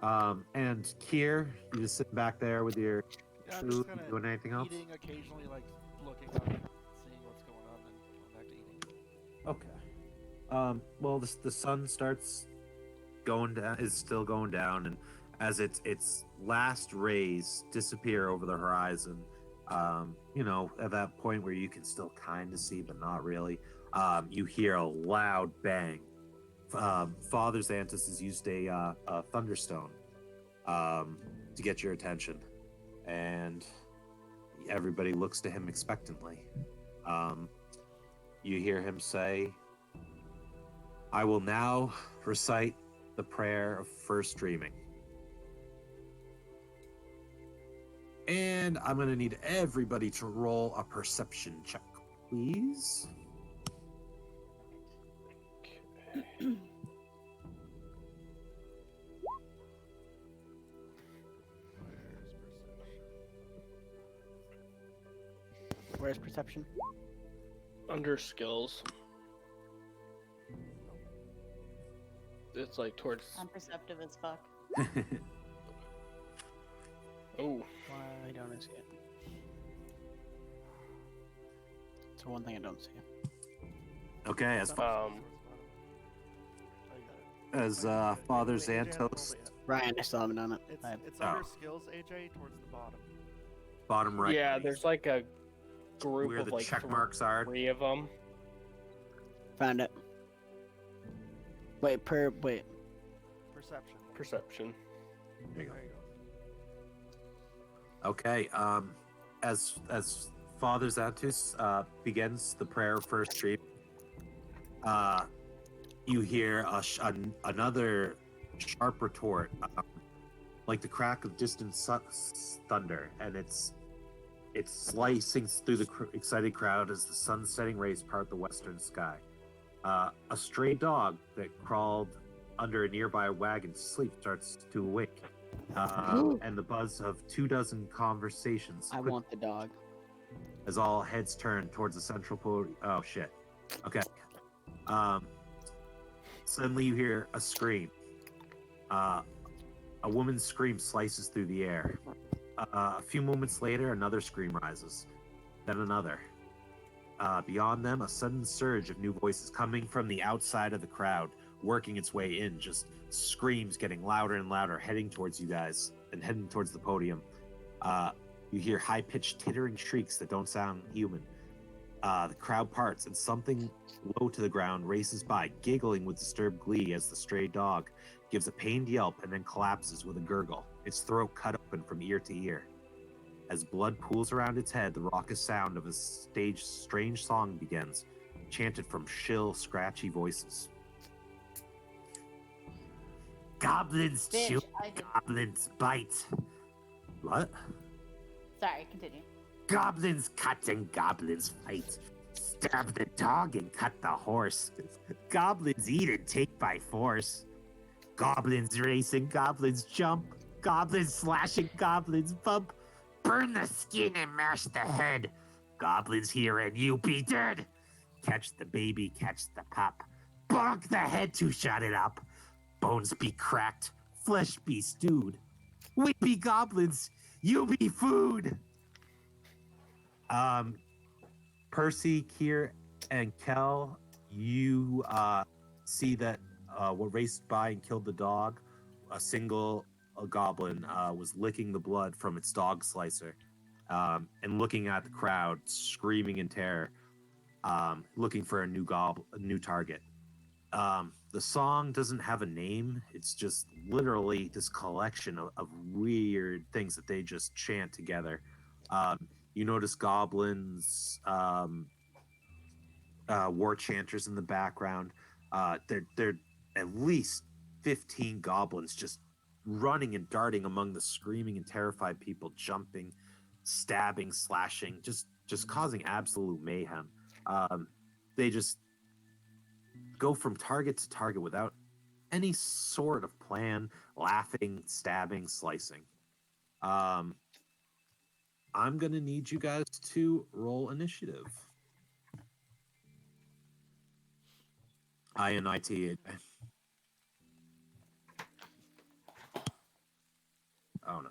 And Kier, you just sitting back there with your
Yeah, I'm
food,
just kind of
doing anything else?
eating occasionally, like looking up, seeing what's going on, then going back to eating.
Okay. Well, the sun starts going down, is still going down, and as its last rays disappear over the horizon, at that point where you can still kind of see, but not really, you hear a loud bang. Father Xantus has used a thunderstone to get your attention, and everybody looks to him expectantly. You hear him say, "I will now recite the prayer of first dreaming. And I'm going to need everybody to roll a perception check, please."
Where's perception?
Under skills. It's like towards.
I'm perceptive as fuck.
Oh.
Why don't I see it? It's the one thing I don't see.
Okay,
It's on the Oh, you got it.
as
Wait,
Father
AJ hasn't rolled
Xantos,
it yet.
Ryan, I still haven't done it.
It's
Oh.
under skills, AJ, towards the bottom.
bottom right.
Yeah, there's like a group
where
of
the
like
check marks are.
3 of them.
Found it. Wait.
Perception.
Perception.
There you go.
There you go.
Okay, as Father Xantus begins the prayer first stream, you hear another sharp retort, like the crack of distant thunder, and it's slicing through the excited crowd as the sun-setting rays part the western sky. A stray dog that crawled under a nearby wagon to sleep starts to awake, and the buzz of 24 conversations
I want the dog.
as all heads turn towards the central podium. Oh shit. Okay. Suddenly you hear a scream. A woman's scream slices through the air. A few moments later, another scream rises. Then another. Beyond them, a sudden surge of new voices coming from the outside of the crowd, working its way in. Just screams getting louder and louder, heading towards you guys and heading towards the podium. You hear high-pitched tittering shrieks that don't sound human. The crowd parts and something low to the ground races by, giggling with disturbed glee as the stray dog gives a pained yelp and then collapses with a gurgle, its throat cut open from ear to ear. As blood pools around its head, the raucous sound of a strange song begins, chanted from shrill, scratchy voices. Goblins
Bitch,
chew,
I did.
goblins bite. What?
Sorry, continue.
Goblins cut and goblins fight. Stab the dog and cut the horse. Goblins eat and take by force. Goblins race and goblins jump. Goblins slash and goblins bump. Burn the skin and mash the head. Goblins here and you be dead. Catch the baby, catch the pup. Bonk the head to shut it up. Bones be cracked, flesh be stewed. We be goblins, you be food. Percy, Kier, and Kel, you see that what raced by and killed the dog, a single goblin was licking the blood from its dog slicer and looking at the crowd, screaming in terror, looking for a new target. The song doesn't have a name. It's just literally this collection of weird things that they just chant together. You notice goblins, war chanters in the background. They're at least 15 goblins just running and darting among the screaming and terrified people, jumping, stabbing, slashing, just causing absolute mayhem. They just go from target to target without any sort of plan, laughing, stabbing, slicing. I'm going to need you guys to roll initiative. INIT. Oh, no.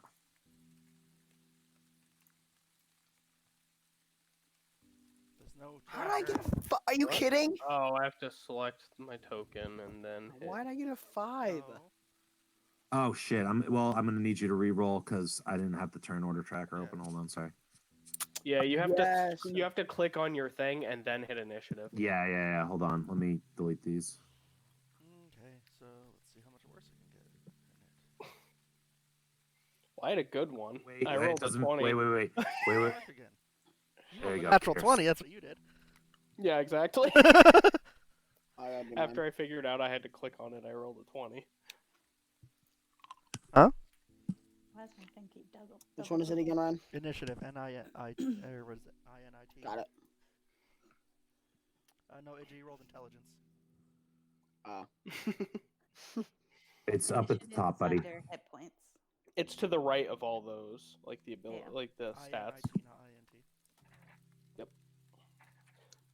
There's no.
How did I get
tracker.
Are you kidding?
Oh, I have to select my token and then hit.
Why did I get a 5?
No.
Oh, shit. I'm going to need you to re-roll because I didn't have the turn order tracker
Yeah.
open. Hold on, sorry.
Yeah, you have
Yes.
to click on your thing and then hit initiative.
Yeah. Hold on. Let me delete these.
Okay, so let's see how much worse it can get.
Well, I had a good one.
Wait,
I
it
rolled a
doesn't.
20.
Wait.
Back again.
There you go.
Natural
Here's-
20. That's what you did.
Yeah, exactly.
I gotta do
After
mine.
I figured out I had to click on it, I rolled a 20.
Why does my thing keep double?
Which one is it again, Ryan?
Initiative. N-I-T. Or what is it? I-N-I-T.
Got it.
No, AJ, you rolled intelligence.
It's up at the top, buddy.
Under hit points.
It's to the right of all those, like the ability,
Yeah.
like the stats.
INIT, not INT.
Yep.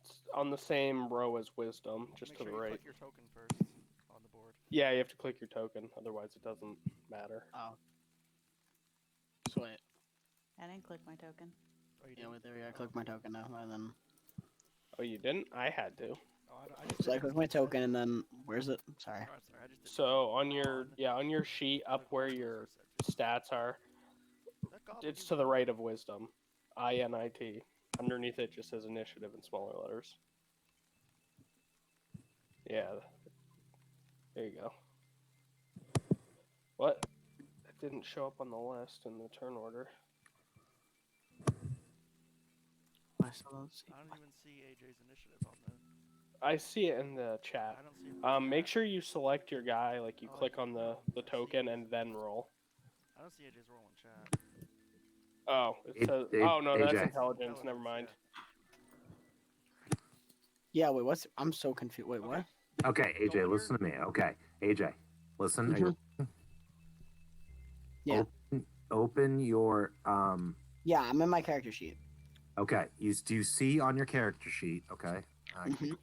It's on the same row as wisdom, just
Make
to
sure
the
you
right.
click your token first on the board.
Yeah, you have to click your token, otherwise it doesn't matter.
Oh. Sweet.
I didn't click my token.
Oh, you
Yeah,
didn't?
wait, there we go. I clicked my token now, and then.
Oh, you didn't? I had to.
Oh, I just
So I
did it.
clicked my token, and then where's it? Sorry.
Oh, sorry, I just did
So on your
on
on your sheet up where your stats are,
that goblin
it's
you
to the
love.
right of wisdom. INIT. Underneath it just says initiative in smaller letters. Yeah. There you go. What? It didn't show up on the list in the turn order.
I still don't see.
I don't even see AJ's initiative on the.
I see it in the chat.
I don't see it. in the
Make
chat.
sure you select your guy, like you
Oh,
click on the
I see
token
it.
and then roll.
I don't see AJ's roll in chat.
Oh, it says.
It-
Oh no, that's
AJ.
intelligence. Never mind.
Yeah, wait, what's. I'm so confused. Wait, what?
Okay, AJ, listen to me. Okay, AJ, listen. Are you-
Yeah.
Open your
Yeah, I'm in my character sheet.
Okay, do you see on your character sheet? Okay.
Mhm.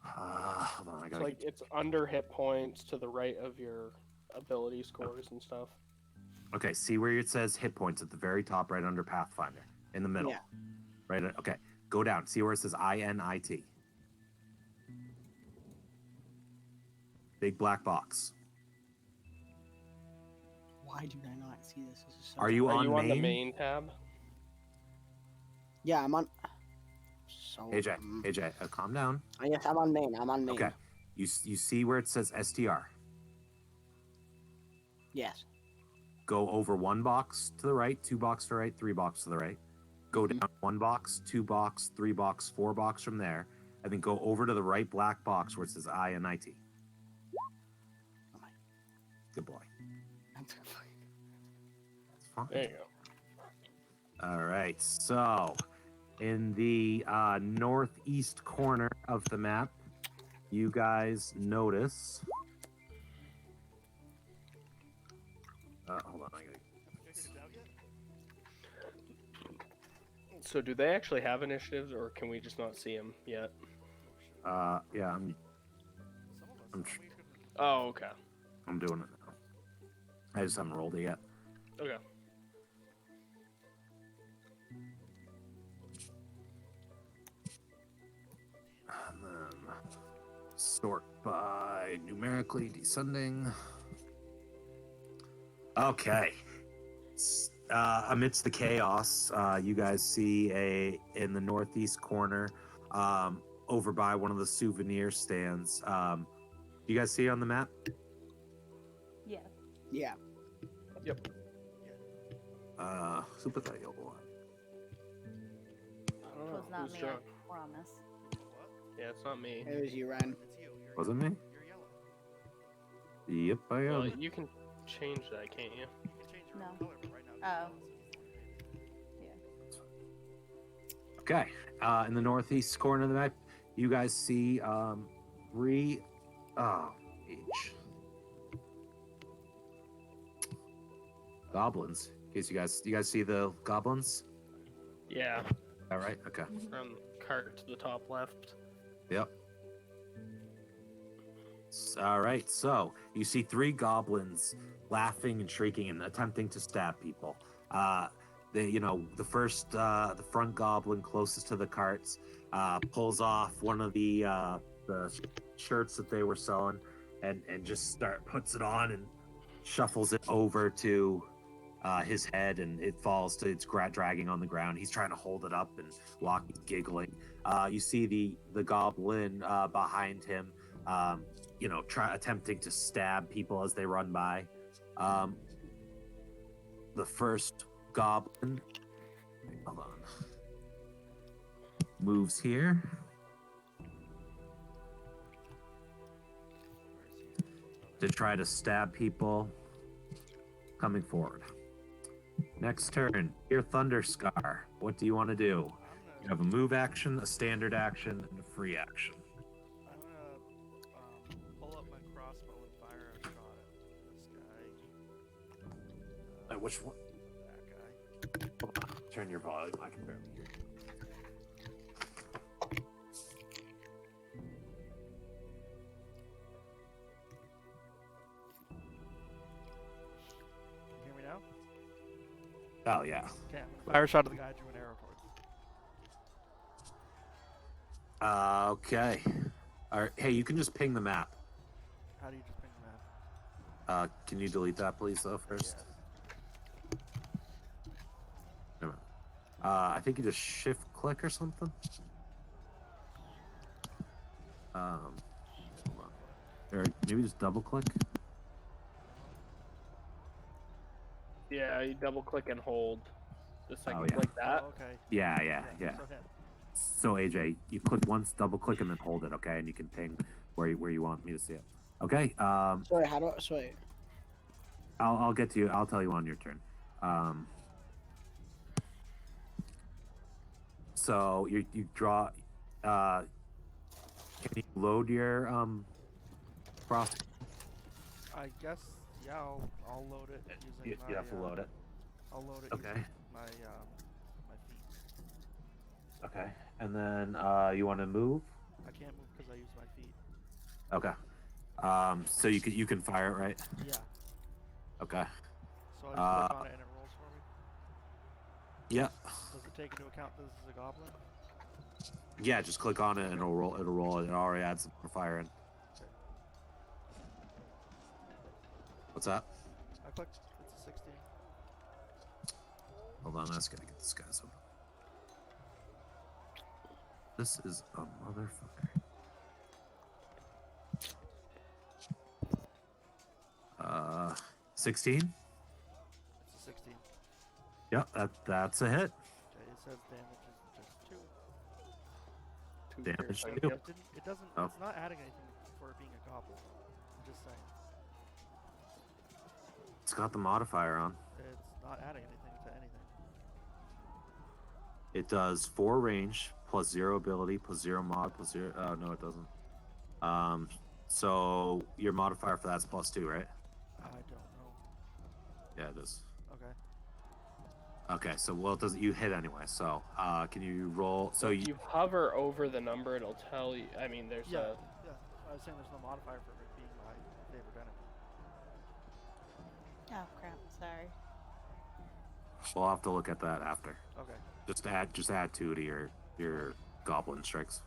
Hold on, I
It's
gotta.
like it's under hit points to the right of your ability scores and stuff.
Okay, see where it says hit points at the very top, right under Pathfinder, in the middle.
Yeah.
Right. Okay. Go down. See where it says INIT. Big black box.
Why do I not see this? This is so.
Are you
Are
on
you on the
main?
main tab?
Yeah, I'm on. So.
AJ, calm down.
Yes, I'm on main. I'm on main.
Okay. You see where it says STR.
Yes.
Go over one box to the right, two box to the right, three box to the right. Go down one box, two box, three box, four box from there, and then go over to the right black box where it says INIT.
Oh my.
Good boy.
That's fine.
That's fine.
There you go.
All right. So, in the northeast corner of the map, you guys notice. Hold on.
So do they actually have initiatives, or can we just not see them yet?
Yeah,
Some of us.
I'm
thought
tr-
we could-
Oh, okay.
I'm doing it now. I just haven't rolled it yet.
Okay.
And then sort by numerically descending. Okay. Amidst the chaos, you guys see in the northeast corner, over by one of the souvenir stands. You guys see it on the map?
Yeah.
Yeah.
Super Tayo.
I don't know.
It was not
Who's
me,
drunk?
I promise.
What?
Yeah, it's not me.
It was you, Ryan.
It's you. You're
Was it me?
You're yellow.
Yep, I
Well,
am.
you can change that, can't you?
You can change your
No.
color, but right now.
Oh.
Okay. In the northeast corner of the map, you guys see three. Oh, H. Goblins. In case you guys see the goblins?
Yeah.
All right. Okay.
From cart to the top left.
Yep. All right. So you see three goblins laughing and shrieking and attempting to stab people. The front goblin closest to the carts pulls off one of the shirts that they were selling and just puts it on and shuffles it over to his head, and it falls to it's dragging on the ground. He's trying to hold it up and walking, giggling. You see the goblin behind him, attempting to stab people as they run by. The first goblin, hold on, moves here. To try to stab people coming forward. Next turn, your Thunder Scar. What do you want to do? You have a move action, a standard action, and a free action. which one?
That guy.
Hold on. Turn your volume. I can barely hear.
Can you hear me now?
Oh yeah.
Okay, I'm gonna fire a shot at the guy I drew an arrow towards.
Okay. All right. Hey, you can just ping the map.
How do you just ping the map?
Can you delete that, please, though, first?
Yes.
Never mind. I think you just shift click or something. Hold on. Or maybe just double click.
Yeah, you double click and hold. Just like,
Oh, yeah.
like that.
Oh, okay.
Yeah.
So hit.
So AJ, you click once, double click, and then hold it, okay? And you can ping where you want me to see it. Okay.
Sorry, how do I? Sorry.
I'll get to you. I'll tell you on your turn. So you draw. Can you load your cross?
I guess, yeah, I'll load it using
You have to load it.
I'll load it
Okay.
using my feet.
Okay. And then you want to move?
I can't move because I use my feet.
Okay. So you can fire it, right?
Yeah.
Okay.
So I just click on it and it rolls for me.
Yeah.
Does it take into account this is a goblin?
Yeah, just click on it and it'll roll. It'll roll. It already adds some fire in.
Okay.
What's that?
I clicked. It's a 16.
Hold on, I just gotta get this guy's open. This is a motherfucker. 16?
It's a 16.
Yep, that's a hit.
Okay, it says damage is just 2.
Damage
piercing,
two.
yeah.
It doesn't.
Oh.
It's not adding anything for it being a goblin. I'm just saying.
It's got the modifier on.
It's not adding anything to anything.
It does 4 range plus 0 ability plus 0 mod plus 0. Oh no, it doesn't. So your modifier for that's +2, right?
I don't know.
Yeah, it is.
Okay.
Okay, so well, it doesn't. You hit anyway. So can you roll? So
If you hover over the number, it'll tell you. I mean, there's
Yeah. I was saying there's no modifier for it being my favorite enemy.
Oh crap! Sorry.
we'll have to look at that after.
Okay.
Just add 2 to your goblin strikes.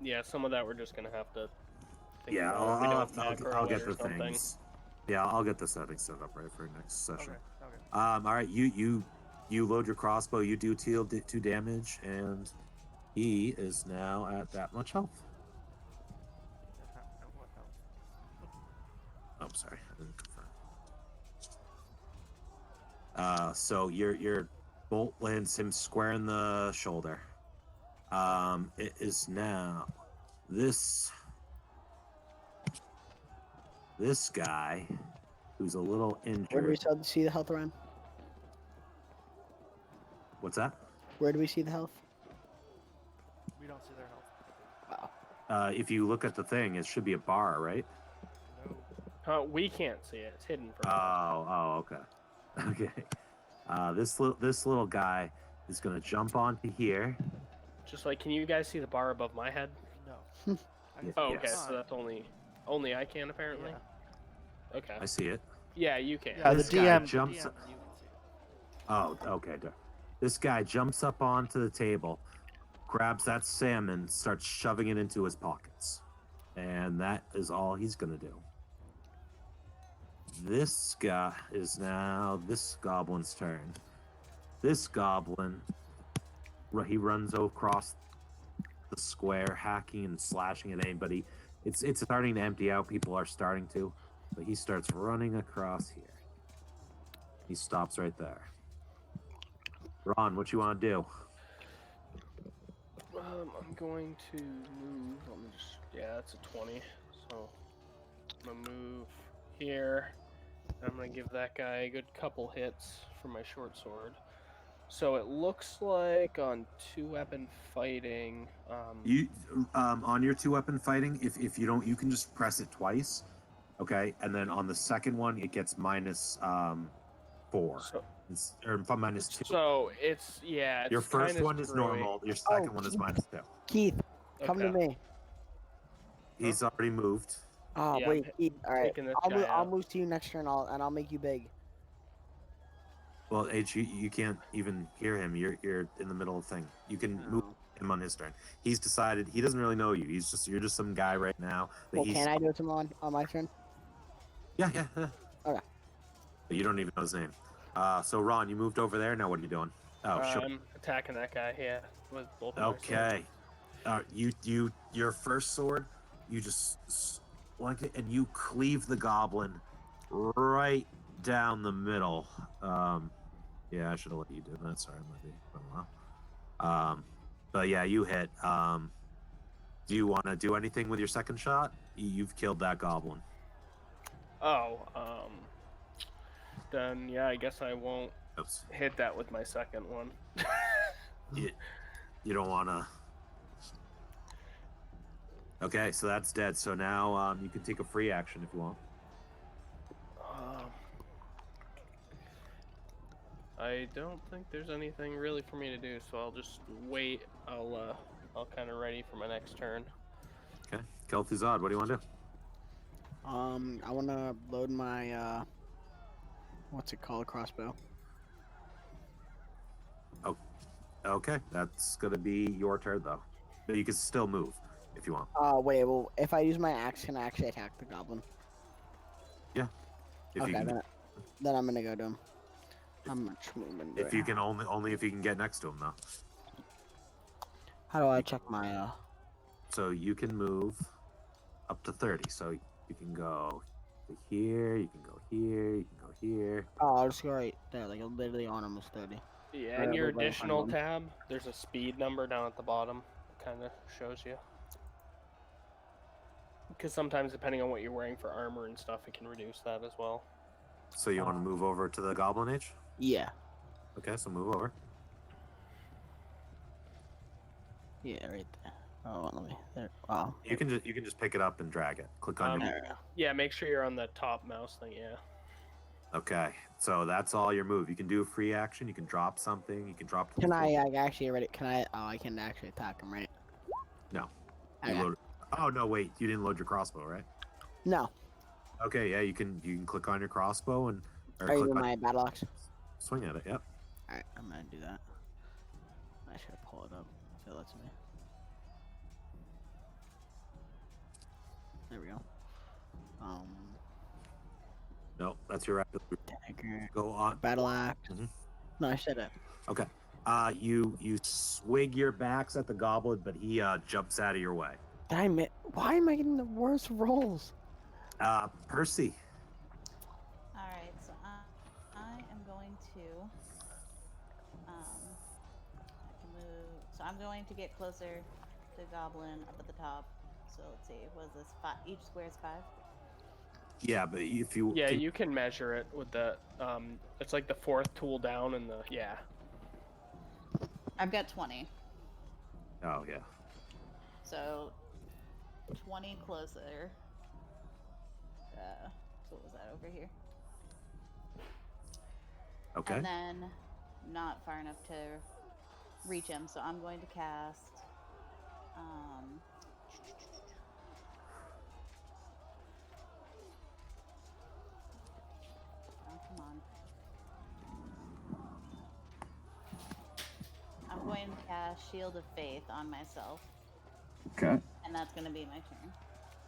Yeah, some of that we're just gonna have to. think
Yeah,
about. We don't have
I'll
macros
get
or
the
something.
things. Yeah, I'll get the settings set up right for next session.
Okay.
All right, you load your crossbow. You do 2 damage, and he is now at that much health.
What else?
Oh, sorry, I didn't confirm. So your bolt lands him square in the shoulder. It is now this guy who's a little injured.
Where do we see the health around?
What's that?
Where do we see the health?
We don't see their health.
If you look at the thing, it should be a bar, right?
No.
We can't see it. It's hidden from us.
Oh, okay. Okay. This little guy is gonna jump onto here.
Just like, can you guys see the bar above my head?
No.
Oh, okay.
Yes.
So that's only I can apparently.
Yeah.
Okay.
I see it.
Yeah, you can.
Yeah,
This
the
guy
DM
jumps-
The DM, you can see it.
Oh, okay. This guy jumps up onto the table, grabs that salmon, starts shoving it into his pockets, and that is all he's gonna do. This guy is now this goblin's turn. This goblin, he runs across the square, hacking and slashing at anybody. It's starting to empty out. People are starting to, but he starts running across here. He stops right there. Ron, what you want to do?
I'm going to move. Let me just. Yeah, that's a 20. So I'm gonna move here. I'm gonna give that guy a good couple hits for my short sword. So it looks like on 2-weapon fighting.
You on your 2-weapon fighting, if you don't, you can just press it twice. Okay, and then on the second one, it gets minus 4.
So,
Or minus 2.
so it's yeah. It's
Your first
kinda
one is
screwy.
normal. Your second one is minus 2.
Keith, come to
Okay.
me.
He's already moved.
Oh
Yeah,
wait,
I'm
Keith. All right,
taking this
I'll
guy
move. I'll
out.
move to you next turn. I'll make you big.
Well, H, you can't even hear him. You're in the middle of thing. You can move him on his turn. He's decided he doesn't really know you. You're just some guy right now.
Well, can I do it tomorrow on my turn?
Yeah.
Okay.
But you don't even know his name. So Ron, you moved over there. Now what are you doing? Oh, sure.
I'm attacking that guy. Yeah, with both. Of my swords.
Okay. Your first sword, you just like it, and you cleave the goblin right down the middle. Yeah, I should have let you do that. Sorry, it might be been a while. But yeah, you hit. Do you want to do anything with your second shot? You've killed that goblin.
Oh, then yeah, I guess I won't
Oops.
hit that with my second one.
You don't want to. Okay, so that's dead. So now you can take a free action if you want.
I don't think there's anything really for me to do, so I'll just wait. I'll kind of ready for my next turn.
Okay, Kel'Thuzad, what do you want to do?
I want to load my what's it called, crossbow.
Oh, okay, that's gonna be your turn though. But you can still move if you want.
Wait. Well, if I use my axe, can I actually attack the goblin?
Yeah. If
Okay,
you can,
then I'm gonna go to him. How much movement?
if you can only if you can get next to him though.
How do I check my?
So you can move up to 30. So you can go to here. You can go here. You can go here.
Oh, I'll just go right there. Like literally on almost 30.
Yeah,
Right
and your
over by
additional
one.
tab, there's a speed number down at the bottom. It kind of shows you. Because sometimes, depending on what you're wearing for armor and stuff, it can reduce that as well.
So you want to move over to the Goblin Age?
Yeah.
Okay, so move over.
Yeah, right there. Oh, let me. There. Oh.
You can just pick it up and drag it. Click on your.
Yeah, make sure you're on the top mouse thing. Yeah.
Okay, so that's all your move. You can do a free action. You can drop something. You can drop.
Can I actually read it? Can I? Oh, I can actually attack him, right?
No.
Okay.
Oh no! Wait, you didn't load your crossbow, right?
No.
Okay, yeah, you can click on your crossbow and.
Are you in my battle axe?
Swing at it. Yep.
All right, I'm gonna do that. I should pull it up if it lets me. There we go.
No, that's your rapid.
Dagger.
Go on.
Battle axe.
Mhm.
No, I said it.
Okay. You swing your backs at the goblin, but he jumps out of your way.
Damn it! Why am I getting the worst rolls?
Percy.
All right, so I am going to I can move. So I'm going to get closer to Goblin up at the top. So let's see, what is this? Each square is 5.
Yeah, but if you
you can measure it with the it's like the 4th tool down and the
I've got 20.
Oh yeah.
So 20 closer. So what was that over here?
Okay.
And then not far enough to reach him, so I'm going to cast oh, come on. I'm going to cast Shield of Faith on myself.
Okay.
And that's going to be my turn.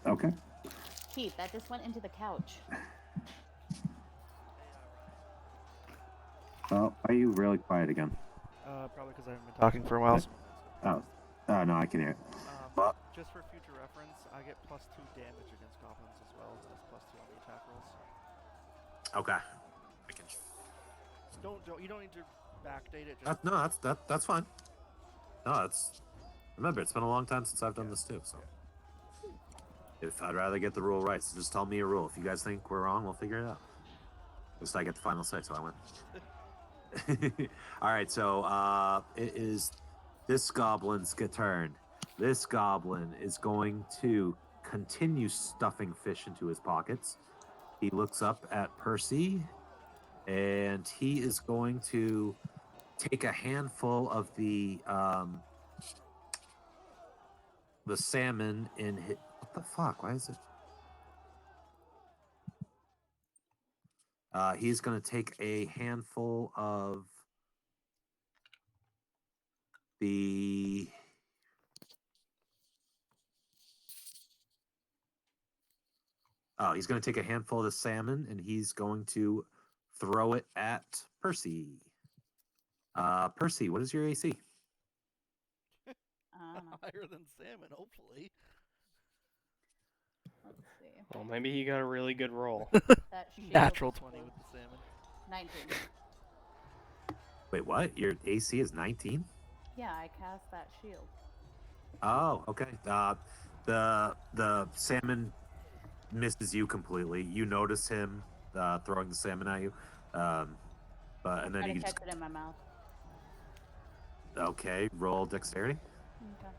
Okay.
Keith, that just went into the couch.
Why are you really quiet again?
Probably because I haven't been talking for a while.
Oh, no, I can hear it.
Just for future reference, I get +2 damage against goblins as well as +2 on the attack rolls.
Okay.
You don't need to backdate it. Just
That's fine. No, remember, it's been a long time since I've done this too. So if I'd rather get the rule right, so just tell me a rule. If you guys think we're wrong, we'll figure it out. At least I get the final say, so I win. All right, so it is this goblin's turn. This goblin is going to continues stuffing fish into his pockets. He looks up at Percy, and he is going to take a handful of the salmon in his... What the fuck? Why is it? He's going to take a handful of the... Oh, he's going to take a handful of the salmon, and he's going to throw it at Percy. Percy, what is your AC?
Higher than salmon, hopefully.
Let's see.
Well, maybe he got a really good roll.
That shield
Natural
was
20 with the salmon.
19.
Wait, what? Your AC is 19?
Yeah, I cast that shield.
Oh, okay. The salmon misses you completely. You notice him throwing the salmon at you, but and then
Try
you
to
just
catch it in my mouth.
okay. Roll dexterity.
Okay.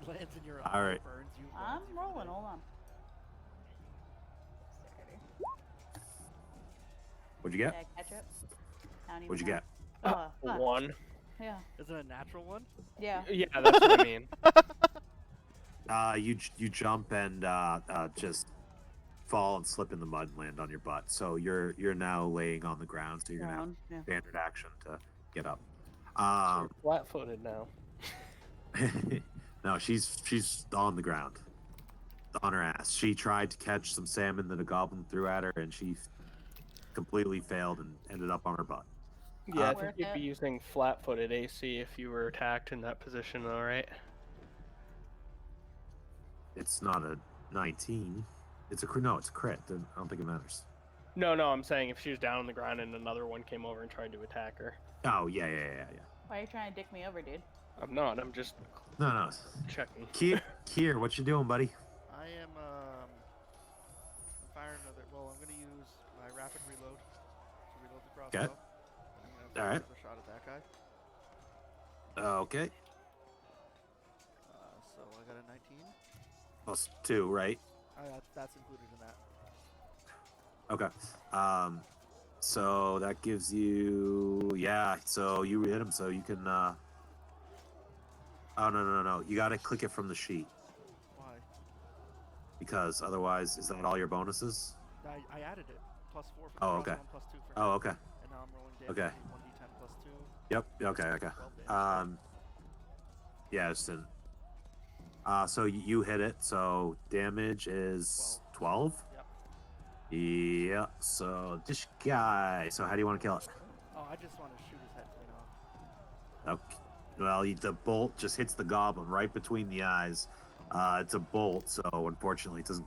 Lands in your
All
eye,
right.
burns you.
I'm
blinds you for
rolling.
days.
Hold on. Dexterity.
What'd you
Did
get?
I catch it? I don't even
What'd you
know.
get?
Fuck.
1.
Yeah.
Is it a natural one?
Yeah.
Yeah, that's what I mean.
You jump and just fall and slip in the mud and land on your butt. So you're now laying on the ground. So you're gonna have
Yeah.
standard action to get up.
You're flat-footed now.
No, she's on the ground, on her ass. She tried to catch some salmon that a goblin threw at her, and she completely failed and ended up on her butt.
Yeah, I
Worth
think you'd be
it.
using flat-footed AC if you were attacked in that position, all right?
It's not a 19. It's a crit. No, it's a crit. I don't think it matters.
No, I'm saying if she was down on the ground and another one came over and tried to attack her.
Oh yeah.
Why are you trying to dick me over, dude?
I'm not. I'm just
No.
checking.
Kier, what you doing, buddy?
I am firing another. Well, I'm gonna use my rapid reload to reload the crossbow.
Okay.
I'm gonna fire
Alright.
another shot at that guy.
Okay.
So I got a 19.
+2, right?
That's included in that.
Okay. So that gives you so you hit him, so you can oh no. You gotta click it from the sheet.
Why?
Because otherwise, is that all your bonuses?
I added it. +4 for the
Oh, okay.
crossbow and +2 for
Oh,
now.
okay.
And now I'm rolling damage.
Okay.
1d10 +2.
Yep. Okay.
12 damage.
Yeah, it's in. So you hit it. So damage is 12.
Yep.
Yeah. So this guy. So how do you want to kill it?
Oh, I just want to shoot his head clean off.
Okay. Well, the bolt just hits the goblin right between the eyes. It's a bolt, so unfortunately, his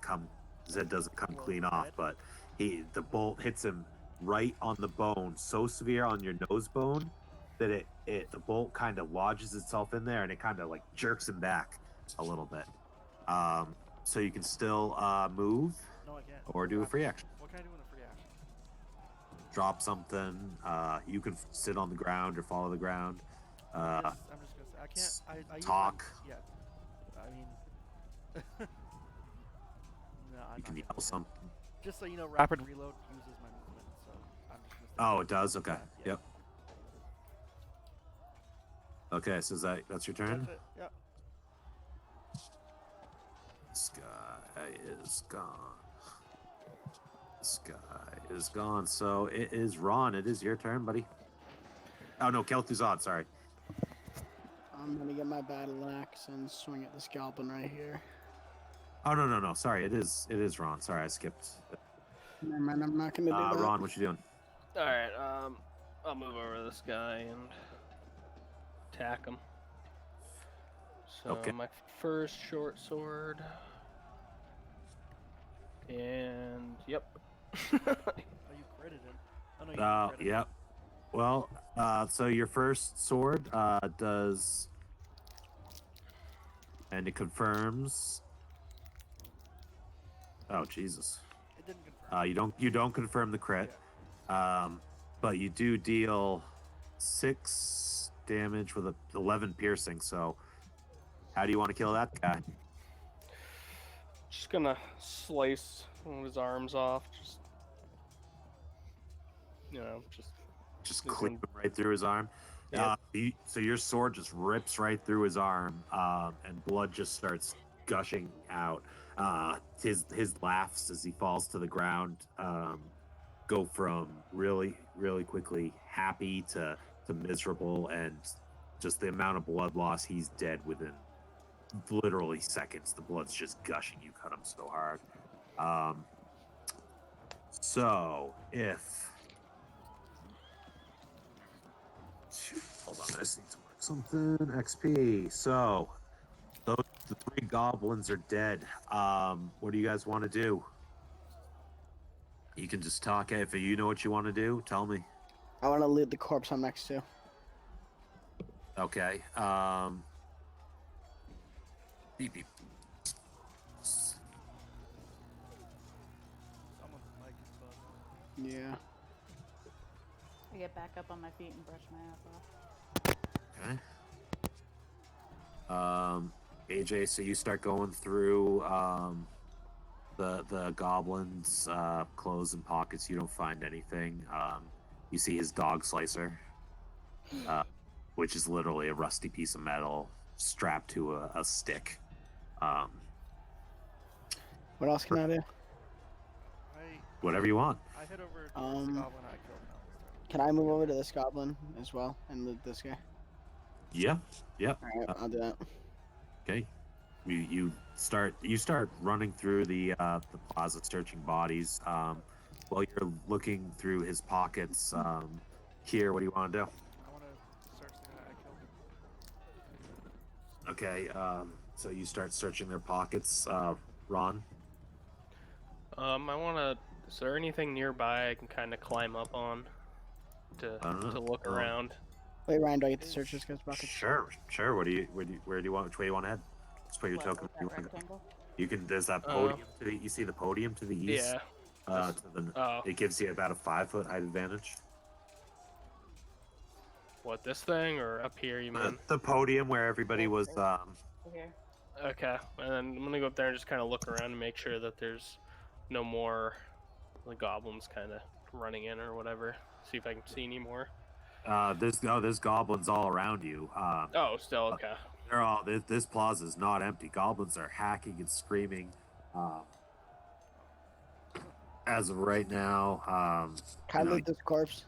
head doesn't come clean off. But the bolt hits him right on the bone, so severe on your nose bone that the bolt kind of lodges itself in there and it kind of like jerks him back a little bit. So you can still move
No, I can't.
or do a free action.
What can I do in a free action?
Drop something. You can sit on the ground or fall to the ground.
I'm just gonna say I can't. I use
Talk.
Yeah. I mean. No, I'm
You
not
can
gonna
yell
do that.
something.
Just so you know, rapid reload uses my movement, so I'm just gonna.
Oh, it does. Okay.
Yeah.
Yep. Okay, so that's your turn.
That's it. Yep.
This guy is gone. This guy is gone. So it is Ron. It is your turn, buddy. Oh no, Kel'Thuzad, sorry.
I'm gonna get my battle axe and swing at this goblin right here.
Oh no. Sorry, it is Ron. Sorry, I skipped.
Never mind, I'm not gonna do that.
Ron, what you doing?
All right. I'll move over to this guy and attack him. So
Okay.
my first short sword. And yep.
Oh, you critted him. Oh no, you didn't crit him.
Yep. Well, so your first sword does, and it confirms. Oh Jesus!
It didn't confirm.
You don't confirm the crit, but you do deal 6 damage with 11 piercing. So, how do you want to kill that guy?
gonna slice one of his arms off. Just
Just
He's
cleave
gonna-
him right through his arm.
Yep.
So your sword just rips right through his arm, and blood just starts gushing out. His laughs as he falls to the ground go from really, really quickly happy to miserable, and just the amount of blood loss, he's dead within literally seconds. The blood's just gushing. You cut him so hard. So if hold on, I just need to mark something. XP. So the 3 goblins are dead. What do you guys want to do? You can just talk. If you know what you want to do, tell me.
I want to loot the corpse I'm next to.
Okay. Beep beep.
Someone's mic is buzzing.
Yeah.
I get back up on my feet and brush my ass off.
Okay. AJ, so you start going through the goblins' clothes and pockets. You don't find anything. You see his dog slicer, which is literally a rusty piece of metal strapped to a stick.
What else can I do?
Whatever you want.
I head over to the
Um,
goblin I killed now this turn.
Can I move over to this goblin as well and loot this guy?
Yeah.
All right, I'll do that.
Okay. You start running through the plaza, searching bodies. While you're looking through his pockets, here, what do you want to do?
I want to search the guy I killed.
Okay. So you start searching their pockets. Ron.
I want to. Is there anything nearby I can kind of climb up on to
I don't know.
look around?
Wait, Ryan, do I get to search this guy's pocket?
Sure. Where do you want? Which way you want to head? Just put your token.
That rectangle?
You can. There's that podium. You see the podium to the east.
Yeah.
It gives you about a 5-foot height advantage.
What, this thing or up here? You mean?
The podium where everybody was.
Over here.
Okay, and then I'm gonna go up there and just kind of look around and make sure that there's no more the goblins kind of running in or whatever. See if I can see any more.
There's goblins all around you.
Oh, still okay.
They're all. This plaza is not empty. Goblins are hacking and screaming. As of right now,
Can I loot this corpse?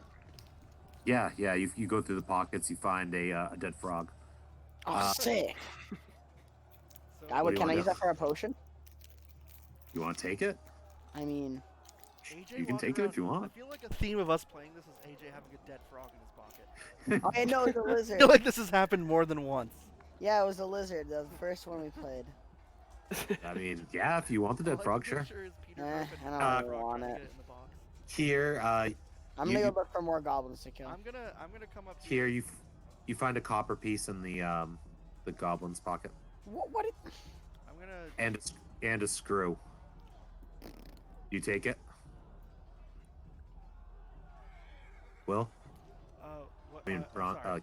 yeah. You go through the pockets. You find a dead frog.
Oh, sick.
So,
Can I
do you
use
want?
that for a potion?
You want to take it?
I mean,
AJ
You can
walking
take it if
around-
you want.
I feel like a theme of us playing this is AJ having a dead frog in his pocket.
I know it's a
I
lizard.
feel like this has happened more than once.
Yeah, it was a lizard. The first one we played.
I mean, yeah. If you want the dead
All I
frog,
can
sure.
picture is Peter
Eh,
Griffin
I don't
with a
really
frog
want
trying to
it.
get in the box.
Here,
I'm
You-
gonna go look for more goblins to kill.
I'm gonna come up
here you find a copper piece in the goblin's pocket
What?
I'm gonna.
and a screw. You take it. Will?
What?
I mean,
I'm
Ron,
sorry.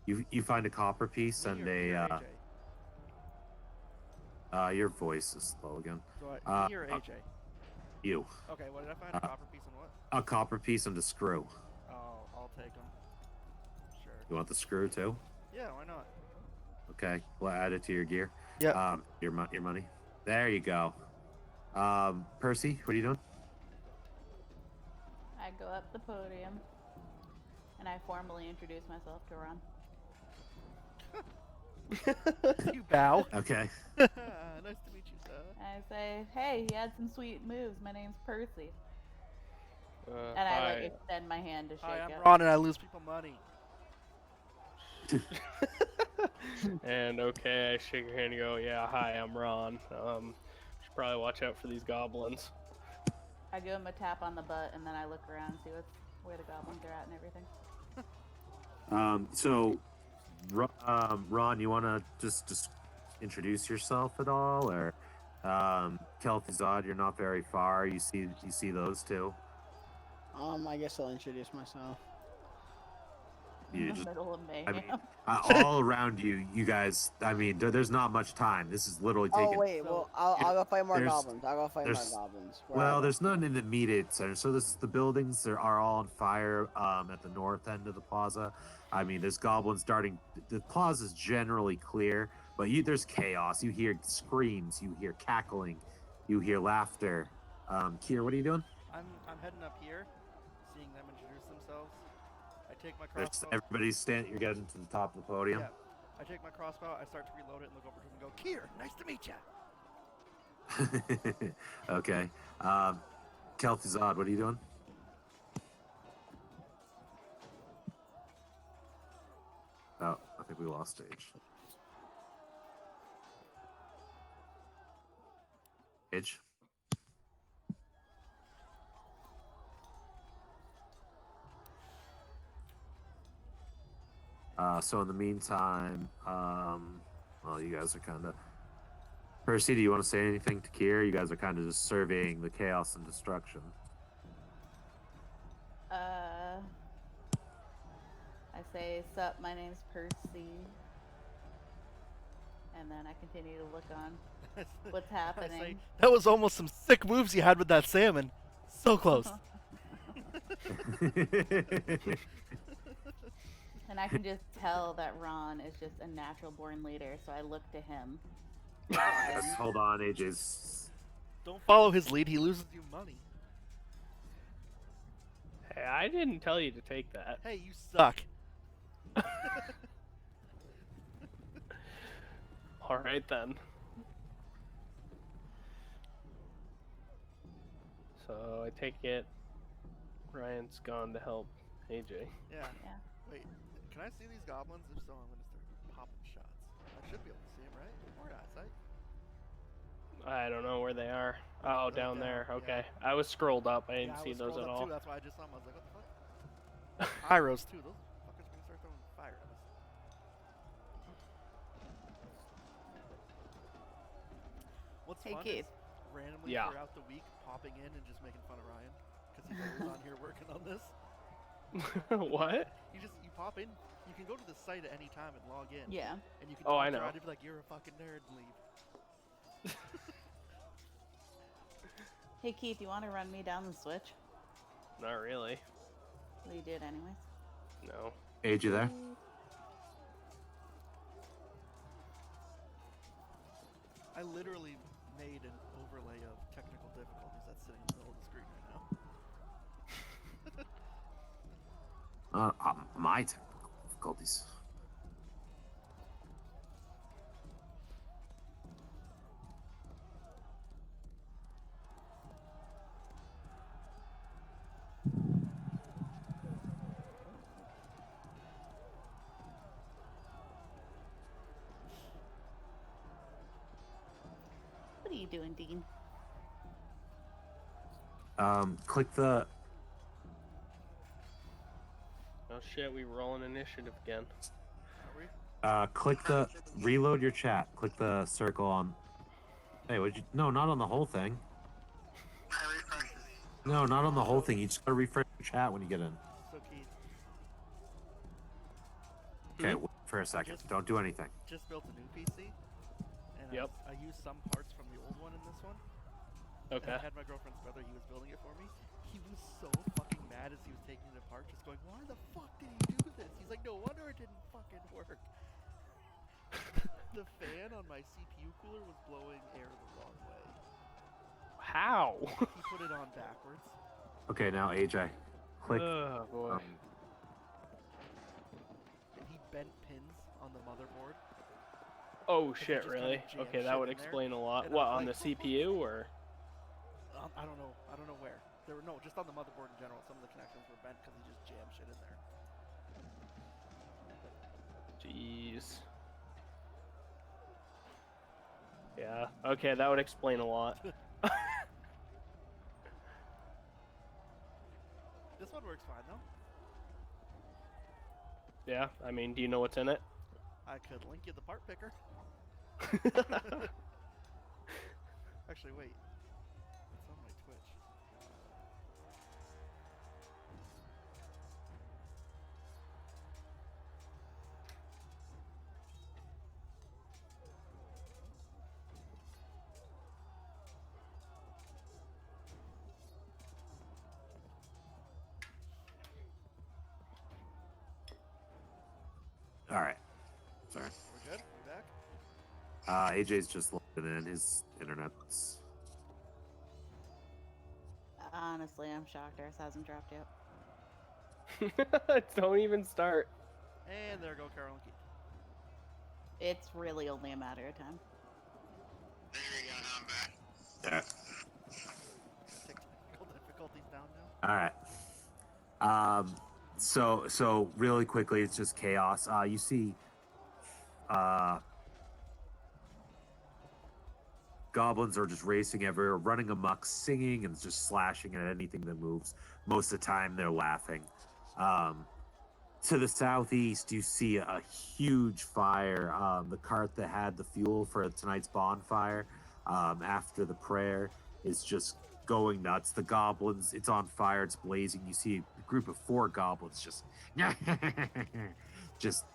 Yeah.
you find a copper piece
Me
and
or
a
AJ?
your voice is low again.
Me or AJ?
You.
Okay, what did I find? A copper piece and what?
A copper piece and a screw.
Oh, I'll take them. Sure.
You want the screw too?
Yeah, why not?
Okay, we'll add it to your gear.
Yeah.
Your money. There you go. Percy, what are you doing?
I go up the podium and I formally introduce myself to Ron.
You bow.
Okay.
Nice to meet you, sir.
I say, hey, he had some sweet moves. My name's Percy. And I
Hi.
like extend my hand to shake
Hi, I'm
it.
Ron, and I lose people money.
And okay, I shake your hand and go, yeah, hi, I'm Ron. Should probably watch out for these goblins.
I give him a tap on the butt and then I look around and see where the goblins are at and everything.
So, Ron, you want to just introduce yourself at all, or Kel'Thuzad, you're not very far. You see those two.
I guess I'll introduce myself.
In
You
the
just,
middle of
I
mayhem.
mean, all around you, you guys. I mean, there's not much time. This is literally
Oh
taking.
wait, well I'll go fight more
there's-
goblins. I'll go fight more
there's-
goblins.
Well, there's none in the immediate center. So the buildings are all on fire at the north end of the plaza. I mean, there's goblins darting. The plaza's generally clear, but there's chaos. You hear screams, you hear cackling, you hear laughter. Kier, what are you doing?
I'm heading up here, seeing them introduce themselves. I take my
There's
crossbow.
everybody's standing. You're getting to the top of the podium.
Yeah. I take my crossbow. I start to reload it and look over to him and go, "Kier, nice to meet you."
Okay. Kel'Thuzad, what are you doing? Oh, I think we lost stage. Edge. So in the meantime, well, you guys are kind of. Percy, do you want to say anything to Kier? You guys are kind of just surveying the chaos and destruction.
I say, "Sup, my name's Percy," and then I continue to look on what's happening.
I say, that was almost some sick moves you had with that salmon. So close.
And I can just tell that Ron is just a natural born leader, so I look to him.
Yes, hold on, AJ's.
Don't follow his lead. He loses you money.
Hey, I didn't tell you to take that.
Hey, you suck.
All right then. So I take it Ryan's gone to help AJ.
Yeah.
Yeah.
Wait, can I see these goblins? If so, I'm gonna start popping shots. I should be able to see them, right? Or eyesight.
I don't know where they are. Oh,
They're
down there.
down,
Okay.
yeah.
I was scrolled up. I
Yeah,
didn't
I
see
was
those
scrolled
at
up
all.
Too. That's why I just saw them. I was like, what the fuck? Pyros too. Those fuckers gonna start throwing fire at us. What's
Hey,
fun
Keith.
is randomly
Yeah.
throughout the week popping in and just making fun of Ryan because he's always on here working on this.
What?
You pop in. You can go to the site at any time and log in.
Yeah.
And you can
Oh,
talk
I
to
know.
Ryan and be like, "You're a fucking nerd," and leave.
Hey, Keith, you want to run me down the switch?
Not really.
Well, you did anyways.
No.
AJ, you there?
I literally made an overlay of technical difficulties that's sitting in the middle of the screen right now.
My technical difficulties.
What are you doing, Dean?
Click the.
Oh shit, we rolling initiative again.
Are we?
Click the. Reload your chat. Click the circle on. Hey, would you? No, not on the whole thing.
I refreshed it.
No, not on the whole thing. You just gotta refresh your chat when you get in.
So Keith,
Okay, wait for a second. Don't do anything.
just built a new PC, and
Yep.
I used some parts from the old one in this one. And
Okay.
I had my girlfriend's brother. He was building it for me. He was so fucking mad as he was taking it apart, just going, "Why the fuck did he do this?" He's like, "No wonder it didn't fucking work." The fan on my CPU cooler was blowing air the wrong way.
How?
He put it on backwards.
Okay, now AJ, click.
Oh boy.
And he bent pins on the motherboard.
Oh
he
shit,
just
really?
kinda jammed
Okay,
shit
that would
in there,
explain a lot.
and I
What,
was
on the
like,
CPU or?
I don't know. I don't know where. There were no, just on the motherboard in general. Some of the connections were bent because he just jammed shit in there.
Jeez. Yeah. Okay, that would explain a lot.
This one works fine though.
Yeah. I mean, do you know what's in it?
I could link you the part picker. Actually, wait. It's on my Twitch.
AJ's just loading in his internet's.
Honestly, I'm shocked ours hasn't dropped yet.
Don't even start.
And there go Carol and Keith.
It's really only a matter of time.
There we go, now I'm back.
Yeah.
Take technical difficulties down now.
All right. So really quickly, it's just chaos. You see, goblins are just racing everywhere, running amok, singing, and just slashing at anything that moves. Most of the time, they're laughing. To the southeast, you see a huge fire. The cart that had the fuel for tonight's bonfire, after the prayer, is just going nuts. The goblins, it's on fire, it's blazing. You see a group of 4 goblins just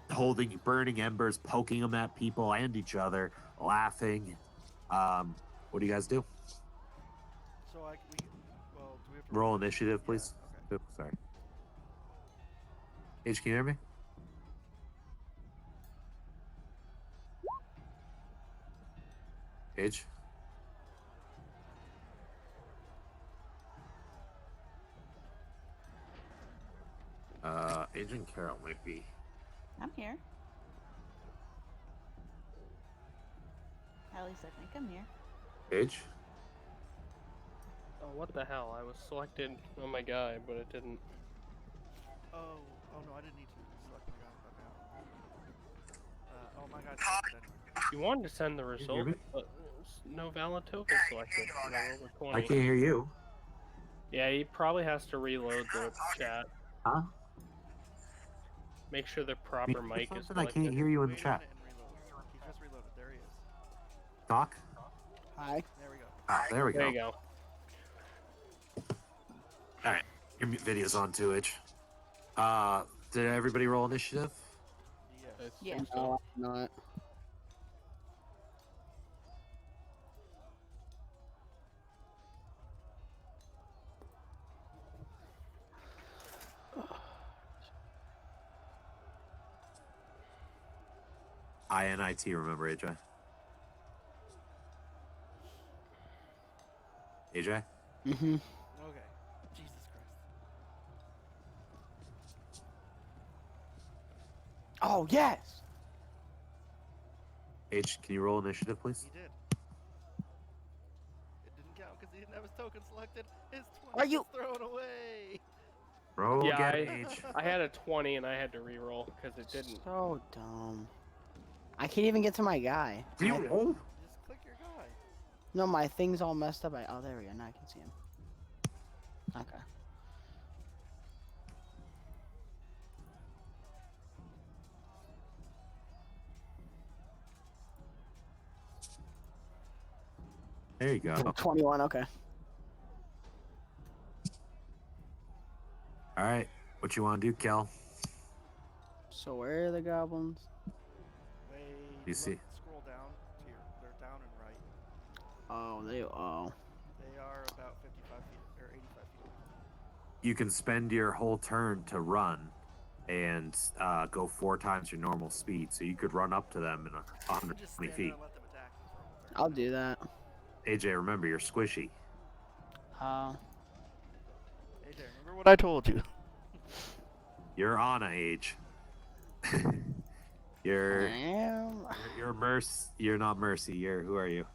holding burning embers, poking them at people and each other, laughing. What do you guys do?
So do we have to
Roll initiative, please.
Yeah,
Oops, sorry. H, can you hear me? H? Agent Carol might be.
I'm here. At least I think I'm here.
H?
Oh, what the hell? I was selected on my guy, but it didn't.
Oh no, I didn't need to select my guy. Oh my god. Selected anyway.
You wanted to send the
hear
result,
me?
but there's no valid token selected. And I rolled a 20.
I can't hear you.
Yeah, he probably has to reload the chat.
Huh?
Make sure the proper mic is
Something I
selected.
can't hear you in the
Wait a
chat.
minute and reload. He just reloaded. There he is.
Talk?
Hi.
There we go.
Ah, there we go.
There you go.
All right, your video's on too, H. Did everybody roll initiative?
Yes.
Yeah.
think so.
No, I'm not.
INIT, remember, AJ? AJ?
Mm-hmm.
Okay. Jesus Christ.
Oh, yes!
H, can you roll initiative, please?
He did. It didn't count because he didn't have his token selected. His 20
Are you-
was thrown away.
Roll
Yeah,
again, H.
I had a 20 and I had to re-roll because it didn't.
So dumb. I can't even get to my guy.
Do you roll?
Just click your guy.
No, my thing's all messed up. Oh, there we go. Now I can see him. Okay.
There you go.
21, okay.
All right, what you want to do, Kel?
So where are the goblins?
You see?
Scroll down to your. They're down and right.
Oh,
They are about 55 feet or 85 feet away.
You can spend your whole turn to run and go 4 times your normal speed. So you could run up to them in
Just
120
stand there
feet.
and let them attack you for a whole turn.
I'll do that.
AJ, remember, you're squishy.
AJ, remember what I told you.
You're on a age. you're
Damn.
you're Mercy. You're not Mercy. Who are you?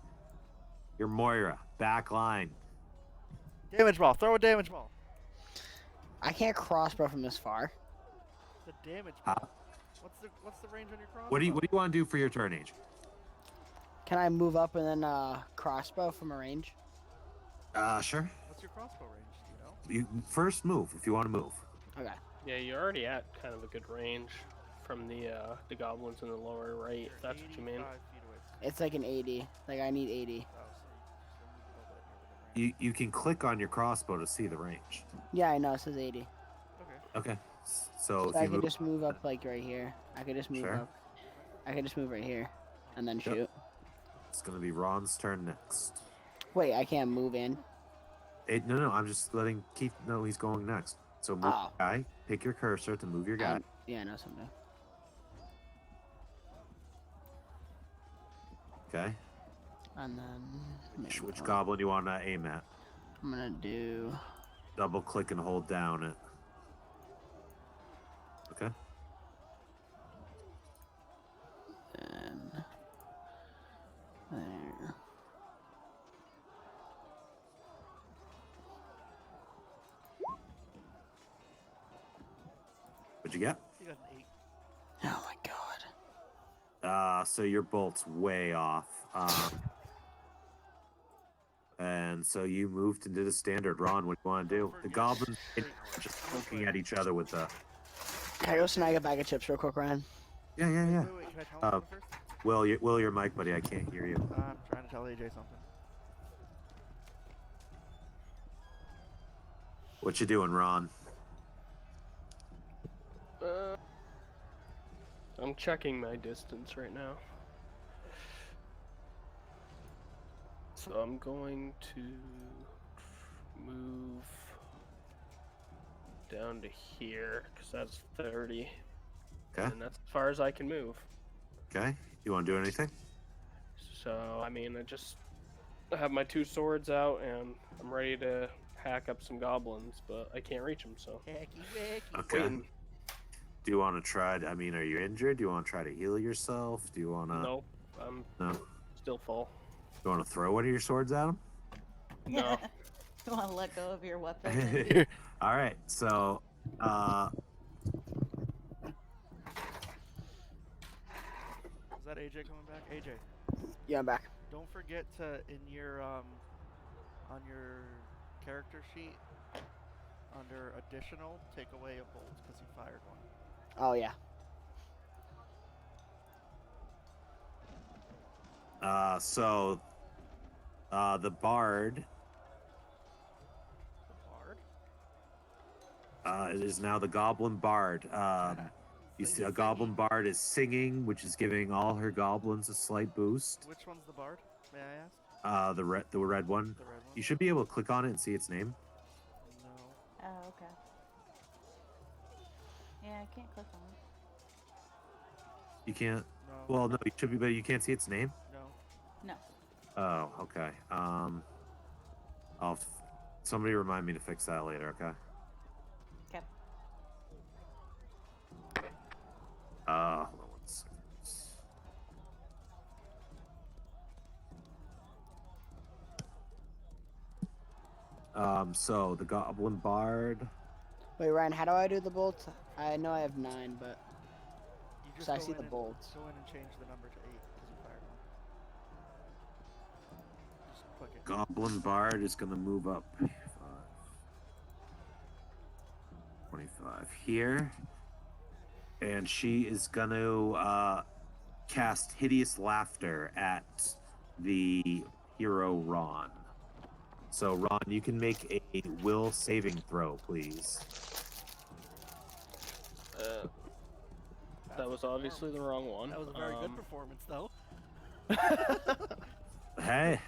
You're Moira. Back line.
Damage ball. Throw a damage ball.
I can't crossbow from this far.
The damage
Huh?
ball. What's the range on your crossbow?
What do you want to do for your turn, Age?
Can I move up and then crossbow from a range?
Sure.
What's your crossbow range? Do you know?
You first move if you want to move.
Okay.
Yeah, you're already at kind of a good range from the goblins in the lower right,
You're
if that's what you mean.
85 feet away.
It's like an 80. Like I need 80.
Oh, so you move a little bit nearer the range.
You can click on your crossbow to see the range.
Yeah, I know. It says 80.
Okay.
Okay.
So
So if
I
you
could
move,
just move up like right here. I could just move
Sure.
up. I could just move right here and then shoot.
it's gonna be Ron's turn next.
Wait, I can't move in.
No, I'm just letting Keith know he's going next. So move
Oh.
your guy. Pick your cursor to move your guy.
Yeah, I know something.
Okay.
And then
Which goblin do you want to aim at?
I'm gonna do.
Double click and hold down it. Okay.
And there.
What'd you get?
You got an 8.
Oh my god.
So your bolt's way off. And so you moved into the standard. Ron, what do you want to do? The goblins are just looking at each other with the.
Can I go snag a bag of chips real quick, Ryan?
Yeah.
Wait, can I tell him something first?
Will your mic, buddy? I can't hear you.
I'm trying to tell AJ something.
What you doing, Ron?
I'm checking my distance right now. So I'm going to move down to here because that's 30.
Okay.
And that's as far as I can move.
Okay. You want to do anything?
So, I mean, I have my 2 swords out and I'm ready to hack up some goblins, but I can't reach them, so.
Okay.
Waiting.
Do you want to try? Are you injured? Do you want to try to heal yourself? Do you want to?
Nope. I'm
No.
still full.
You want to throw one of your swords at him?
No.
You want to let go of your weapon?
All right. So,
Is that AJ coming back? AJ,
Yeah, I'm back.
don't forget to in your on your character sheet under additional take away a bolt because you fired one.
Oh yeah.
The bard.
The bard.
It is now the goblin bard. You see, a goblin bard is singing, which is giving all her goblins a slight boost.
Which one's the bard? May I ask?
The red one.
The red one.
You should be able to click on it and see its name.
No.
Oh, okay. Yeah, I can't click on it.
You can't.
No.
Well, no, you should be, but you can't see its name.
No.
No.
Oh, okay. Somebody remind me to fix that later, okay?
Okay.
Hold on 1 second. So the goblin bard.
Wait, Ryan, how do I do the bolts? I know I have 9, but
You just
So I
go
see
in
the
and-
bolts.
Go in and change the number to 8 because you fired one. Just click it.
Goblin bard is gonna move up 25 here, and she is gonna cast hideous laughter at the hero Ron. So Ron, you can make a will saving throw, please.
That was obviously the wrong one.
That was a very good performance, though.
Hey,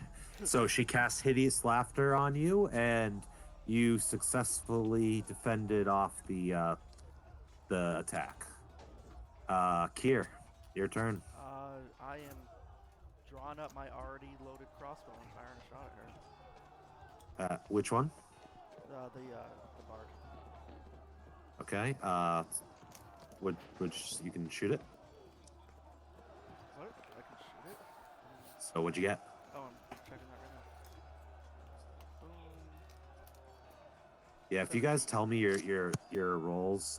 so she casts hideous laughter on you, and you successfully defended off the attack. Kier, your turn.
I am drawing up my already loaded crossbow and firing a shot at her.
Which one?
The bard.
Okay. Which you can shoot it.
What? I can shoot it?
So what'd you get?
Oh, I'm checking that right now. Boom.
Yeah, if you guys tell me your rolls,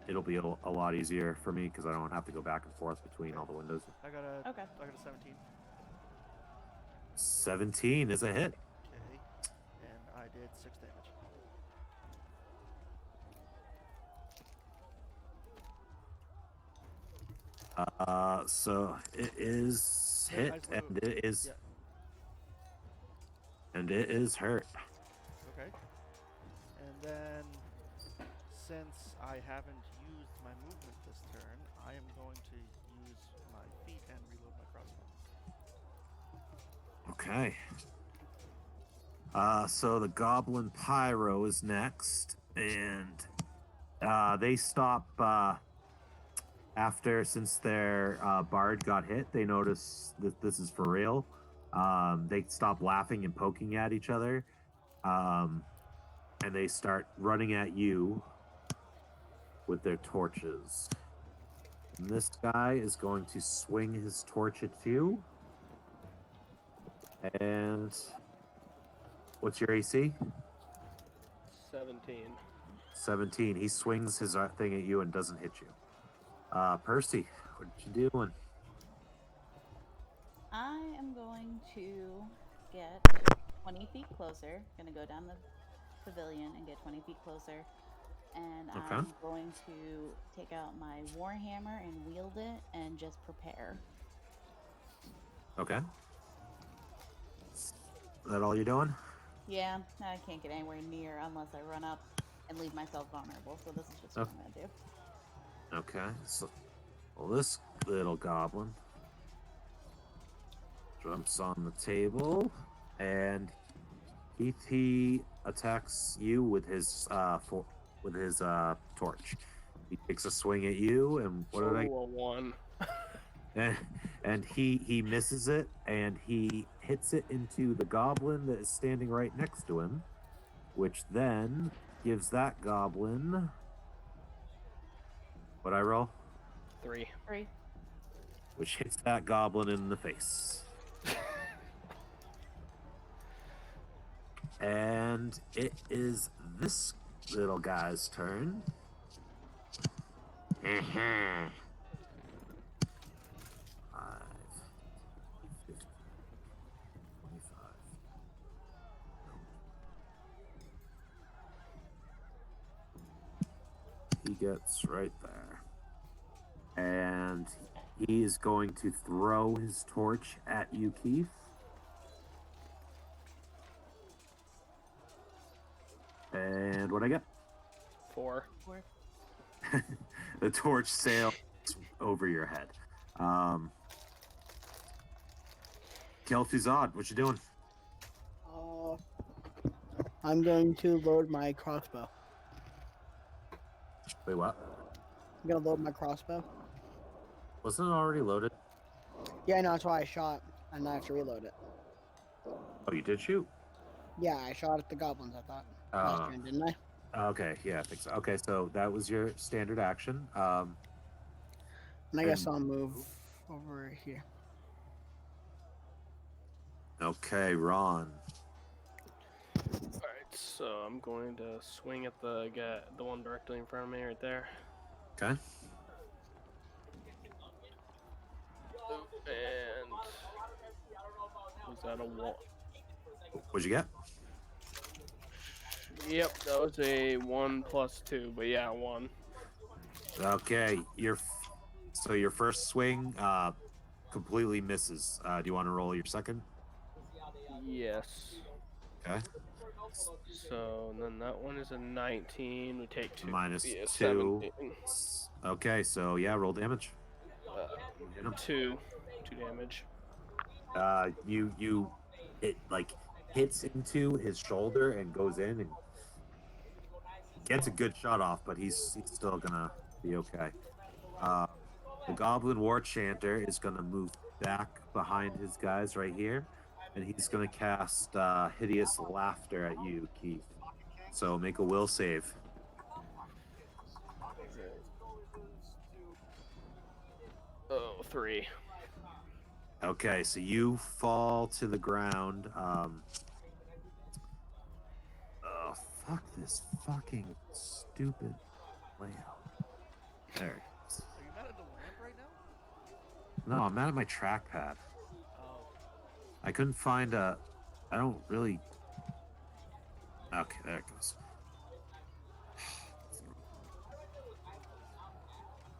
it'll be a lot easier for me because I don't have to go back and forth between all the windows.
I got a 17.
17 is a hit.
Okay. And I did 6 damage.
So it is
Wait,
hit,
I-
and it is,
Yeah.
and it is hurt.
Okay. And then, since I haven't used my movement this turn, I am going to use my feet and reload my crossbow.
Okay. So the Goblin Pyro is next, and they stop since their bard got hit, they notice that this is for real. They stop laughing and poking at each other, and they start running at you with their torches. And this guy is going to swing his torch at you. And what's your AC?
17.
17. He swings his thing at you and doesn't hit you. Percy, what you doing?
I am going to get 20 feet closer. Gonna go down the pavilion and get 20 feet closer. And
Okay.
I'm going to take out my warhammer and wield it and just prepare.
Okay. Is that all you're doing?
Yeah, I can't get anywhere near unless I run up and leave myself vulnerable. So this is just what I'm gonna do.
Okay. So, well, this little goblin jumps on the table, and he attacks you with his torch. He takes a swing at you, and what did I?
A 1.
And he misses it, and he hits it into the goblin that is standing right next to him, which then gives that goblin. What I roll?
3.
3.
Which hits that goblin in the face. And it is this little guy's turn. 5, 15, 25. He gets right there. And he is going to throw his torch at you, Keith. And what I get?
4.
4.
The torch sails over your head. Kel'Thuzad, what you doing?
I'm going to load my crossbow.
Wait, what?
I'm gonna load my crossbow.
Wasn't it already loaded?
Yeah, no, that's why I shot, and I have to reload it.
Oh, you did shoot?
Yeah, I shot at the goblins, I thought. Last turn, didn't I?
Okay, yeah, I think so. Okay, so that was your standard action.
And I guess I'll move over here.
Okay, Ron.
Alright, so I'm going to swing at the guy, the one directly in front of me right there.
Okay.
And was that a 1?
What'd you get?
Yep, that was a 1 plus 2, but yeah, 1.
Okay, so your first swing completely misses. Do you want to roll your second?
Yes.
Okay.
So then that one is a 19. We take 2.
Minus
Yeah,
2.
17.
Okay, so yeah, roll damage.
2 damage.
It like hits into his shoulder and goes in and gets a good shot off, but he's still gonna be okay. The Goblin War Chanter is gonna move back behind his guys right here, and he's gonna cast Hideous Laughter at you, Keith. So make a will save.
Oh, 3.
Okay, so you fall to the ground. Oh, fuck this fucking stupid layout. There it is.
Are you mad at the lamp right now?
No, I'm mad at my trackpad.
Oh.
I couldn't find I don't really. Okay, there it goes.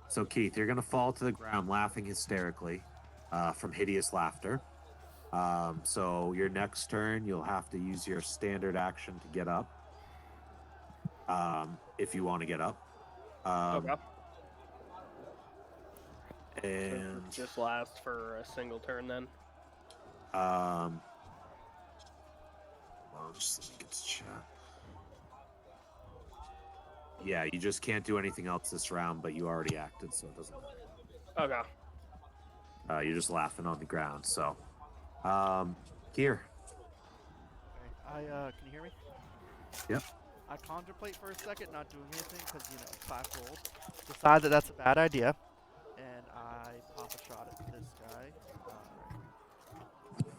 So, Keith, you're going to fall to the ground laughing hysterically from hideous laughter. So, your next turn, you'll have to use your standard action to get up. If you want to get up.
Okay.
And
So just lasts for a single turn then?
well, just let me get to chat. Yeah, you just can't do anything else this round, but you already acted, so it doesn't matter.
Okay.
You're just laughing on the ground. So, here.
Okay. Can you hear me?
Yep.
I contemplate for a second not doing anything because, you know, 5 gold. Decide that that's a bad idea. And I pop a shot at this guy. Okay.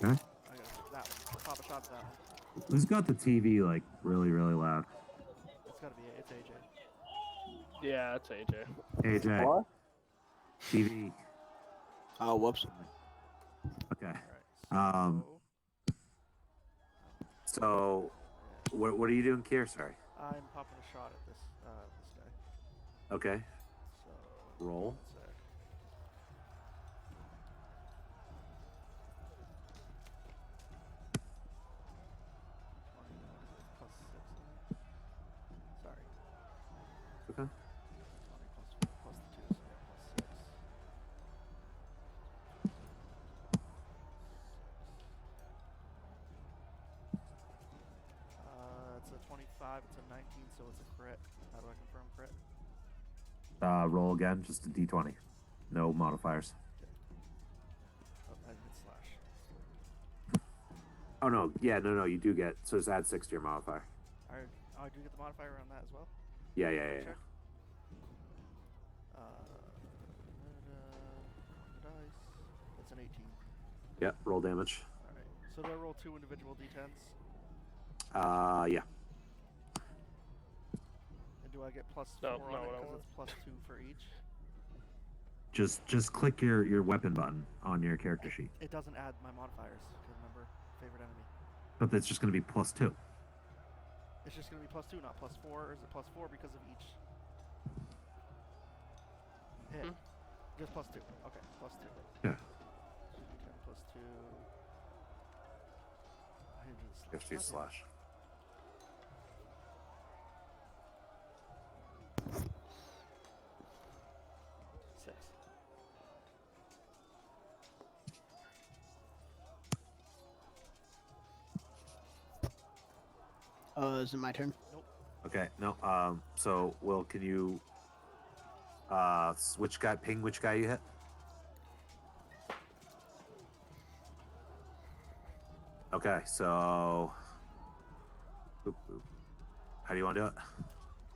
Okay.
I got that one. Pop a shot at that one.
Who's got the TV like really, really loud?
It's gotta be it's AJ.
Yeah, it's AJ.
AJ.
What?
TV.
Oh, whoops.
Okay.
Alright.
So, what are you doing, Kier? Sorry.
I'm popping a shot at this guy.
Okay.
So
Roll.
1 sec. Plus 6. Sorry.
Okay.
20 plus 2, so yeah, plus 6. It's a 25, it's a 19, so it's a crit. How do I confirm crit?
Roll again, just a d20. No modifiers.
Oh, I hit slash.
Oh, no. Yeah, no, you do get. So just add 6 to your modifier.
I do get the modifier on that as well?
Yeah.
Check. Dice. That's an 18.
Yep, roll damage.
Alright. So do I roll 2 individual d10s?
Yeah.
And do I get plus
No,
4
no,
on it
no,
because
no.
it's plus 2 for each?
Just click your weapon button on your character sheet.
It doesn't add my modifiers, because remember, favorite enemy.
But that's just going to be +2.
It's just going to be plus 2, not plus 4, or is it plus 4 because of each? Yeah. Just plus 2. Okay, plus 2.
Yeah.
10 plus 2. I didn't do the
You have to use slash.
Six.
Is it my turn?
Okay, no. So, Will, can you ping which guy you hit? Okay, so how do you want to do it?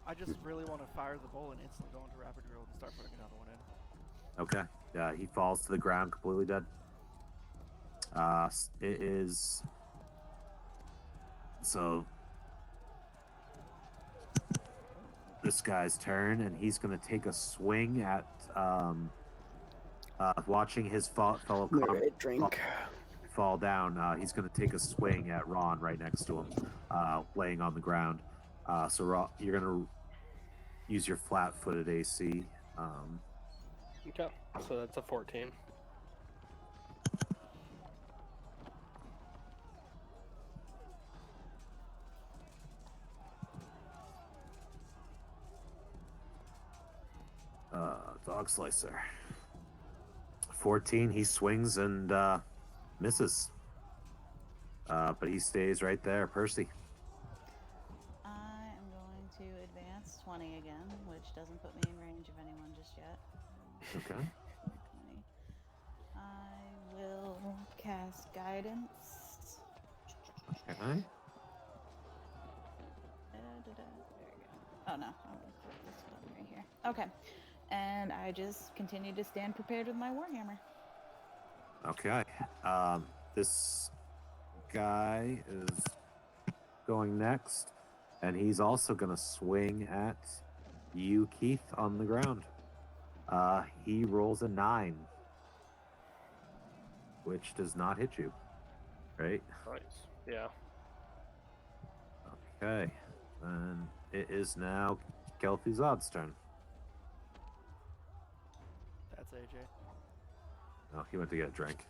I just really want to fire the bow and instantly go into rapid reload and start putting another one in.
Okay. He falls to the ground completely dead. It is so this guy's turn, and he's going to take a swing at watching his fellow
Drink.
fall down. He's going to take a swing at Ron right next to him, laying on the ground. So Ron, you're going to use your flat-footed AC.
Okay, so that's a 14.
Dog slicer. 14. He swings and misses. But he stays right there. Percy.
I am going to advance 20 again, which doesn't put me in range of anyone just yet.
Okay.
20. I will cast guidance.
Okay.
There we go. Oh no, I'm gonna click this button right here. Okay. And I just continue to stand prepared with my warhammer.
Okay. This guy is going next, and he's also going to swing at you, Keith, on the ground. He rolls a 9, which does not hit you, right?
Nice. Yeah.
Okay. And it is now Kelpie Zod's turn.
That's AJ.
Oh, he went to get a drink.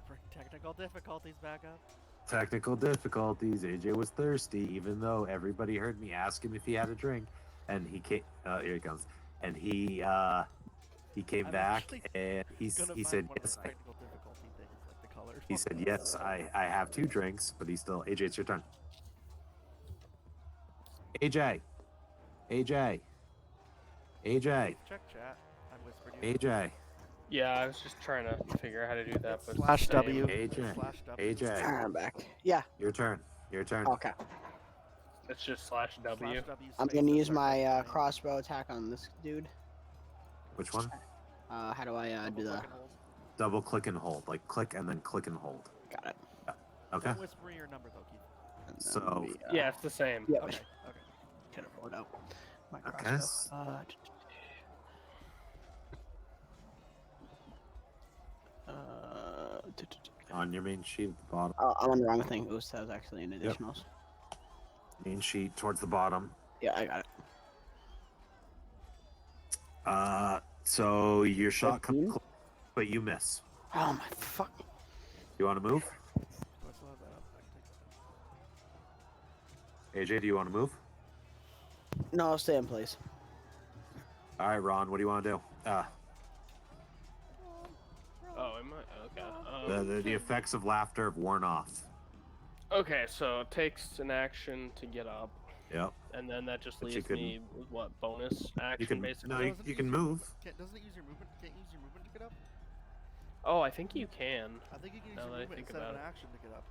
Bring technical difficulties back up.
Technical difficulties. AJ was thirsty, even though everybody heard me ask him if he had a drink, and he came. Here he comes, and he came
I'm
back,
actually
and he
gonna
he
find
said
one of
yes.
the technical difficulty things, like the colors.
He said yes. I have 2 drinks, but he's still. AJ, it's your turn. AJ. AJ.
Check chat. I whispered you.
AJ.
Yeah, I was just trying to figure out how to do that.
It's
But
slash
it's the same.
W.
AJ.
Slash W.
AJ.
I'm back. Yeah.
Your turn. Your turn.
Okay.
It's just slash W.
Slash W
I'm
space
gonna
and
use
start
my
typing your name.
crossbow attack on this dude.
Which one?
How do I
Double
do
click
that?
and hold.
Double click and hold. Like click and then click and hold.
Got it.
Okay.
Don't whisper me your number though, Keith.
And then
So-
we,
Yeah, it's the same.
Yeah.
Okay. Okay.
Can pull it out. My
Okay.
crossbow.
On your main sheet at the bottom.
I'm on the wrong thing. Oops, that was actually an additionals.
Main sheet towards the bottom.
Yeah, I got it.
So your shot comes
15?
close, but you miss.
Oh my fuck.
You want to move?
Do I still have that up? I can take that.
AJ, do you want to move?
No, I'll stay in place.
All right, Ron, what do you want to do?
Oh, am I? Okay.
The effects of laughter have worn off.
Okay, so it takes an action to get up,
Yep.
and then that just
But you
leaves
can-
me with what bonus
You
action
can
basically.
no, you can move.
Doesn't it use your movement? Can't you use your movement to get up?
Oh, I think you can.
I think you can use
Now
your
that I
movement
think
instead of
about
an
it.
action to get up.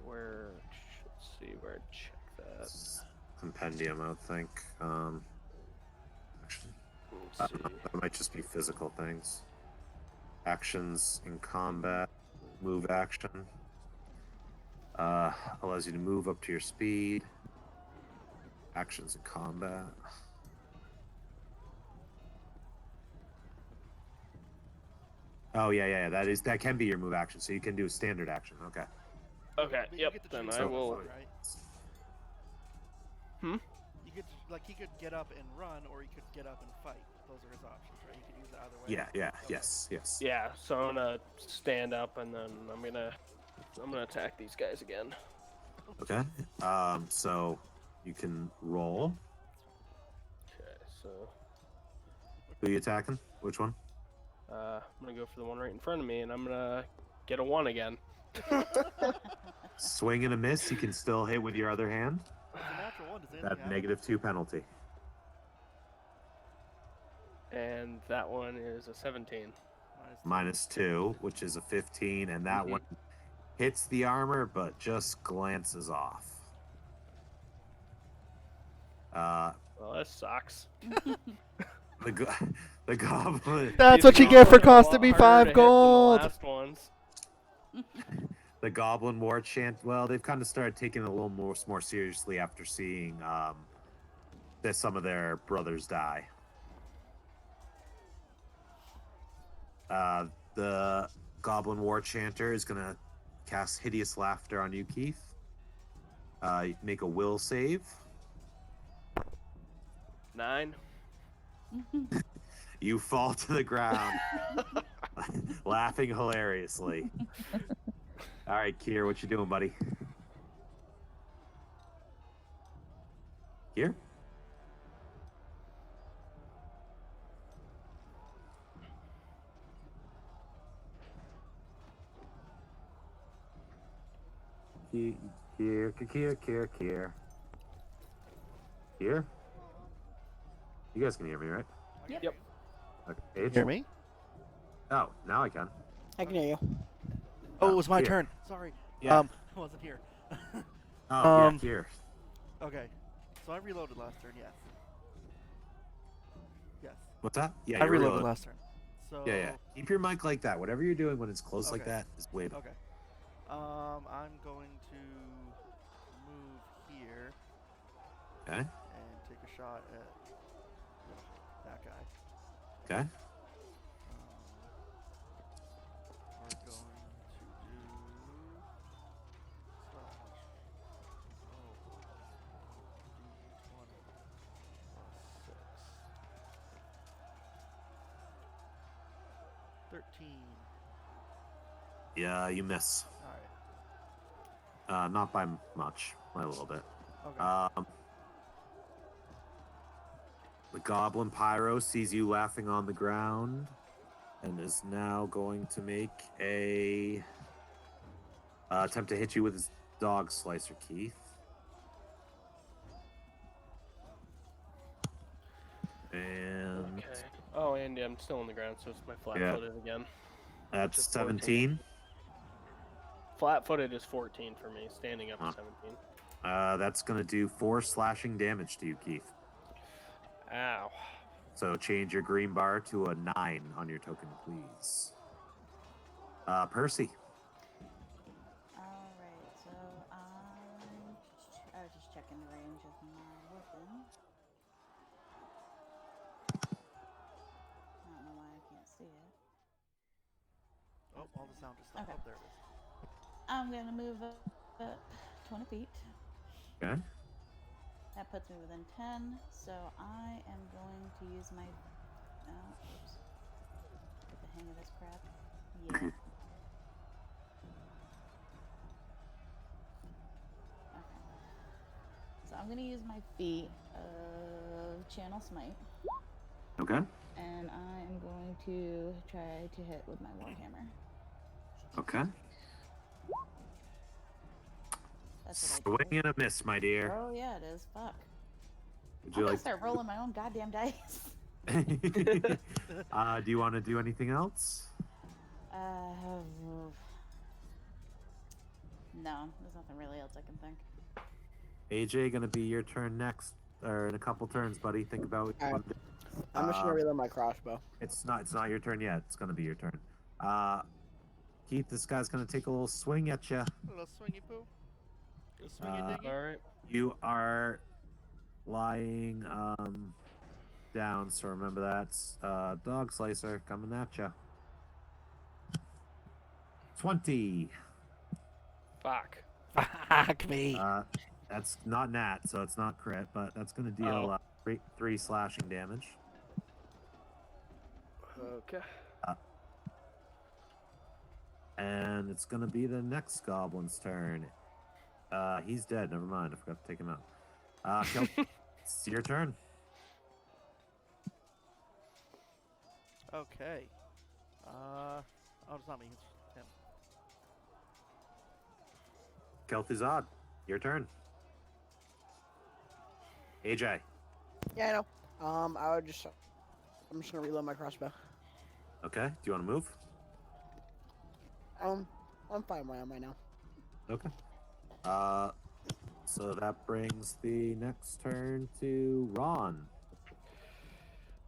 Where? Let's see where to check that.
Compendium, I would think. Actually,
Let's see.
that might just be physical things. Actions in combat, move action. Allows you to move up to your speed. Actions in combat. Oh yeah. That can be your move action. So you can do a standard action. Okay.
Okay.
But you
Yep.
get to
Then
choose
I
So-
what
will.
one, right?
Hmm?
You get to, like he could get up and run, or he could get up and fight. Those are his options, right? You can use it either way.
Yeah.
Okay.
Yes.
Yeah. So I'm gonna stand up, and then I'm gonna attack these guys again.
Okay. So you can roll.
Okay. So
Who are you attacking? Which one?
I'm gonna go for the one right in front of me, and I'm gonna get a 1 again.
Swing and a miss. You can still hit with your other hand.
It's a natural one. Does anything
That
happen?
-2 penalty.
And that one is a 17.
-2, which is a 15, and that one hits the armor but just glances off.
Well, that sucks.
The goblin.
That's
These
what you get for
goblins are a
costing
lot
me
harder to
5
hit than the
gold.
last ones.
The goblin war chant. Well, they've kind of started taking it a little more seriously after seeing that some of their brothers die. The goblin war chanter is gonna cast hideous laughter on you, Keith. Make a will save.
9.
You fall to the ground, laughing hilariously. All right, Kier, what you doing, buddy? Kier? Kier. Kier? You guys can hear me, right?
Yep.
Okay. Paige?
Hear me?
Oh, now I can.
I can hear you.
Oh, it was my
here.
turn. Sorry.
Yeah.
I wasn't here.
Oh, yeah, Kier.
Okay. So I reloaded last turn. Yes. Yes.
What's that? Yeah,
I
you're
reloaded
reloading.
last turn. So
Yeah. Keep your mic like that. Whatever you're doing when it's close like
Okay.
that is way better.
Okay. I'm going to move here
Okay.
and take a shot at that guy.
Okay.
We're going to do slash D20 plus 6. 13.
Yeah, you miss.
Alright.
Not by much, by a little bit.
Okay.
The goblin pyro sees you laughing on the ground and is now going to make a attempt to hit you with his dog slicer, Keith. And
Okay. Oh, and yeah, I'm still on the ground, so it's my flat-footed again.
that's
Which is 14.
17.
Flat-footed is 14 for me. Standing up is 17.
That's gonna do 4 slashing damage to you, Keith.
Ow.
So change your green bar to a 9 on your token, please. Percy.
Alright, so I was just checking the range of my weapon. I don't know why I can't see it.
Oh, all the sound just stopped.
Okay.
Oh, there it is.
I'm gonna move up 20 feet.
Okay.
That puts me within 10, so I am going to use my. Oops. Get the hang of this crap. Yeah. Okay. So I'm gonna use my feat of Channel Smite.
Okay.
And I am going to try to hit with my Warhammer.
Okay.
That's what I
Swing and a miss, my dear.
Oh yeah, it is. Fuck.
Would
I'm
you
gonna
like?
start rolling my own goddamn dice.
Do you want to do anything else?
No, there's nothing really else I can think.
AJ, gonna be your turn next, or in a couple turns, buddy. Think about what you want to do.
I'm just gonna reload my crossbow.
It's not your turn yet. It's gonna be your turn. Keith, this guy's gonna take a little swing at you.
A little swingy poo. A swingy dingy.
All right.
You are lying down, so remember that. Dog slicer coming at you. 20.
Fuck.
Fuck me.
That's not nat, so it's not crit, but that's gonna deal 3 slashing damage.
Okay.
And it's gonna be the next goblin's turn. He's dead. Never mind. I forgot to take him out. It's your turn.
Okay. Oh, it's not me. It's him.
Kel'Thuzad, your turn. AJ.
Yeah, I know. I'm just gonna reload my crossbow.
Okay. Do you want to move?
I'm fine where I am right now.
Okay. So that brings the next turn to Ron.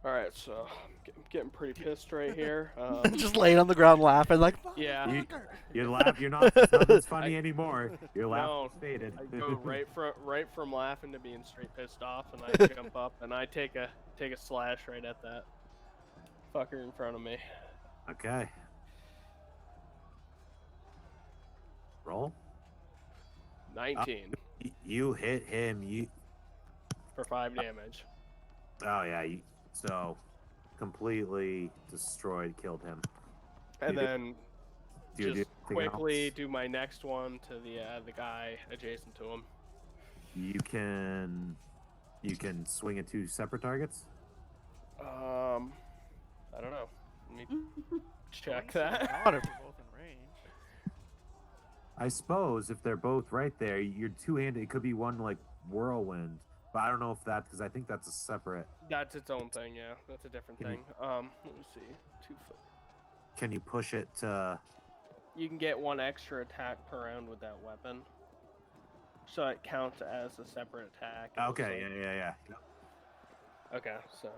All right, so I'm getting pretty pissed right here.
Just laying on the ground laughing like.
Yeah.
You laugh. You're not. It's not as funny anymore. Your laugh
No,
faded.
I go right from laughing to being straight pissed off, and I jump up and I take a slash right at that fucker in front of me.
Okay. Roll.
19
You hit him.
for 5 damage.
Oh yeah. So completely destroyed, killed him.
And then
Do you do
just
anything
quickly
else?
do my next one to the guy adjacent to him.
You can swing at 2 separate targets.
I don't know. Let me check that.
Odd if they're both in range.
I suppose if they're both right there, you're two-handed. It could be one like whirlwind, but I don't know if because I think that's a separate.
That's its own thing, yeah. That's a different
Can you-
thing. Let me see. 2 foot.
Can you push it to?
You can get 1 extra attack per round with that weapon, so it counts as a separate attack. It looks
Okay,
like.
yeah.
Okay, so.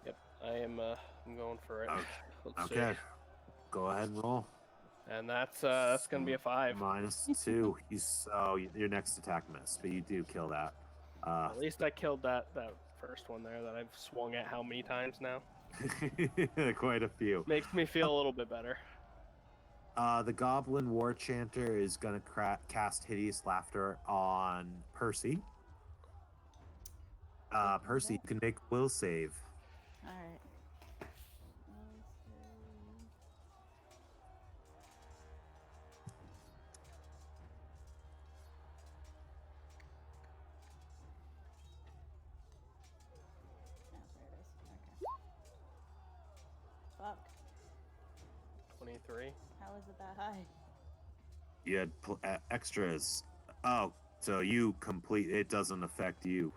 Yep, I'm going for it.
Okay.
Let's
Okay.
see.
Go ahead and roll.
And that's gonna be a 5.
-2. Your next attack missed, but you do kill that.
At least I killed that first one there that I've swung at how many times now.
Quite a few.
Makes me feel a little bit better.
The Goblin War Chanter is gonna cast Hideous Laughter on Percy. Percy, you can make will save.
Alright. Fuck.
23.
How is it that high?
You had extras. Oh, so you complete. It doesn't affect you.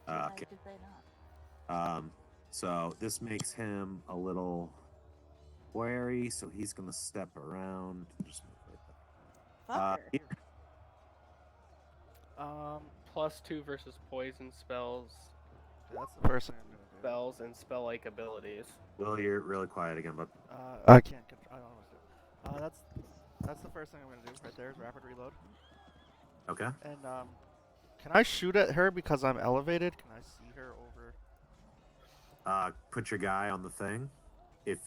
Why
Okay.
did they not?
So this makes him a little wary. So he's gonna step around. Just move right there.
Fucker.
Here.
+2 versus poison spells,
That's the first thing I'm gonna do.
spells, and spell-like abilities.
Will, you're really quiet again, but
I can't. I don't know what to do. That's the first thing I'm gonna do. Right there is rapid reload.
okay.
And can I shoot at her because I'm elevated? Can I see her over
Put your guy on the thing. If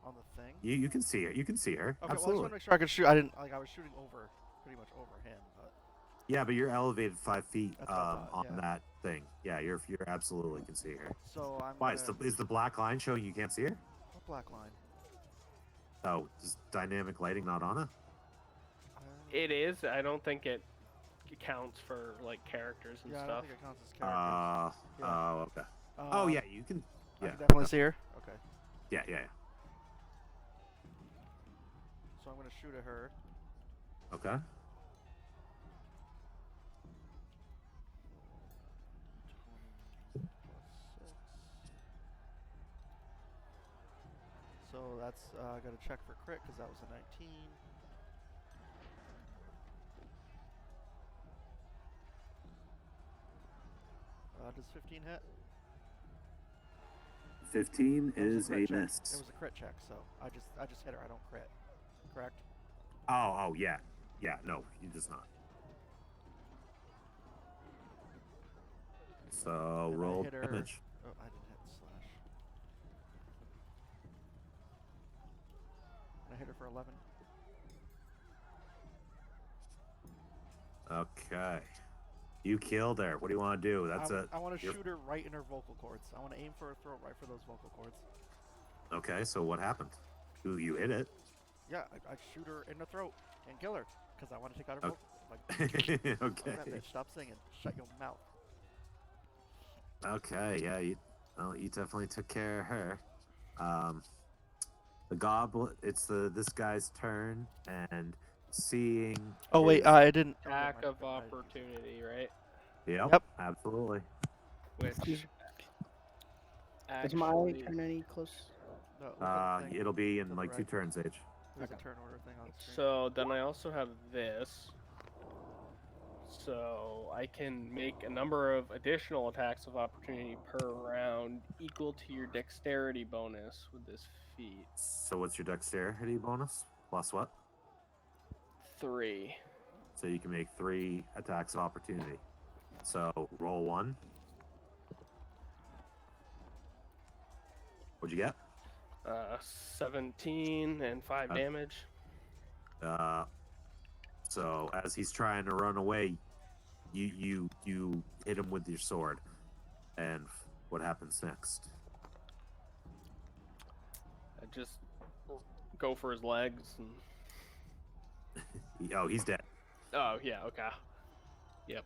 on the thing?
you can see her, you can see her.
Okay, well, I just
Absolutely.
want to make sure I could shoot. I didn't like. I was shooting over, pretty much over him. But
Yeah, but you're elevated 5 feet
That's what I thought,
on
yeah.
that thing. Yeah, you're absolutely can see her.
so I'm.
Why
Gonna,
is the black line showing you can't see her?
what black line?
Oh, is dynamic lighting not on it?
It is. I don't think it counts for like characters and
Yeah, I don't
stuff.
think it counts as characters. Yeah.
Oh, okay. Oh yeah, you can.
I
Yeah,
can definitely see her. Okay.
yeah.
So I'm gonna shoot at her.
Okay.
20 plus 6. So that's I gotta check for crit because that was a 19. Does 15 hit?
15
It was
is
crit
a
check.
miss.
It was a crit check, so I just hit her. I don't crit. Correct?
Oh yeah, no, he does not. So
And I
roll
hit her-
damage.
Oh, I didn't hit the slash. And I hit her for 11.
Okay. You killed her. What do you want to do? That's
I want to
you're-
shoot her right in her vocal cords. I want to aim for her throat right for those vocal cords.
Okay, so what happened? You hit it.
Yeah, I shoot her in the throat and kill her because I want to take out her
Okay.
vocal. Like,
Okay.
that bitch, stop singing. Shut your mouth.
Okay, yeah, you definitely took care of her. The goblin, it's this guy's turn, and seeing.
Oh wait,
his-
I didn't.
Attack of opportunity, right?
Yep, absolutely.
Which
Is my
actually,
turn any close?
No, look at the thing.
It'll be in
to the
like 2
right.
turns, Age.
There's a turn order thing on the screen.
so then I also have this. So I can make a number of additional attacks of opportunity per round equal to your dexterity bonus with this feat.
So what's your dexterity bonus? Plus what?
3.
So you can make 3 attacks of opportunity. So roll 1. What'd you get?
17 and 5 damage.
So as he's trying to run away, you hit him with your sword. And what happens next?
I just go for his legs and
Oh, he's dead.
oh yeah, okay. Yep.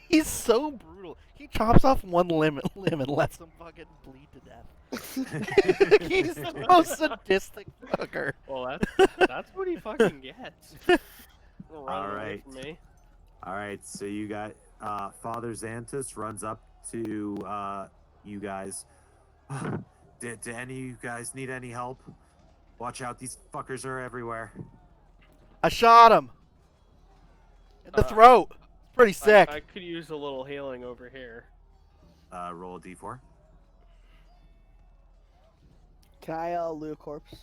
He's so brutal. He chops off one limb and lets him fucking bleed to death. He's the most sadistic fucker.
Well, that's what he fucking gets.
All right.
For me.
All right, so you got Father Xantus runs up to you guys. Do any of you guys need any help? Watch out, these fuckers are everywhere.
I shot him in the throat. It's pretty sick.
I could use a little healing over here.
Roll a d4.
Can I loot a corpse?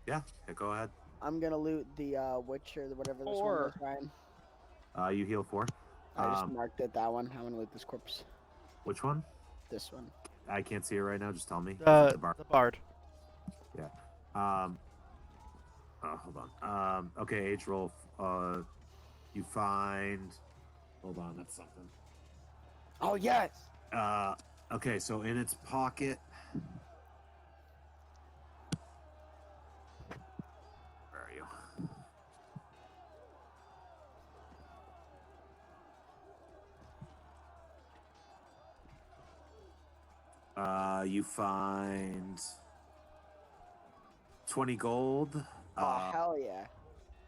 Yeah, go ahead.
I'm gonna loot the witch or whatever this one was,
4.
Ryan.
You heal 4.
I just marked it, that one. I'm gonna loot this corpse.
Which one?
This one.
I can't see it right now. Just tell me.
The bard.
Yeah. Hold on. Okay, Age roll. You find. Hold on, that's something.
Oh yes.
Okay, so in its pocket. Where are you? You find 20 gold.
Oh hell yeah.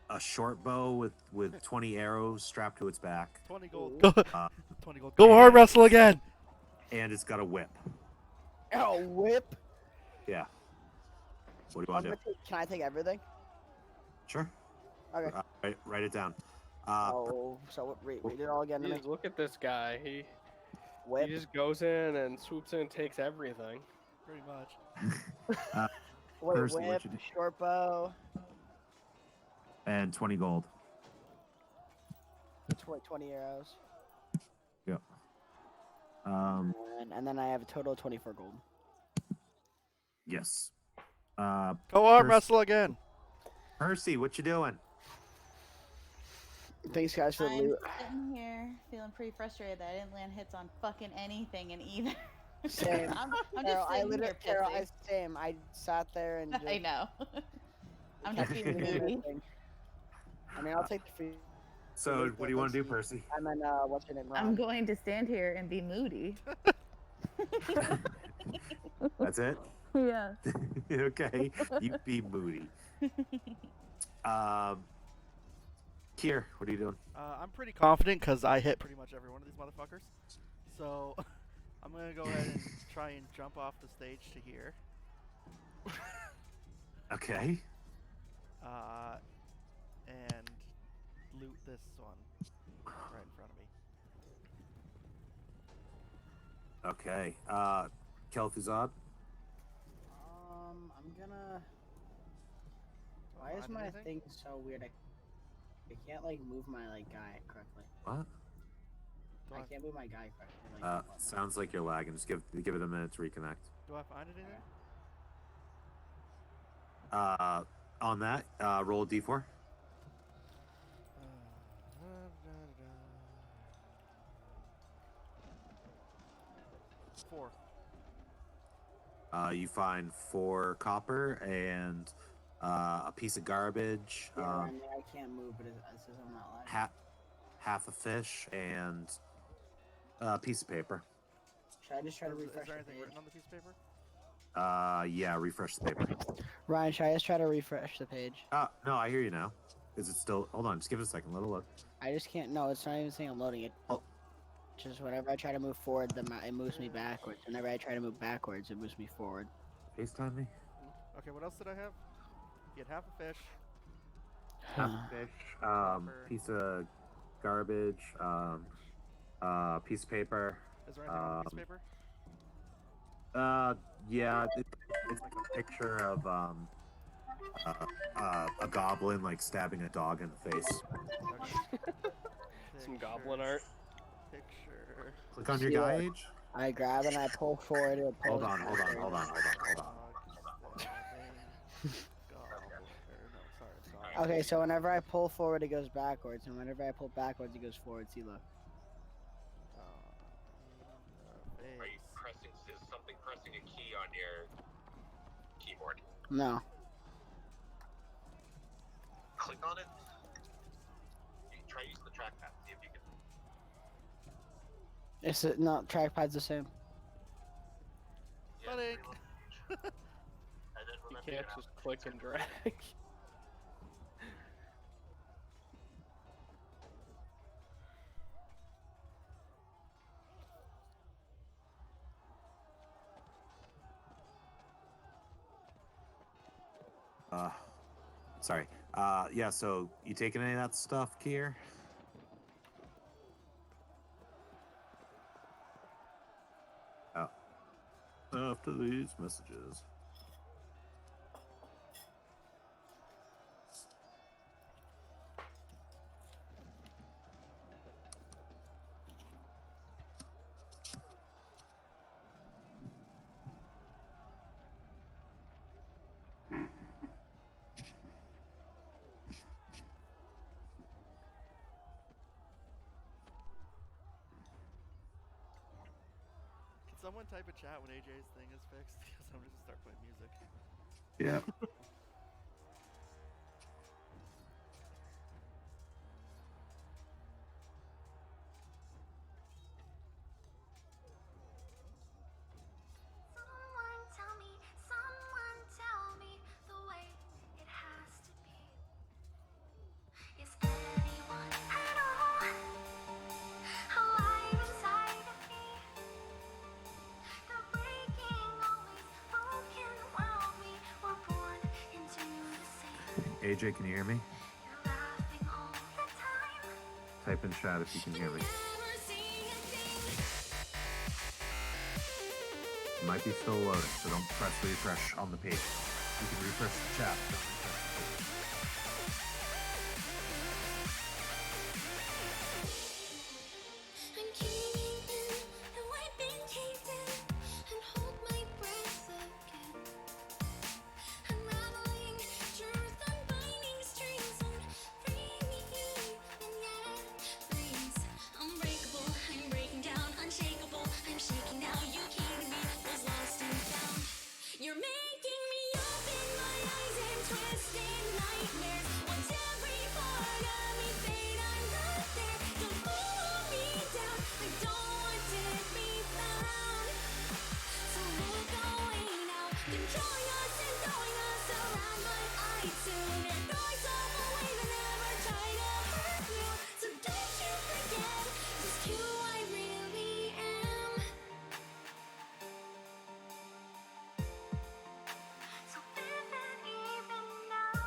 A short bow with 20 arrows strapped to its back.
20 gold.
Uh,
20 gold. Go arm wrestle again.
and it's got a whip.
Oh, whip.
Yeah. What do you want to do?
Can I take everything?
Sure.
Okay.
Write it down.
So read it all again to me.
Jeez, look at this guy. He
Whip.
just goes in and swoops in and takes everything.
Pretty much.
Wait,
Percy,
whip,
what'd you do?
short bow,
And 20 gold.
20 arrows.
Yeah.
And then I have a total of 24 gold.
Yes.
Go arm
Percy,
wrestle again.
Percy, what you doing?
Thanks, guys, for the
I'm
loot.
sitting here feeling pretty frustrated that I didn't land hits on fucking anything in either.
Same.
I'm
Carol,
just sitting here
Carol,
pissy.
same. I sat there and just...
I know. I'm just
kept
being
doing
moody.
my thing. I mean, I'll take the free.
So, what do you want to do, Percy?
And then, what's your name?
I'm
Ron.
going to stand here and be moody.
That's it?
Yeah.
Okay. You be moody. Kier, what are you doing?
I'm pretty confident because I hit pretty much every one of these motherfuckers. So I'm going to go ahead and try and jump off the stage to here.
Okay.
And loot this one right in front of me.
Okay. Kel'Thuzad?
I'm gonna... Why is
Find
my
anything?
thing so weird? I can't, like, move my, like, guy correctly.
What?
Do
I
I,
can't move my guy correctly. Like,
Sounds like you're lagging. Just give it a minute to reconnect.
do I find anything?
On that, roll a d4.
Four.
You find 4 copper and a piece of garbage,
yeah, I mean, I can't move, but it says I'm not lying.
half a fish, and a piece of paper.
Should I just try to
Is
refresh
there
the
anything
page?
written on the piece of paper?
Yeah, refresh the paper.
Ryan, should I just try to refresh the page?
No, I hear you now. Is it still? Hold on, just give it a second. Let it look.
I just can't. No, it's not even saying I'm loading it.
Oh.
Just whenever I try to move forward, it moves me backwards. Whenever I try to move backwards, it moves me forward.
FaceTime me.
Okay, what else did I have? You had half a fish.
Half a fish, piece of garbage, piece of paper.
Is there anything on the piece of paper?
Yeah, it's like a picture of a goblin like stabbing a dog in the face.
Okay.
Some goblin art.
Picture.
Click on your
See
guy
what?
age.
I grab and I pull forward. It
Hold
pulls
on.
backwards.
Dog stabbing goblin. No, sorry.
Okay, so whenever I pull forward, it goes backwards, and whenever I pull backwards, it goes forward. See, look.
Are you pressing? Is something pressing a key on your keyboard?
No.
Click on it. You try using the trackpad. See if you can.
It's no trackpad's the same.
Yeah,
Buddy.
reload the page. And then
You
remember
can't
you're
just
gonna
click and drag.
Sorry. Yeah. So you taking any of that stuff, Kier? Oh. After these messages.
Can someone type a chat when AJ's thing is fixed? Because I'm just gonna start playing music.
Yeah.
Someone tell me the way it has to be. Is anyone at all alive inside of me?
AJ, can you hear me? Type in chat if you can hear me. It might be still loading, so don't press refresh on the page. You can refresh the chat. Don't refresh the page.
I'm caving in, and I've been caved in, and hold my breath again. Unraveling truth, unbinding strings, freeing you, and yet freeze. Unbreakable, I'm breaking down, unshakable, I'm shaking now. You keep me, was lost and found. You're making me open my eyes and twisting nightmares. Once every part of me fade, I'm not there. Don't pull me down, I don't want to be found. So look away now, controlling us and throwing us around. But I soon and throw myself away, but never try to hurt you. So don't you forget just who I really am. So vivid even now.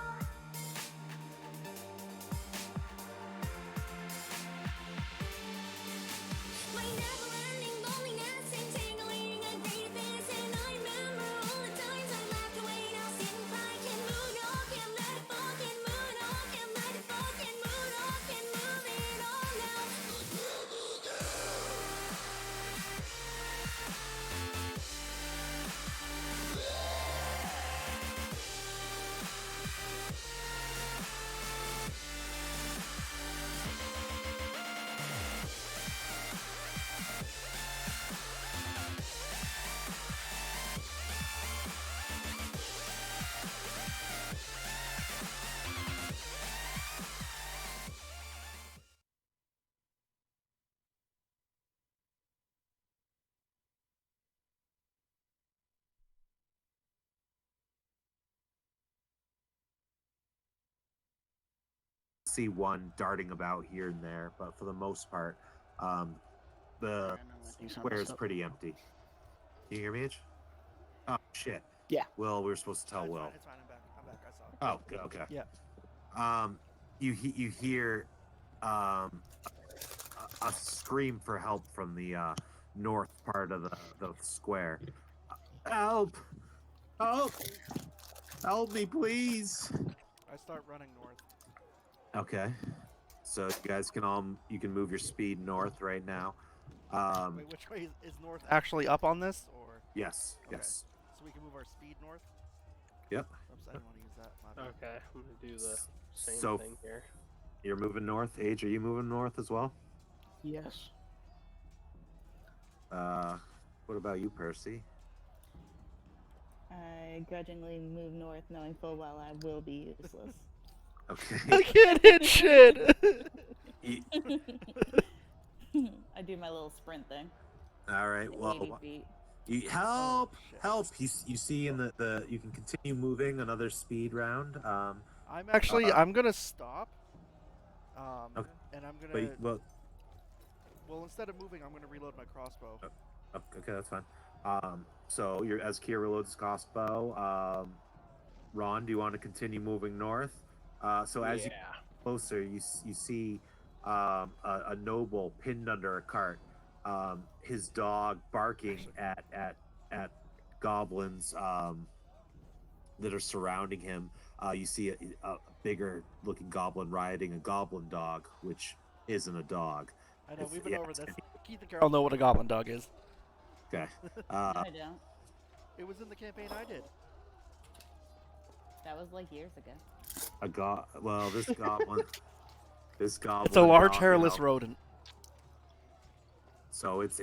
My never-ending loneliness, entangling a great face, and I remember all the times I laughed away. Now sit and cry, can move on, can let it fall, can move on, can let it fall, can move on, can move it all now.
See one darting about here and there, but for the most part, the square is pretty empty. Can you hear me, H? Oh, shit.
Yeah.
Will, we were supposed to tell
It's
Will.
fine, it's fine. I'm back. I saw it.
Oh, good, okay.
Yeah.
You hear a scream for help from the north part of the square. Help! Help! Help me, please!
I start running north.
Okay. So you guys you can move your speed north right now.
Wait, which way is north actually up on this, or?
Yes,
Okay.
yes.
So we can move our speed north?
Yep.
Oops, I didn't want to use that. My bad.
Okay, I'm gonna do the same
So-
thing here.
You're moving north. Age, are you moving north as well?
Yes.
What about you, Percy?
I grudgingly move north, knowing full well I will be useless.
Okay.
I can't hit shit!
I do my little sprint thing.
All right.
80
Well,
feet.
help!
shit.
Help! You see in the you can continue moving another speed round.
I'm gonna stop.
Okay.
And I'm gonna.
Wait.
Well, instead of moving, I'm gonna reload my crossbow.
Okay, that's fine. So you're as Kier reloads his crossbow. Ron, do you want to continue moving north? So as you get closer, you see a noble pinned under a cart. His dog barking at goblins that are surrounding him. You see a bigger looking goblin riding a goblin dog, which isn't a dog.
I know, we've been over this. Keith and Carol know what a goblin dog is.
Okay.
I don't.
It was in the campaign I did.
That was like years ago.
This goblin. This goblin.
It's a large
dog,
hairless rodent.
So it's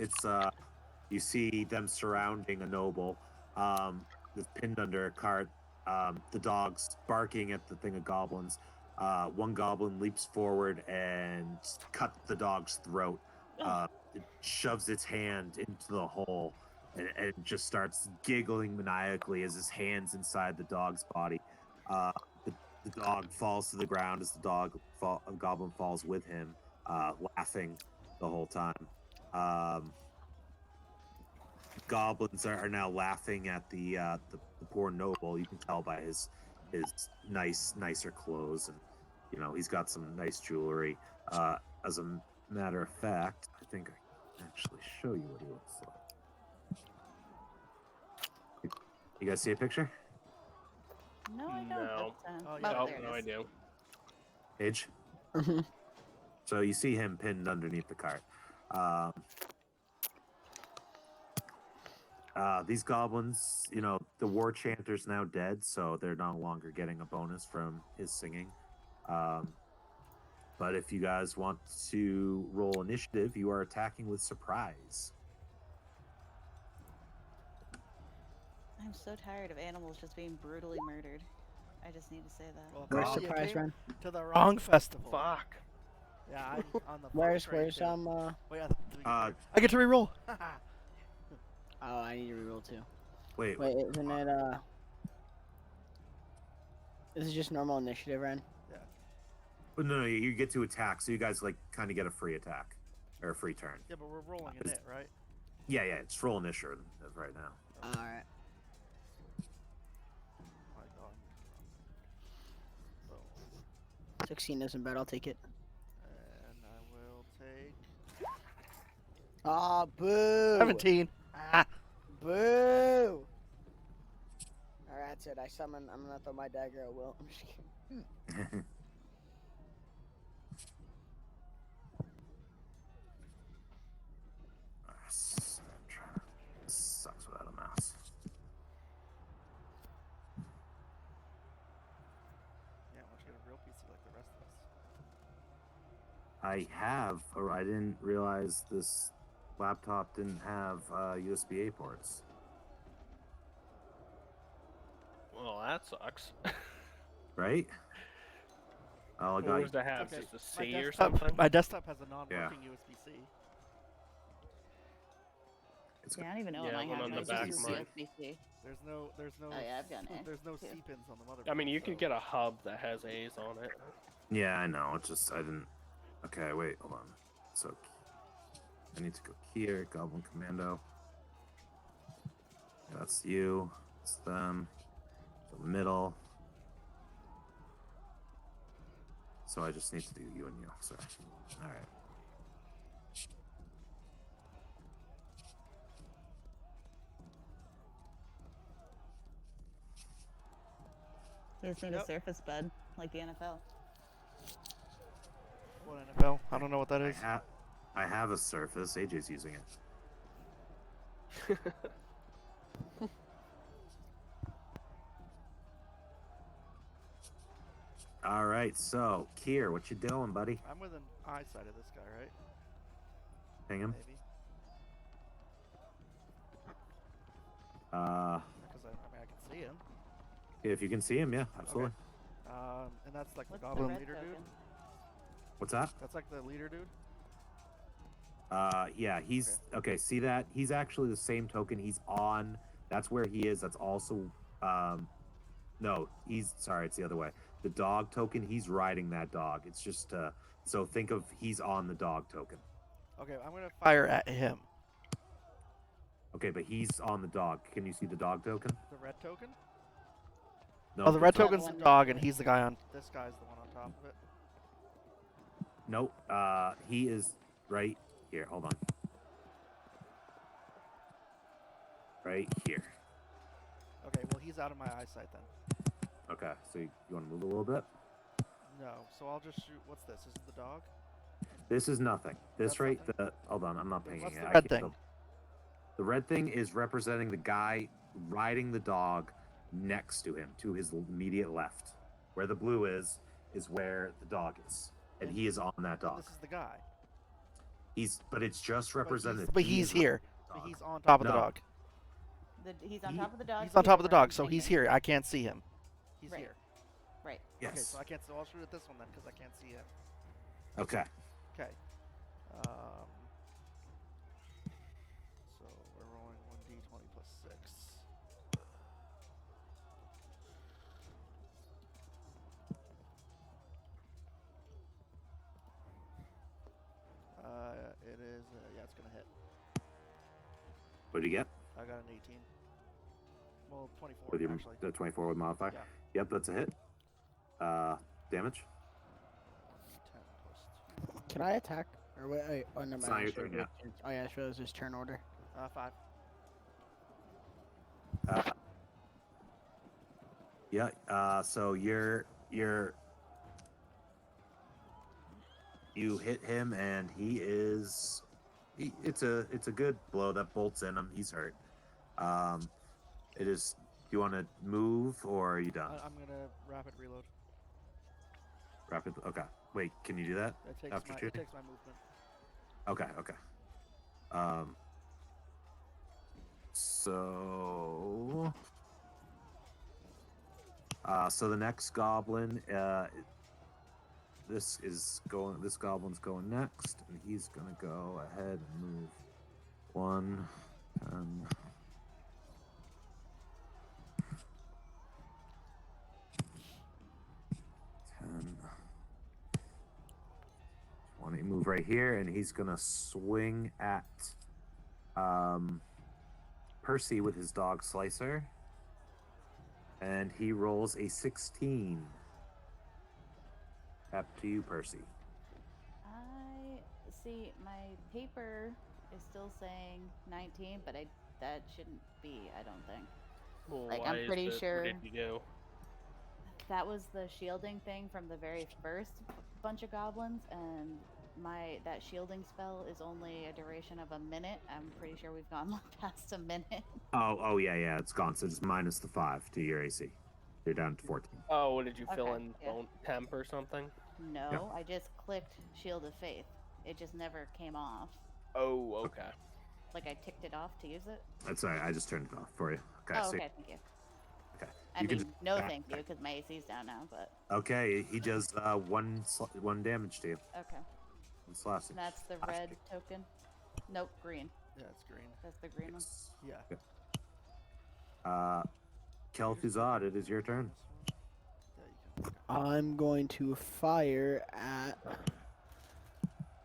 you see them surrounding a noble, that's pinned under a cart. The dog's barking at the thing of goblins. One goblin leaps forward and cuts the dog's throat. It shoves its hand into the hole and just starts giggling maniacally as his hand's inside the dog's body. The dog falls to the ground as the goblin falls with him, laughing the whole time. Goblins are now laughing at the poor noble. You can tell by his his nicer clothes, and he's got some nice jewelry. As a matter of fact, I think I can actually show you what he looks like. You guys see a picture?
No, I don't.
No.
Oh,
Well,
yeah.
Oh,
there it
no, I
is.
do.
Paige?
Mhm.
So you see him pinned underneath the cart. These goblins, the war chanter's now dead, so they're no longer getting a bonus from his singing. But if you guys want to roll initiative, you are attacking with surprise.
I'm so tired of animals just being brutally murdered. I just need to say that.
Well,
Where's
Carl, you
surprise
came
run?
to the wrong festival.
Fuck.
Yeah, I'm on the
Where's
fun train, too. Oh, yeah, I get to reroll.
Oh, I need to reroll too.
Wait,
Wait, isn't it This is just normal initiative, Ren?
no, you get to attack, so you guys kind of get a free attack or a free turn.
Yeah, but we're rolling in it, right?
Yeah, it's roll initiative right now.
Alright.
My God. Boom.
16 isn't bad, I'll take it.
And I will take
Ah, boo!
17.
Boo! Alright, that's it. I'm gonna throw my dagger at Will. I'm just kidding.
Sucks without a mouse.
Yeah, why don't you get a real PC like the rest of us?
I have, or I didn't realize this laptop didn't have USB-A ports.
Well, that sucks.
Right? Oh, I
What
got
was to have?
Okay,
Just a
my
C or
desktop-
something?
My desktop has a non-working USB-C.
Yeah, I don't even know what
Yeah,
mine
one
has.
on the
Mine's
back
just
of mine.
USB-C.
There's no
Oh yeah, I've got an A,
there's no
too.
C pins on the motherboard.
I mean, you
so-
could get a hub that has A's on it.
Yeah, I know. It's just I didn't. Okay, wait, hold on. So I need to go here, Goblin Commando. That's you. It's them. So middle. So I just need to do you and you. Sorry. All right.
You just need a surface bed, like the NFL.
What NFL? I don't know what that is.
I have a Surface. AJ's using it. All right, so Kier, what you doing, buddy?
I'm within eyesight of this guy, right?
Ping him.
Maybe.
Uh,
Because I can see him.
if you can see him, yeah, absolutely.
And that's like the
What's the
goblin
red
leader dude.
token?
What's that?
That's like the leader dude.
Yeah, he's okay. See that? He's actually the same token. He's on. That's where he is. That's also, no, he's sorry. It's the other way. The dog token. He's riding that dog. It's just so think of he's on the dog token.
Okay, I'm gonna fire at him.
Okay, but he's on the dog. Can you see the dog token?
The red token?
No.
Oh, the red
dog-
token's the dog, and he's the guy on. This guy's the one on top of it.
Nope. He is right here. Hold on. Right here.
Okay, well he's out of my eyesight then.
Okay, so you want to move a little bit?
No, so I'll just shoot. What's this? This is the dog.
This is nothing. This
That's
right.
nothing?
Hold on. I'm not pinging
What's
it.
the
I
red
can't-
thing?
The red thing is representing the guy riding the dog next to him, to his immediate left. Where the blue is where the dog is, and he is on that dog.
This is the guy.
But it's just represented.
But
he
he's
is
here.
on the
But he's
dog.
on top of the
No.
dog.
He's on top of the dog.
He's on top of the
here,
dog, so
right
he's
here.
here. I can't see him. He's
Right.
here.
Right.
Yes.
Okay, so I can't. So I'll shoot at this one then, because I can't see him.
Okay.
Okay. So we're rolling 1d20 plus 6. It is. Yeah, it's gonna hit.
What do you get?
I got an 18. Well, 24
with your
actually.
the 24 with modifier.
Yeah.
Yep, that's a hit. Damage.
10 plus 2.
Can I attack? Or wait, oh, never
It's
mind.
not
I
your
just
turn
realized I just realized it's turn order.
5.
Yeah. So you hit him, and it's a good blow that bolts in him. He's hurt. It is. Do you want to move, or are you done?
I'm gonna rapid reload.
Rapid. Okay. Wait. Can you do that
It takes
after
my
shooting?
movement.
Okay. So. So the next goblin. This goblin's going next, and he's gonna go ahead and move 1, 10. 10, 20. Move right here, and he's gonna swing at Percy with his dog slicer, and he rolls a 16. Up to you, Percy.
I see my paper is still saying 19, but that shouldn't be, I don't think.
Well,
Like,
why
I'm pretty
is
sure
What did you do?
that was the shielding thing from the very first bunch of goblins, and that shielding spell is only a duration of a minute. I'm pretty sure we've gone like past a minute.
Oh yeah, it's gone. So just minus the 5 to your AC. You're down to 14.
Oh, what did you fill
Okay,
in?
yeah.
Temp or something?
No, I just clicked Shield of Faith. It just never came off.
Oh, okay.
Like I ticked it off to use it.
That's all right. I just turned it off for you. Okay.
Oh,
so-
okay, thank you.
Okay.
I
You can
mean,
just-
no thank you, because my AC's down now, but...
Okay, he does one damage to you.
Okay.
One slashing.
And that's the red token? Nope, green.
Yeah, it's green.
That's the green one.
Yeah.
Kel'Thuzad, it is your turn.
Yeah, you can.
I'm going to fire at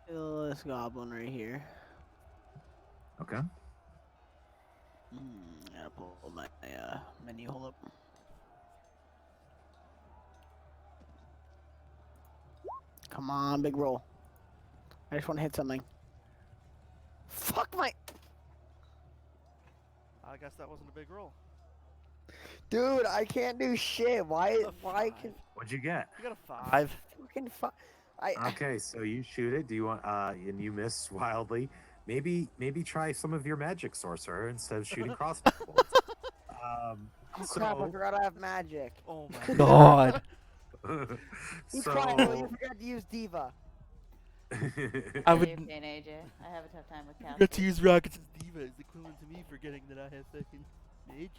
this goblin right here.
Okay.
I gotta pull my menu. Hold up. Come on, big roll. I just want to hit something. Fuck my...
I guess that wasn't a big roll.
Dude, I can't do shit. Why can...
What'd you get?
You got a 5.
Fucking
Okay, so you shoot it. Do you want? And you miss wildly. Maybe try some of your magic, sorcerer, instead of shooting crossbow bolts.
Oh crap, I forgot I have magic.
Oh my god.
He's
So
crying, oh, you forgot to use Diva.
I
What
would
are you saying, AJ? I have a tough time with
forget
casting.
to use Rockets as Diva is equivalent to me forgetting that I have fucking magic.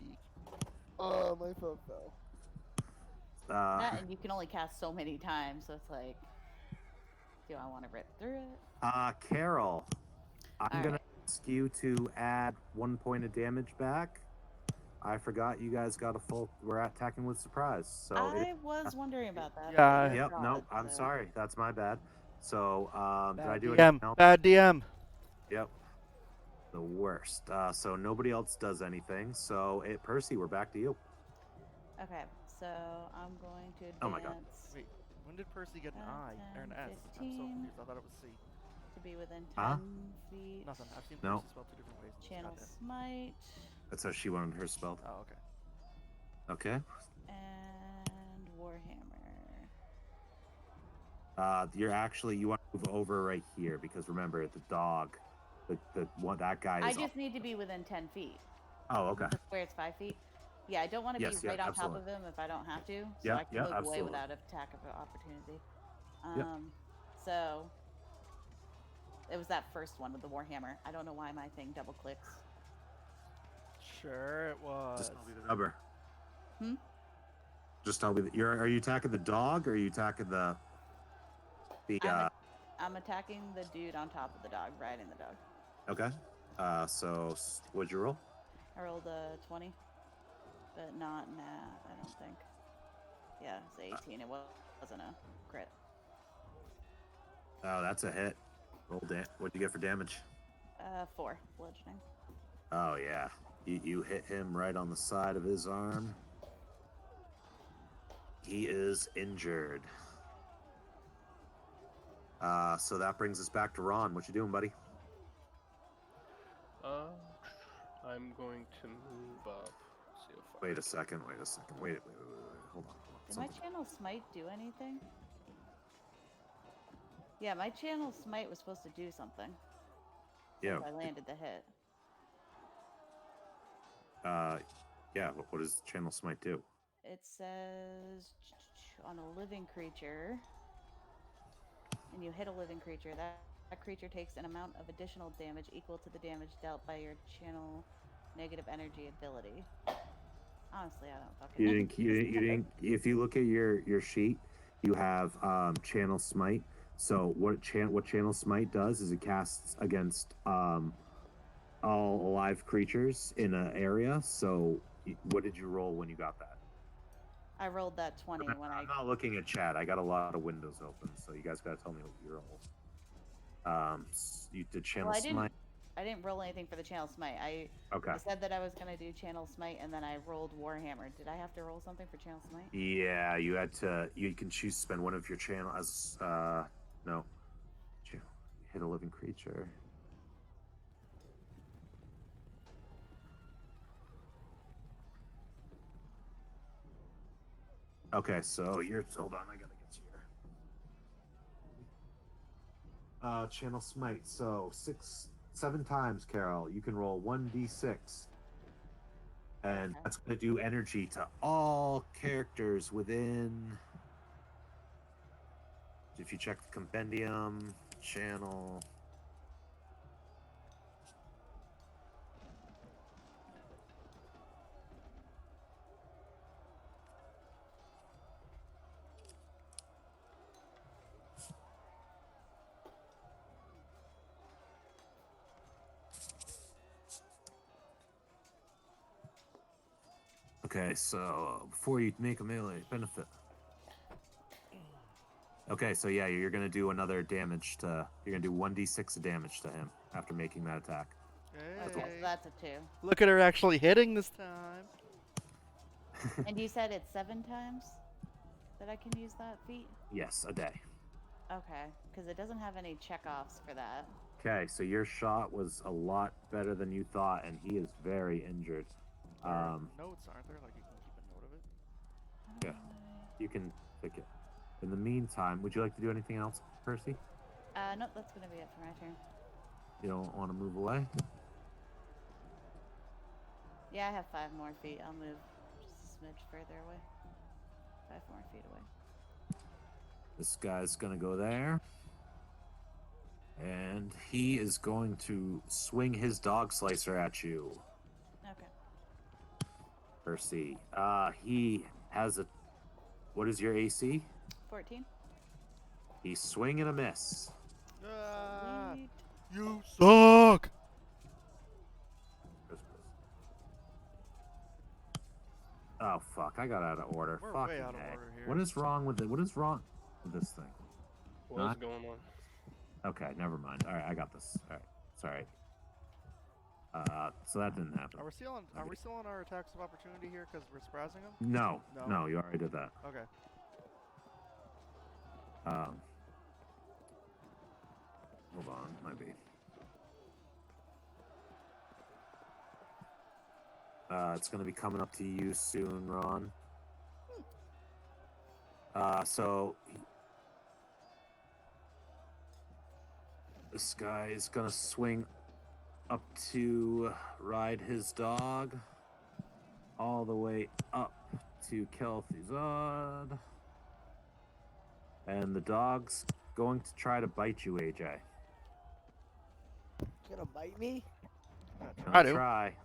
Oh, my phone fell.
That, and you can only cast so many times, so it's like... Do I want to rip through it?
Carol, I'm gonna
Alright.
ask you to add 1 point of damage back. I forgot you guys got a full. We're attacking with surprise. So
I was wondering about that.
Yeah,
but
Yep.
God,
No, I'm
so-
sorry. That's my bad. So did I
Bad
do
DM.
anything else?
Bad DM.
Yep. The worst. So nobody else does anything. So Percy, we're back to you.
Okay, so I'm going to advance
Oh my God.
Wait, when did Percy get an I or an
10,
S? I'm so
15.
confused. I thought it was C.
to be within 10
Huh?
feet.
Nothing. I've seen
No.
Percy spelled 2 different ways.
Channel
Goddamn.
Smite
That's how she wanted her spelled.
Oh, okay.
Okay.
and Warhammer.
You want to move over right here because remember the dog, the one that guy is.
I just need to be within 10 feet.
Oh, okay.
The square is 5 feet. Yeah, I don't want to
Yes,
be
yeah,
right on
absolutely.
top of him if I don't have to. So
Yeah,
I can
yeah,
move away
absolutely.
without attack of opportunity.
Yep.
So it was that first one with the Warhammer. I don't know why my thing double clicks.
Sure, it was.
Just tell me the number.
Hmm?
Just tell me that are you attacking the dog or are you attacking the
I'm attacking the dude on top of the dog, riding the dog.
Okay. So what'd you roll?
I rolled a 20, but not I don't think. Yeah, it's 18. It wasn't a crit.
Oh, that's a hit. Roll What'd you get for damage?
4 bludgeoning.
Oh yeah. You hit him right on the side of his arm. He is injured. So that brings us back to Ron. What you doing, buddy?
I'm going to move up. Let's see if I
Wait a
can-
second. Wait. Hold on.
Did my channel smite do anything? Yeah, my channel smite was supposed to do something.
Yeah.
Since I landed the hit.
Yeah. What does channel smite do?
It says on a living creature, and you hit a living creature, that creature takes an amount of additional damage equal to the damage dealt by your channel negative energy ability. Honestly, I don't fucking know.
You didn't. If you look at your sheet, you have channel smite. So what channel smite does is it casts against all alive creatures in an area. So what did you roll when you got that?
I rolled that 20 when
I'm not looking at chat. I got a lot of windows open, so you guys gotta tell me what you rolled. You did channel smite.
I didn't roll anything for the channel smite. I said that I was gonna do channel smite, and then I rolled Warhammer. Did I have to roll something for channel smite?
Yeah, you had to. You can choose to spend one of your channel as no. Hit a living creature. Okay, so you're hold on. I gotta get you. Channel smite. So 7 times, Carol. You can roll 1d6. And that's going to do energy to all characters within. If you check the compendium, channel. Okay, so before you make a melee benefit. Okay, so yeah, you're gonna do another damage to. You're gonna do 1d6 of damage to him after making that attack.
Okay, so that's a 2.
Look at her actually hitting this time.
And you said it's 7 times that I can use that feat?
Yes, a day.
Okay, because it doesn't have any checkoffs for that.
Okay, so your shot was a lot better than you thought, and he is very injured.
Notes, aren't there? Like you can keep a note of it?
Yeah, you can pick it. In the meantime, would you like to do anything else, Percy?
Nope, that's gonna be it for my turn.
You don't want to move away?
Yeah, I have 5 more feet. I'll move just a smidge further away. 5 more feet away.
This guy's gonna go there. And he is going to swing his dog slicer at you.
Okay.
Percy. He has a. What is your AC?
14.
He's swing and a miss.
Sweet.
You suck!
Oh fuck! I got out of order.
We're
Fucking
way out of
A.
order here.
What is wrong with it? What is wrong with this thing?
What's going on?
Okay, never mind. All right, I got this. All right, sorry. So that didn't happen.
Are we still on our attacks of opportunity here because we're sprazzing them?
No, you already did that.
Okay.
Hold on, might be. It's gonna be coming up to you soon, Ron. So this guy is gonna swing up to ride his dog all the way up to Kel'Thuzad. And the dog's going to try to bite you, AJ.
Gonna bite me?
Try.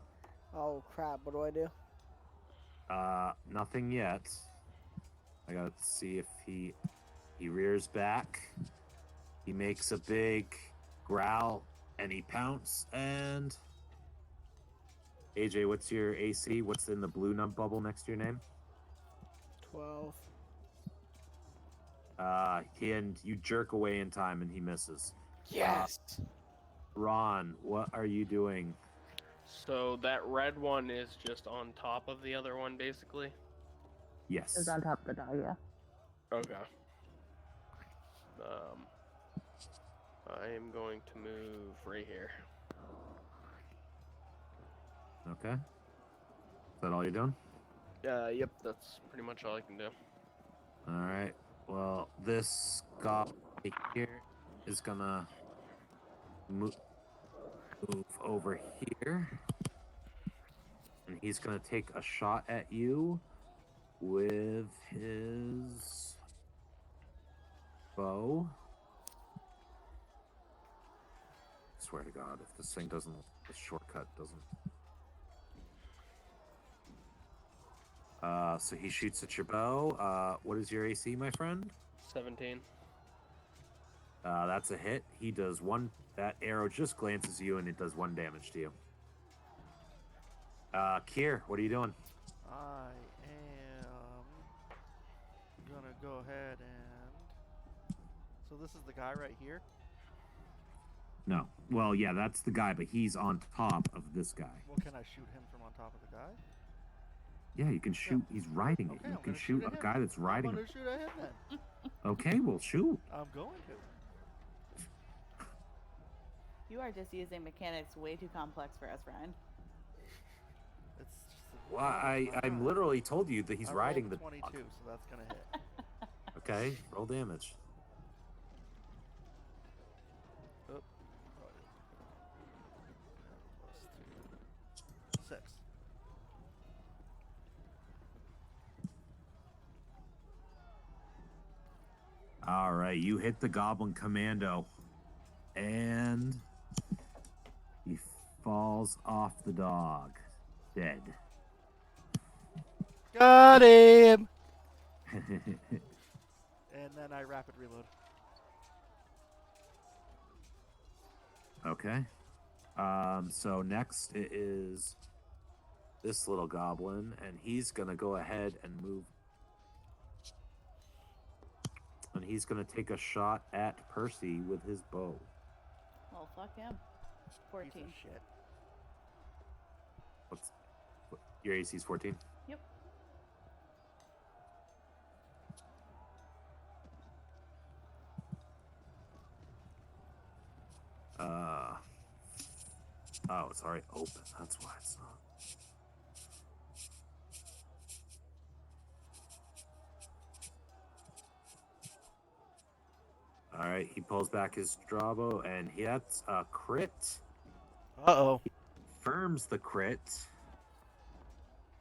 Oh crap! What do I do?
Nothing yet. I gotta see if he rears back. He makes a big growl and he pounce. And AJ, what's your AC? What's in the blue nub bubble next to your name?
12.
And you jerk away in time and he misses.
Yes.
Ron, what are you doing?
So that red one is just on top of the other one, basically?
Yes.
It's on top of the dog, yeah.
Okay. I am going to move right here.
Okay. Is that all you're doing?
Yep, that's pretty much all I can do.
All right. Well, this guy here is gonna move over here, and he's gonna take a shot at you with his bow. Swear to God, if this thing doesn't, this shortcut doesn't. So he shoots at your bow. What is your AC, my friend?
17.
That's a hit. He does one. That arrow just glances you, and it does 1 damage to you. Kier, what are you doing?
I am gonna go ahead and. So this is the guy right here.
No. Well, yeah, that's the guy, but he's on top of this guy.
Well, can I shoot him from on top of the guy?
Yeah, you can shoot. He's riding it.
Okay,
You
I'm
can
gonna
shoot
shoot
a
at
guy
him.
that's riding
I'm gonna
it.
shoot at him then.
Okay, well, shoot.
I'm going to.
You are just using mechanics way too complex for us, Ryan.
It's just
Well, I'm literally told you that he's
I
riding
rolled
the
22,
dog.
so that's gonna hit.
Okay, roll damage.
Oop. +2. 6.
All right, you hit the goblin commando, and he falls off the dog, dead.
Got him! And then I rapid reload.
Okay. So next it is this little goblin, and he's gonna go ahead and move. And he's gonna take a shot at Percy with his bow.
Well, fuck him. 14.
Piece of shit.
Your AC's 14?
Yep.
Oh, it's already open. That's why it's not. All right, he pulls back his Strabo, and that's a crit.
Uh-oh.
He confirms the crit,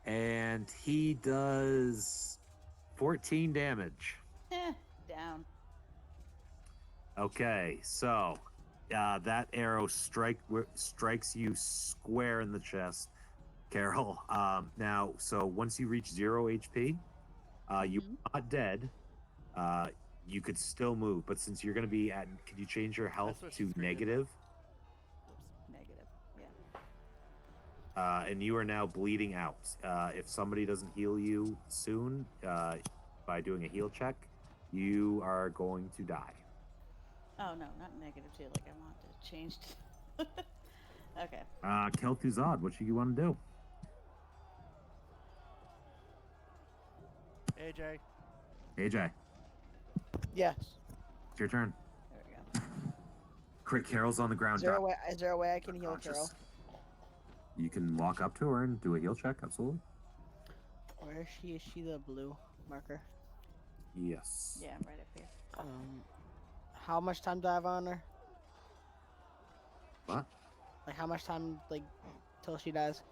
and he does 14 damage.
Down.
Okay, so that arrow strikes you square in the chest, Carol. Now, so once you reach 0 HP, you're not dead. You could still move, but since you're going to be at, can you change your health to negative?
Oops, negative. Yeah.
And you are now bleeding out. If somebody doesn't heal you soon by doing a heal check, you are going to die.
Oh no, not negative too. Like I want to change. Okay.
Kel'Thuzad, what you want to do?
AJ.
AJ,
Yes.
it's your turn.
There we go.
Crit Carol's on the ground.
Is there a way I can heal
unconscious.
Carol?
You can walk up to her and do a heal check, absolutely.
Where is she? Is she the blue marker?
Yes.
Yeah, I'm right up here.
How much time do I have on her?
What?
Like how much time, like, till she dies?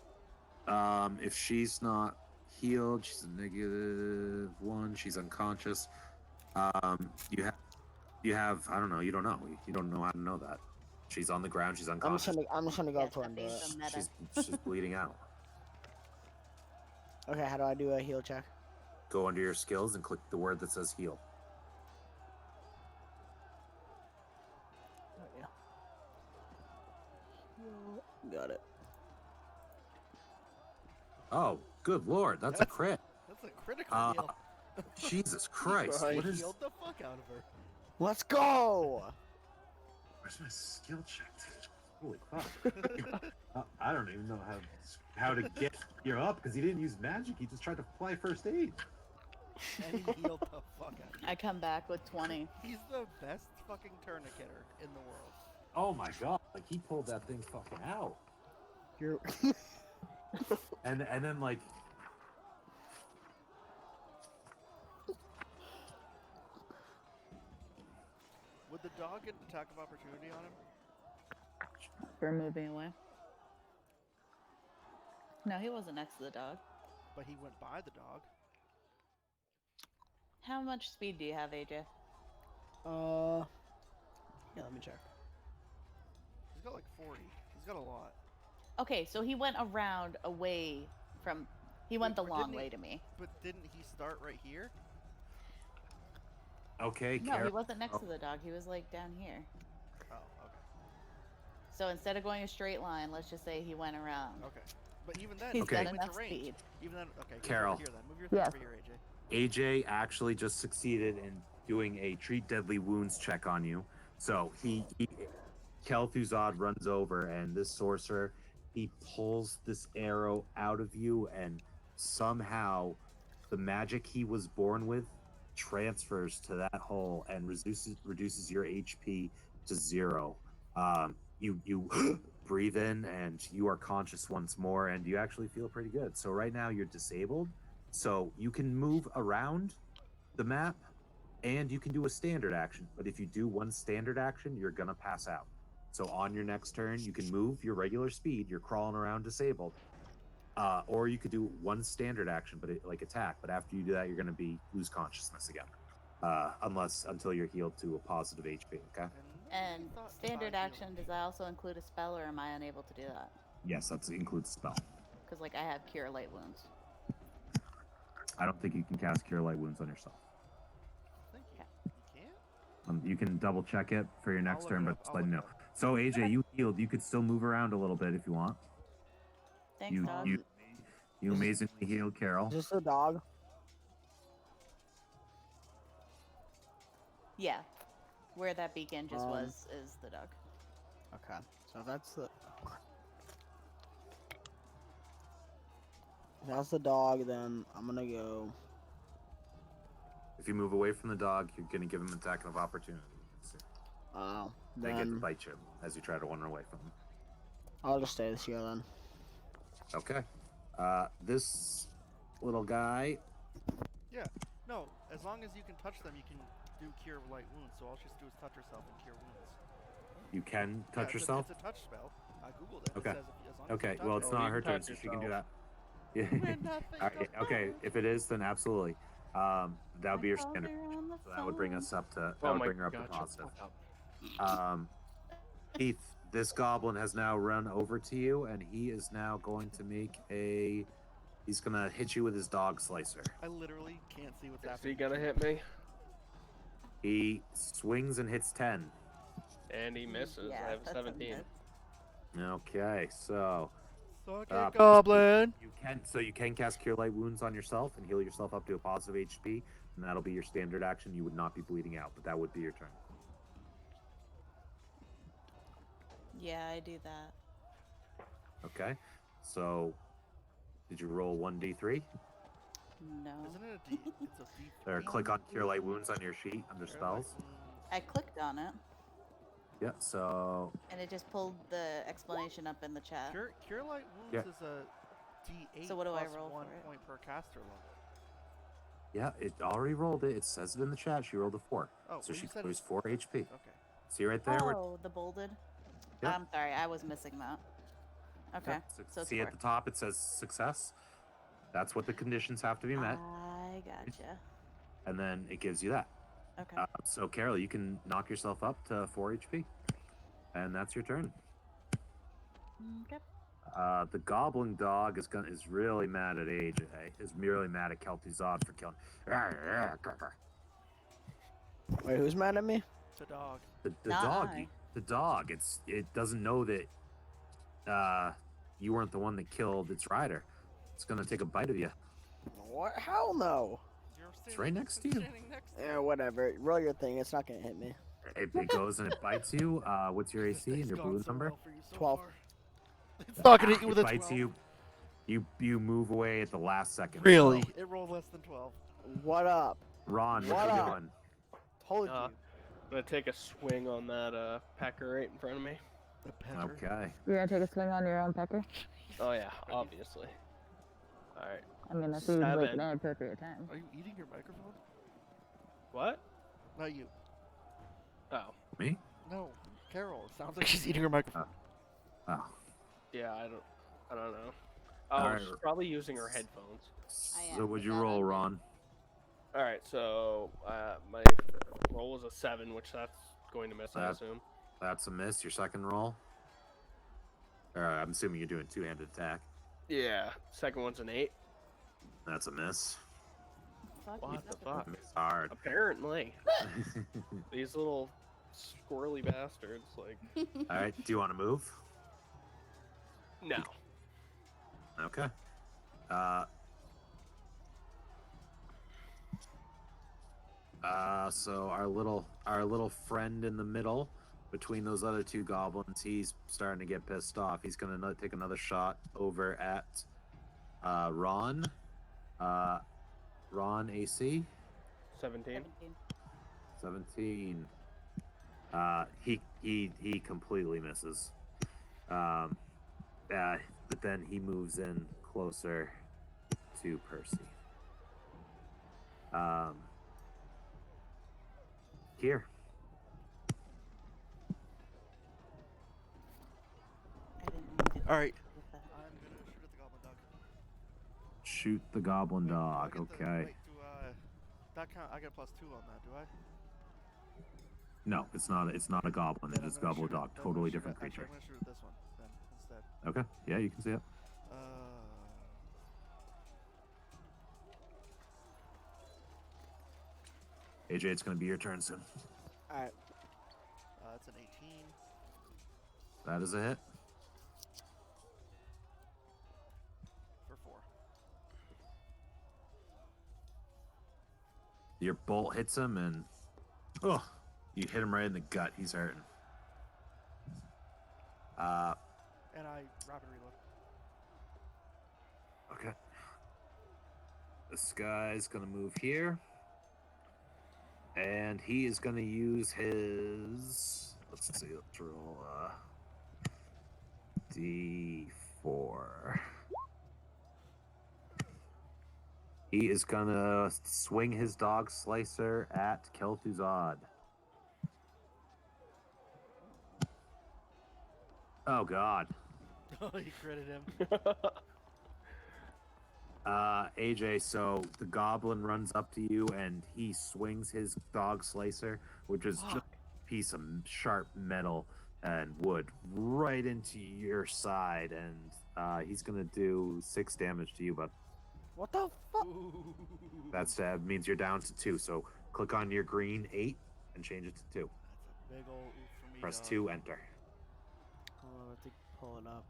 If she's not healed, she's a -1. She's unconscious. You have. I don't know. You don't know. You don't know how to know that. She's on the ground. She's unconscious.
I'm just gonna go
Yeah,
up to her and do
that
it.
being the meta.
She's bleeding out.
Okay, how do I do a heal check?
Go under your skills and click the word that says heal.
Oh, yeah. Got it.
Oh, good lord, that's a crit.
That's a critical heal.
Jesus Christ!
Right.
What
He
is?
healed the fuck out of her.
Let's go!
Where's my skill check? Holy fuck. I don't even know how to get gear up because he didn't use magic. He just tried to apply first aid.
And he healed the fuck out of you.
I come back with 20.
He's the best fucking tourniqueter in the world.
Oh my god! Like he pulled that thing fucking out.
You're
And then like.
Would the dog get an attack of opportunity on him?
For moving away. No, he wasn't next to the dog.
But he went by the dog.
How much speed do you have, AJ?
Yeah, let me check.
He's got like 40. He's got a lot.
Okay, so he went around away from. He went the long way to me.
But didn't he start right here?
Okay,
No, he wasn't next to the dog. He was like down here.
Oh, okay.
So instead of going a straight line, let's just say he went around.
Okay. But even then,
He's
he
got
went
enough
to range.
speed.
Even then, okay.
Carol.
Over here then. Move your thing
Yes.
over here, AJ.
AJ actually just succeeded in doing a treat deadly wounds check on you. So Kel'Thuzad runs over, and this sorcerer, he pulls this arrow out of you, and somehow the magic he was born with transfers to that hole and reduces your HP to 0. You breathe in, and you are conscious once more, and you actually feel pretty good. So right now you're disabled. So you can move around the map and you can do a standard action. But if you do one standard action, you're going to pass out. So on your next turn, you can move your regular speed. You're crawling around disabled. Or you could do one standard action, but like attack. But after you do that, you're going to lose consciousness again. Until you're healed to a positive HP, okay?
And standard action, does that also include a spell, or am I unable to do that?
Yes, that includes spell.
Because, like, I have Cure Light Wounds.
I don't think you can cast Cure Light Wounds on yourself.
I think you can't?
You can double check it for your next
look
turn,
it
but
up,
just
I'll
let me
look
know.
it up.
So AJ, you healed. You could still move around a little bit if you want.
Thanks, dog.
You amazingly healed Carol.
Is this the dog?
Yeah. Where that beacon just was is the dog.
Okay, so that's the. If that's the dog, then I'm gonna go.
If you move away from the dog, you're going to give him an attack of opportunity. They get to
Then
bite you as you try to run away from them.
I'll just stay this here then.
Okay. This little guy.
Yeah. No, as long as you can touch them, you can do Cure Light Wounds. So all she has to do is touch herself and Cure Wounds.
You can touch
Yeah,
yourself?
It's a touch spell. I googled it.
Okay.
It says as long as
Okay,
you touch
well,
it.
it's not her turn,
touch
so she can do
yourself.
that. Yeah.
When nothing
All right, okay, if it is, then absolutely. That would be your standard. So that would bring us up to. That would bring her up to positive. Keith, this goblin has now run over to you, and he is now going to make a. He's gonna hit you with his dog slicer.
I literally can't see what's
Is
happening.
he gonna hit me?
He swings and hits 10.
And he misses.
Yeah,
I have a
that's a
17.
miss.
Okay, so
Suck
Uh,
it, Goblin.
you can cast Cure Light Wounds on yourself and heal yourself up to a positive HP, and that'll be your standard action. You would not be bleeding out, but that would be your turn.
Yeah, I do that.
Okay, so did you roll 1d3?
No.
Isn't it a D? It's a D3.
Or click on Cure Light Wounds on your sheet under spells.
I clicked on it,
Yeah, so
and it just pulled the explanation up in the chat.
Cure Light Wounds
Yeah.
is a D8
So what do I
plus
roll
1
for it?
point per caster level.
yeah, it already rolled it. It says it in the chat. She rolled a 4.
Oh,
So
well,
she
you said
goes
it's-
4 HP.
Okay.
See right there? where-
Oh, the bolded.
Yeah.
I'm sorry, I was missing that. Okay,
yeah,
so it's
see at
4.
the top it says success. That's what the conditions have to be met.
I gotcha.
And then it gives you that.
Okay.
So Carol, you can knock yourself up to 4 HP, and that's your turn.
Okay.
The goblin dog is really mad at AJ. Is really mad at Kel'Thuzad for killing.
Wait, who's mad at me?
The dog.
The
Not
dog.
I.
The dog. It doesn't know that you weren't the one that killed its rider. It's gonna take a bite of you.
What? Hell no.
You're
It's right next to you.
standing next to
Yeah, whatever. Roll your thing. It's not gonna hit me.
It goes and it bites you. What's your AC and your blue number?
12.
It's not gonna hit you
It
with a
bites
12.
you move away at the last second.
Really?
So,
It rolled less than 12.
What up?
Ron,
What
what you
up?
doing?
Told you.
I'm gonna take a swing on that pecker right in front of me.
The pecker.
Okay.
You're gonna take a swing on your own pecker?
Oh yeah, obviously. All right.
I mean, that seems like
7.
an inappropriate time.
Are you eating your microphone?
What?
Not you.
Oh.
Me?
No, Carol. It sounds like she's eating her microphone.
Oh.
Yeah, I don't know. Oh,
All right.
she's probably using her headphones.
I
So
am,
would you
yeah,
roll,
that's it.
Ron?
All right, so my roll was a 7, which that's going to miss, I assume.
That's a miss. Your second roll? I'm assuming you're doing two-handed attack.
Yeah. Second one's an 8.
That's a miss.
Fuck,
What
that's
the
a-
fuck?
Miss hard.
Apparently, these little squirrely bastards. Like,
All right. Do you want to move?
no.
Okay. So our little friend in the middle between those other two goblins, he's starting to get pissed off. He's gonna take another shot over at Ron. Ron AC
17.
17. He completely misses. But then he moves in closer to Percy. Here.
I didn't mean to
All right.
with that.
I'm gonna shoot at the goblin dog.
Shoot the goblin
Wait, do I
dog.
get the-
Okay.
wait, that count? I get +2 on that. Do I?
No, it's not. It's not a goblin.
Then
It
I'm
is
gonna
goblin
shoot at-
dog.
then I'm gonna
Totally
shoot
different
at- actually,
creature.
I'm gonna shoot at this one then instead.
Okay. Yeah, you can see it. AJ, it's gonna be your turn soon.
All right.
That's an 18
That is a hit.
for 4.
Your bolt hits him, and you hit him right in the gut. He's hurting.
And I rapid reload.
Okay. This guy's gonna move here. And he is gonna use his let's roll D4. He is gonna swing his dog slicer at Kel'Thuzad. Oh god.
Oh, you critted him.
AJ, so the goblin runs up to you and he swings his dog slicer, which is just a piece of sharp metal and wood, right into your side, and he's gonna do 6 damage to you, but
What the fuck?
that's means you're down to 2. So click on your green 8 and change it to 2.
That's a big old oof for me.
Press
dog.
2, enter.
Hold on, I think pull it up.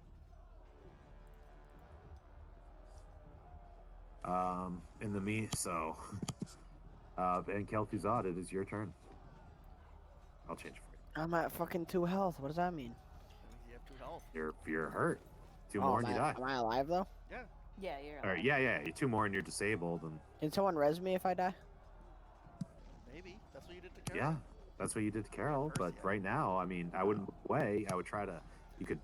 In the and Kel'Thuzad, it is your turn. I'll change it for you.
I'm at fucking 2 health. What does that mean?
That means you have 2 health.
You're hurt. 2 more and you die.
Am I alive though?
Yeah, you're.
All right, yeah. You're 2 more and you're disabled, and
Can someone res me if I die?
Maybe. That's what you did to Carol.
yeah, that's what you did to Carol. But
Yeah.
right now, I mean, I wouldn't move away. I would try to. You could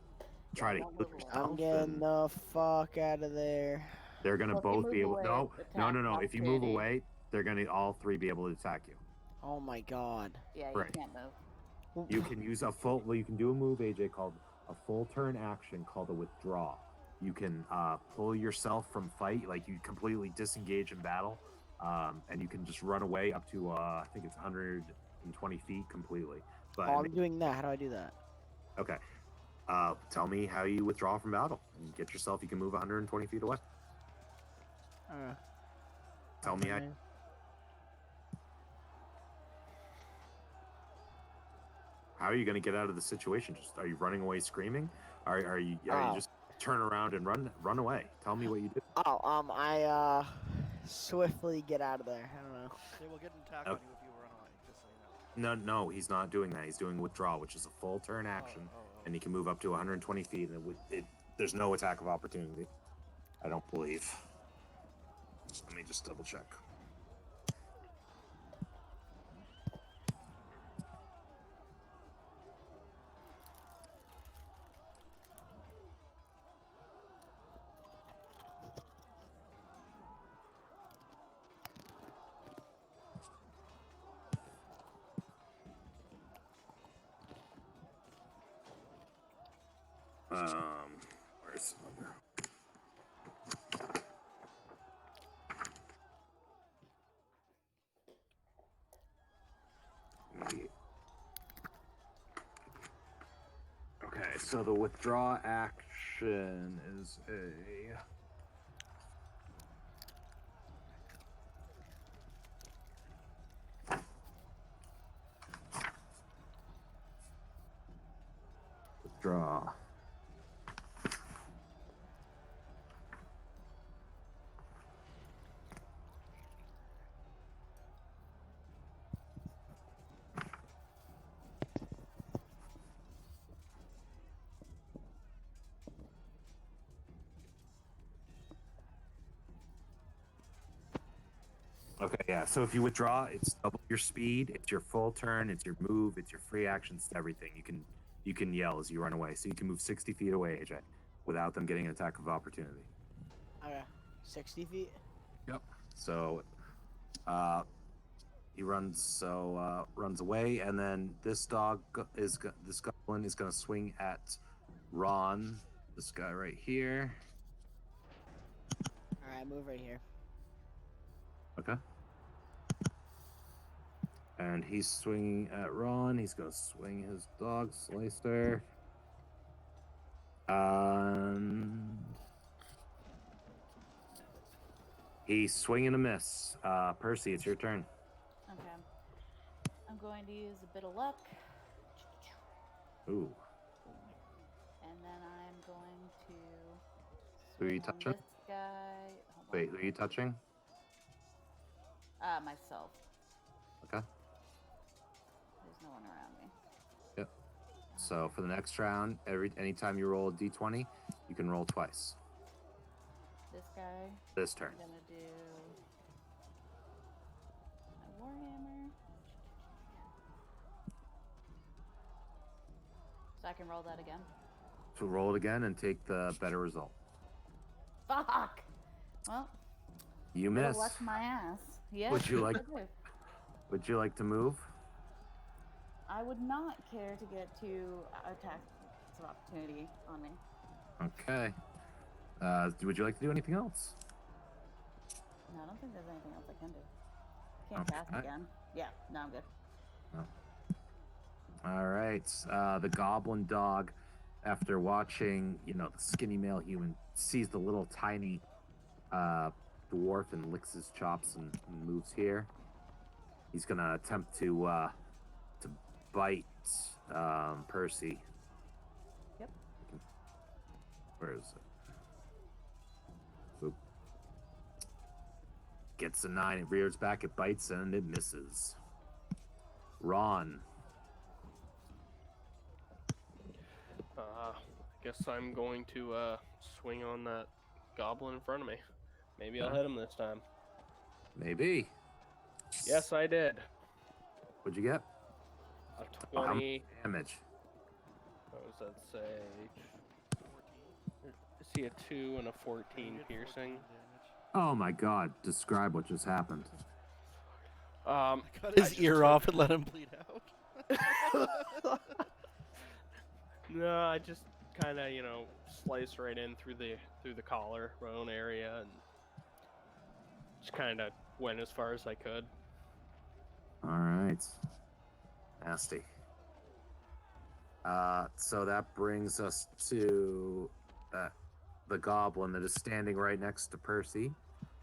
try to
don't
heal
move away.
yourself.
I'm getting
and
the fuck out of there.
they're gonna
Well, if you
both be able.
move
No,
away,
no.
attack
If you move
opportunity.
away, they're gonna all 3 be able to attack you.
Oh my god.
Yeah, you
Right.
can't move.
You can use a full. Well, you can do a move, AJ, called a full turn action called a withdraw. You can pull yourself from fight, like you completely disengage in battle, and you can just run away up to I think it's 120 feet completely. But
Oh, I'm doing that. How do I do that?
okay, tell me how you withdraw from battle and get yourself. You can move 120 feet away. Tell me how.
okay.
How are you going to get out of the situation? Just are you running away screaming? Are you just turn around and run away? Tell me what you do.
Oh, I swiftly get out of there. I don't know.
They will get an attack
Oh.
on you if you run away, just so you know.
No, he's not doing that. He's doing withdraw, which is a full turn action, and he can move up to 120 feet. And there's no attack of opportunity. I don't believe. Let me just double check. Where's the number? Okay, so the withdraw action is a... Withdraw. Okay, yeah. So if you withdraw, it's double your speed, it's your full turn, it's your move, it's your free actions, it's everything. You can yell as you run away. So you can move 60 feet away, AJ, without them getting an attack of opportunity.
Okay, 60 feet.
Yep. So he runs away, and then this goblin is going to swing at Ron, this guy right here.
All right, move right here.
Okay. And he's swinging at Ron. He's going to swing his dog slicer. He's swinging a miss. Percy, it's your turn.
Okay. I'm going to use a bit of luck.
Ooh.
And then I'm going to.
Who are you
swing on
touching?
This guy. Hold
Wait,
on.
who are you touching?
Myself.
Okay.
There's no one around me.
Yep. So for the next round, anytime you roll a d20, you can roll twice.
This guy.
This turn.
I'm gonna do my warhammer. So I can roll that again.
So roll it again and take the better result.
Fuck. Well.
You
bit of
miss.
luck my ass. Yeah.
Would you like?
Okay.
Would you like to move?
I would not care to get two attacks of opportunity on me.
Okay. Would you like to do anything else?
No, I don't think there's anything else I can do. Can't cast
Okay.
again. Yeah, no, I'm good.
No. All right. The goblin dog, after watching, the skinny male human, sees the little tiny dwarf and licks his chops and moves here. He's gonna attempt to bite Percy.
Yep.
Where is it? Boop. Gets a 9. It rears back. It bites and it misses. Ron.
I guess I'm going to swing on that goblin in front of me. Maybe I'll hit him this time.
Maybe.
Yes, I did.
What'd you get?
A
How
20.
much damage?
What does that say? 14. I see a 2 and a 14 piercing.
Oh my god. Describe what just happened.
Cut his ear off and let him bleed out.
No, I just kind of, slice right in through the collar bone area and just kind of went as far as I could.
All right. Nasty. So that brings us to the goblin that is standing right next to Percy.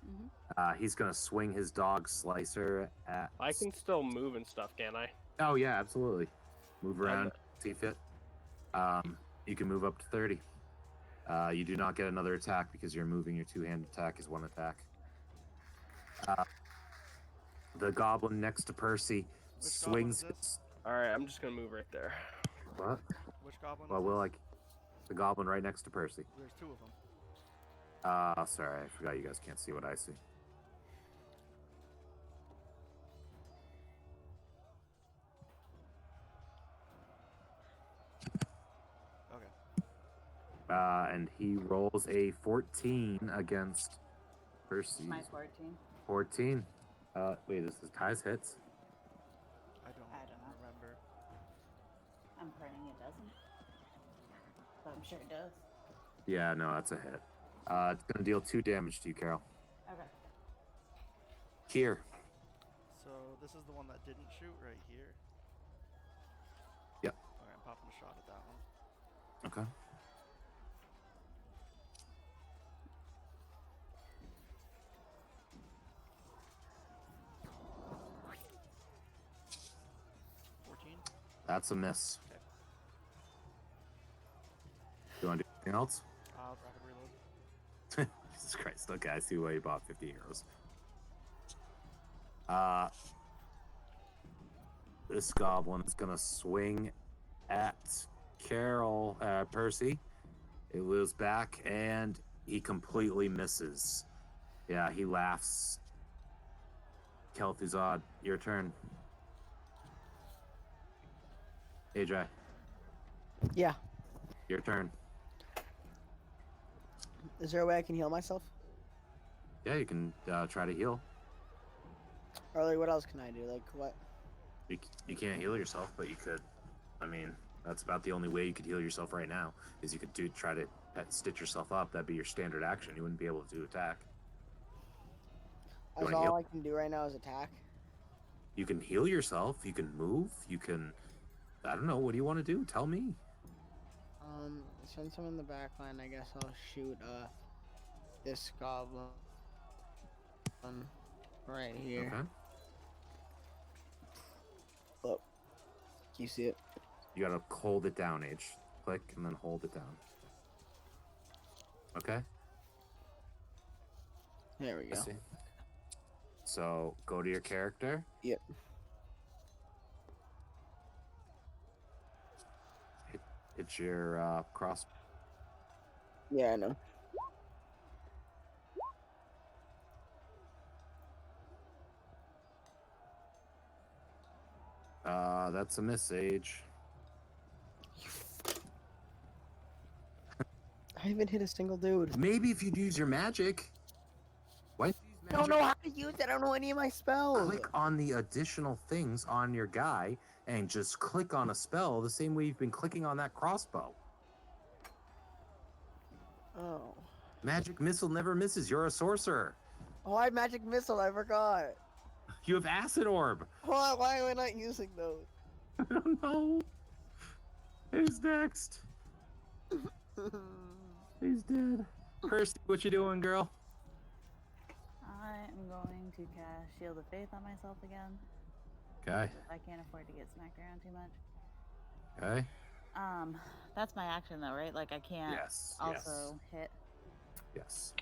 Mm-hmm.
He's going to swing his dog slicer at...
I can still move and stuff, can't I?
Oh, yeah, absolutely. Move around, see fit. You can move up to 30. You do not get another attack because you're moving. Your two-hand attack is one attack. The goblin next to Percy swings.
Goblin is this?
All right, I'm just gonna move right there.
What?
Which goblin
Well,
is
we'll
this?
like the goblin right next to Percy.
There's two of them.
Sorry, I forgot you guys can't see what I see.
Okay.
And he rolls a 14 against Percy.
My 14.
14. Wait, this is Ty's hits.
I don't
know.
remember.
I'm praying it doesn't. But I'm sure it does.
Yeah, no, that's a hit. It's gonna deal 2 damage to you, Carol.
Okay.
Here.
So this is the one that didn't shoot right here.
Yep.
Alright, I'm popping a shot at that one.
Okay. That's a miss.
Okay.
You want to do anything else?
Rapid reload.
Jesus Christ. Okay, I see why you bought 50 arrows. This goblin is going to swing at Percy. It wheels back, and he completely misses. Yeah, he laughs. Kel'Thuzad, your turn. AJ.
Yeah.
Your turn.
Is there a way I can heal myself?
Yeah, you can try to heal.
Or like, what else can I do? Like, what?
You can't heal yourself, but you could. I mean, that's about the only way you could heal yourself right now. Is you could try to stitch yourself up. That'd be your standard action. You wouldn't be able to attack.
That's all I can do right now is attack.
You can heal yourself. You can move. You can. I don't know. What do you want to do? Tell me.
Since I'm in the back line, I guess I'll shoot this goblin right here.
Okay.
Look, you see it?
You gotta hold it down, H. Click and then hold it down. Okay.
There we go.
I see. So go to your character.
Yep.
Hit your cross.
Yeah, I know.
That's a miss, Age.
I haven't hit a single dude.
Maybe if you'd use your magic. Why?
I don't know how to use it. I don't know any of my spells.
Click on the additional things on your guy and just click on a spell the same way you've been clicking on that crossbow.
Oh.
Magic missile never misses. You're a sorcerer.
Oh, I have magic missile. I forgot.
You have acid orb.
Why am I not using those?
I don't know. Who's next? He's dead. Percy, what you doing, girl?
I am going to cast Shield of Faith on myself again.
Okay.
I can't afford to get smacked around too much.
Okay.
That's my action though, right? Like I can't also hit.
Yes.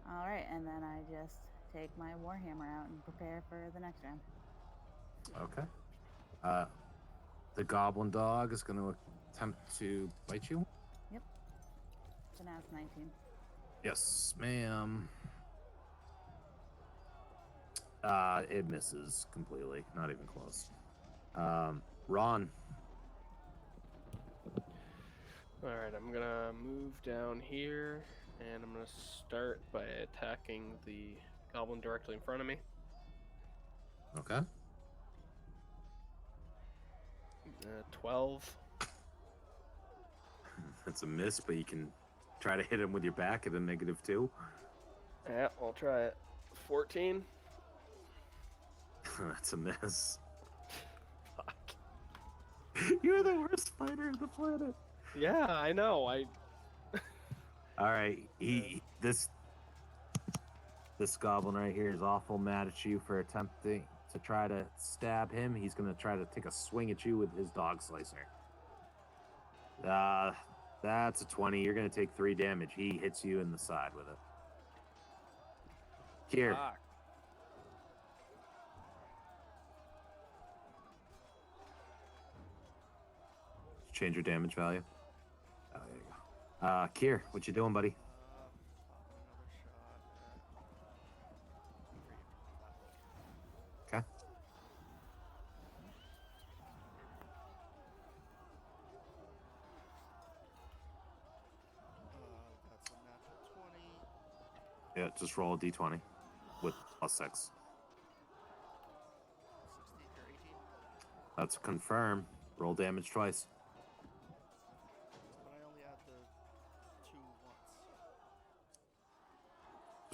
All right, and then I just take my warhammer out and prepare for the next round.
Okay. The goblin dog is going to attempt to bite you.
Yep. So now it's 19.
Yes, ma'am. It misses completely. Not even close. Ron.
Alright, I'm gonna move down here, and I'm gonna start by attacking the goblin directly in front of me.
Okay.
12.
That's a miss, but you can try to hit him with your back at a -2.
Yeah, I'll try it. 14.
That's a miss.
Fuck.
You're the worst fighter on the planet.
Yeah, I know.
All right, this goblin right here is awful mad at you for attempting to try to stab him. He's gonna try to take a swing at you with his dog slicer. That's a 20. You're gonna take 3 damage. He hits you in the side with it. Here.
Fuck.
change your damage value. Oh, there you go. Kier, what you doing, buddy?
Popping another shot at
Okay.
that's a natural 20.
Yeah, just roll a d20 with +6.
16 or 18.
That's confirm. Roll damage twice.
But I only add the 2 once.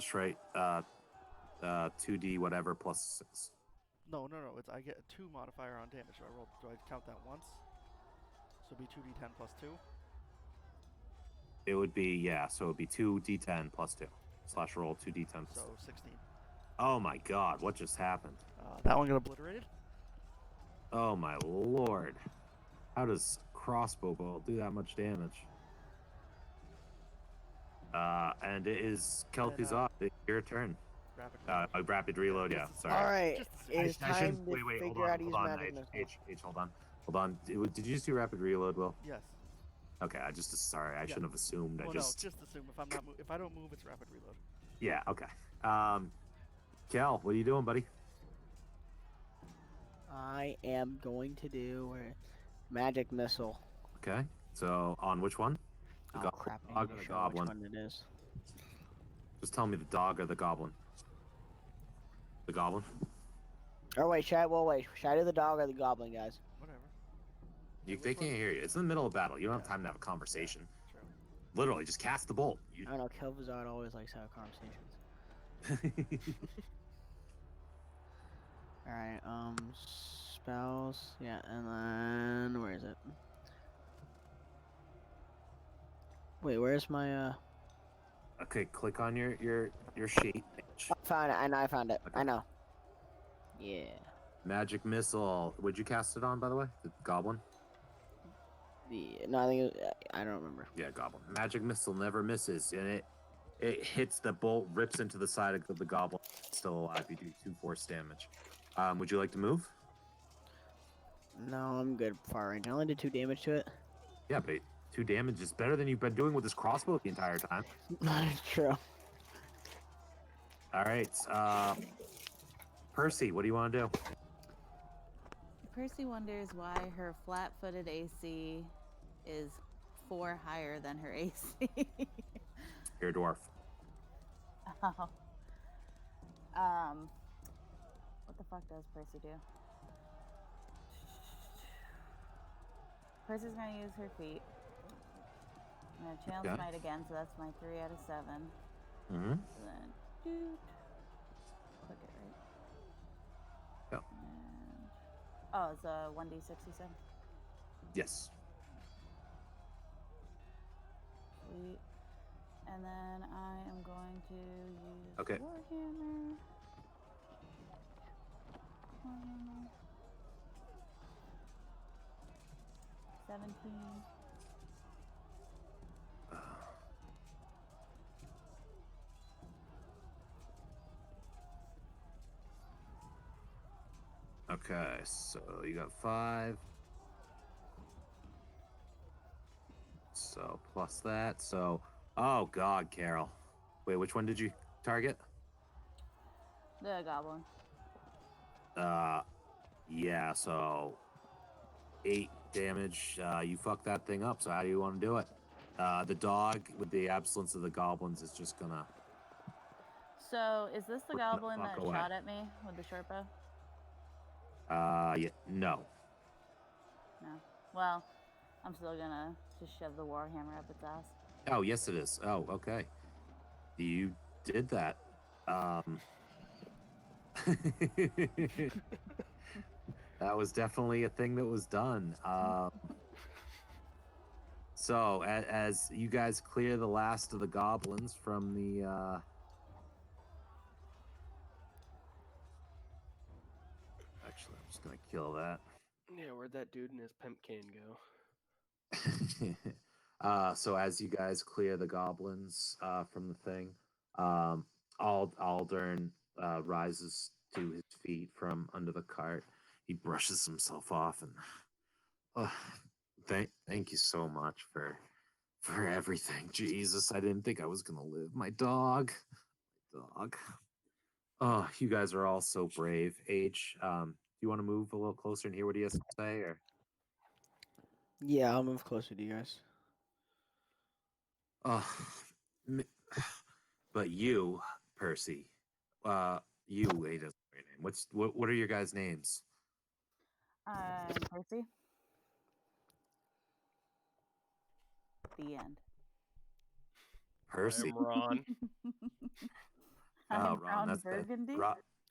Just right. 2d whatever +6.
No. It's I get a 2 modifier on damage. Do I count that once? So it'd be 2d10 plus 2.
It would be, yeah, so it would be 2d10 plus 2. / roll 2d10 plus
So
2.
16.
Oh my god, what just happened?
That one got obliterated.
Oh my lord. How does crossbow bolt do that much damage? And it is Kelpie's off. Your turn. Rapid reload, yeah. Sorry.
All right, it's
I shouldn't-
time to
wait, hold
figure
on,
out to use
hold on,
magic missile.
H, hold on. Hold on. Did you just do rapid reload, Will?
Yes.
Okay, I shouldn't have assumed.
Well, no, just assume if I don't move, it's rapid reload.
Yeah, okay. Cal, what are you doing, buddy?
I am going to do magic missile.
Okay, so on which one?
Oh crap! I
dog
need
or
to
the
show
goblin?
which one it is.
Just tell me the dog or the goblin. The goblin?
Oh wait, should I do the dog or the goblin, guys?
Whatever.
They can't hear you. It's in the middle of battle. You don't have time to have a conversation.
True.
Literally, just cast the bolt.
I don't know. Kel'Thuzad always likes to have conversations. All right. Spells. Yeah, and then where is it? Wait, where's my
Okay, click on your sheet.
I found it. I found it.
Okay.
I know. Yeah.
Magic missile. Would you cast it on, by the way? The goblin?
No, I think I don't remember.
Yeah, goblin. Magic missile never misses, and it hits the bolt, rips into the side of the goblin. It's still alive. You do 2 force damage. Would you like to move?
No, I'm good far range. I only did 2 damage to it.
Yeah, but 2 damage is better than you've been doing with this crossbow the entire time.
True.
All right. Percy, what do you want to do?
Percy wonders why her flat-footed AC is 4 higher than her AC.
You're a dwarf.
Oh. What the fuck does Percy do? Percy's gonna use her feet. I'm gonna channel
Okay.
smite again, so that's my 3 out of 7.
Mm-hmm.
So then, click it right.
Yep.
And, oh, it's a 1d6, you said?
Yes.
Sweet. And then I am going to use
Okay.
Warhammer. Warhammer. 17.
Okay, so you got 5. So plus that. So, oh god, Carol. Wait, which one did you target?
The goblin.
Yeah. So 8 damage. You fucked that thing up. So how do you want to do it? The dog, with the absence of the goblins, is just gonna.
So, is this the
Put the
goblin
fuck
that
away.
shot at me with the short bow?
Yeah, no.
No. Well, I'm still gonna just shove the warhammer up its ass.
Oh, yes, it is. Oh, okay. You did that. That was definitely a thing that was done. So, as you guys clear the last of the goblins from the actually, I'm just gonna kill that.
Yeah, where'd that dude and his pimp can go?
So as you guys clear the goblins from the thing, Aldern rises to his feet from under the cart. He brushes himself off and Thank you so much for everything. Jesus, I didn't think I was gonna live. My dog. Oh, you guys are all so brave. H, do you want to move a little closer and hear what he has to say, or?
Yeah, I'll move closer to you guys.
Uh, m- but you, Percy, you, wait, doesn't know your name. What are your guys' names?
I'm Percy. The end.
Percy.
I'm Ron.
I'm
Oh, Ron,
Ron
that's
Burgundy.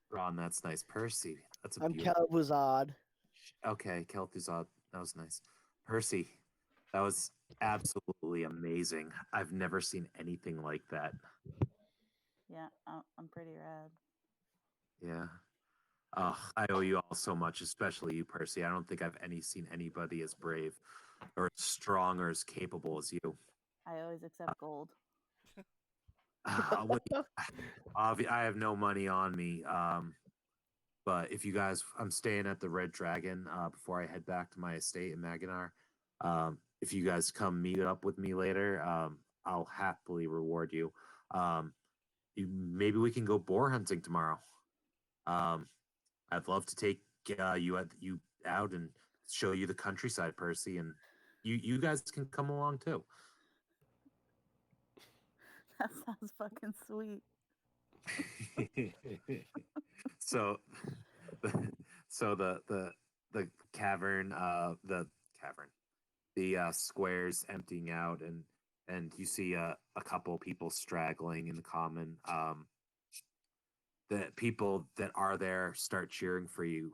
Ron, that's nice. Percy, that's a
I'm
beautiful.
Calvuzad.
Okay, Kel'Thuzad, that was nice. Percy, that was absolutely amazing. I've never seen anything like that.
Yeah, I'm pretty rad.
Yeah. I owe you all so much, especially you, Percy. I don't think I've seen anybody as brave or as strong or as capable as you.
I always accept gold.
I have no money on me. But if you guys, I'm staying at the Red Dragon before I head back to my estate in Maganar. If you guys come meet up with me later, I'll happily reward you. Maybe we can go boar hunting tomorrow. I'd love to take you out and show you the countryside, Percy, and you guys can come along too.
That sounds fucking sweet.
so the cavern, the squares emptying out, and you see a couple people straggling in the common. The people that are there start cheering for you.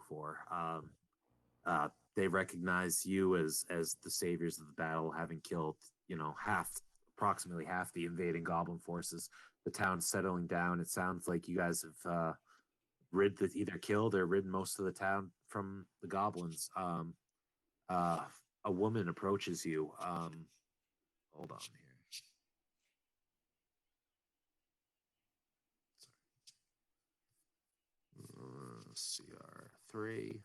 They recognize you as the saviors of the battle, having killed approximately half the invading goblin forces. The town's settling down. It sounds like you guys have either killed or rid most of the town from the goblins. A woman approaches you. Hold on here. CR3.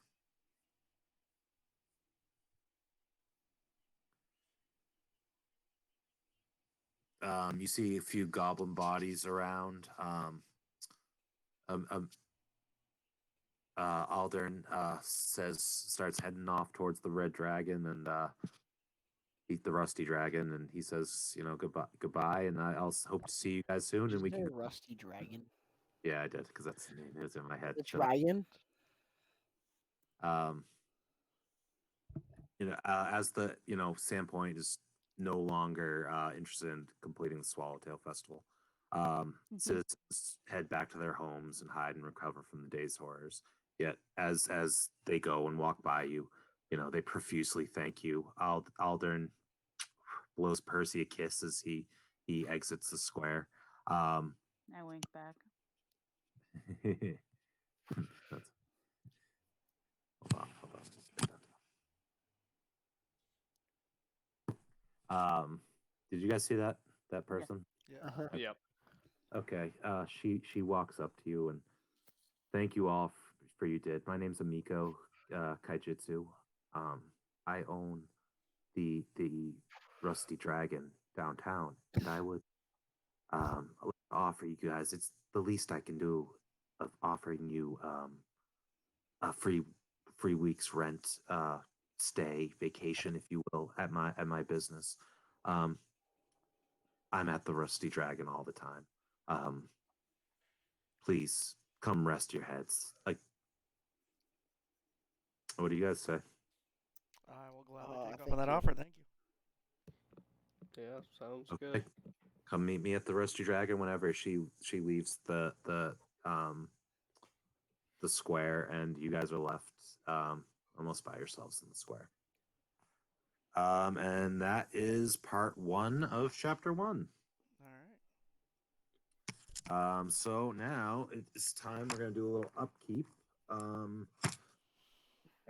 You see a few goblin bodies around. Aldern starts heading off towards the Red Dragon and the Rusty Dragon, and he says, goodbye, and I'll hope to see you guys soon, and we can.
Rusty Dragon.
Yeah, I did because that's the name. It's in my head.
The dragon.
As the Sandpoint is no longer interested in completing the Swallowtail Festival. Citizens head back to their homes and hide and recover from the day's horrors. Yet, as they go and walk by you, they profusely thank you. Aldern blows Percy a kiss as he exits the square.
I wink back.
Hold on. Did you guys see that person?
Yeah.
Uh-huh.
Yep.
Okay. She walks up to you and thank you all for you did. My name's Amiko Kaijitsu. I own the Rusty Dragon downtown, and I would offer you guys. It's the least I can do of offering you a free week's rent, stay, vacation, if you will, at my business. I'm at the Rusty Dragon all the time. Please come rest your heads. What do you guys say?
I will gladly take
thank
up on that
you.
offer. Thank you.
Yeah, sounds
Okay.
good.
Come meet me at the Rusty Dragon whenever she leaves the square, and you guys are left almost by yourselves in the square. And that is part 1 of chapter 1.
All right.
So now it's time. We're gonna do a little upkeep.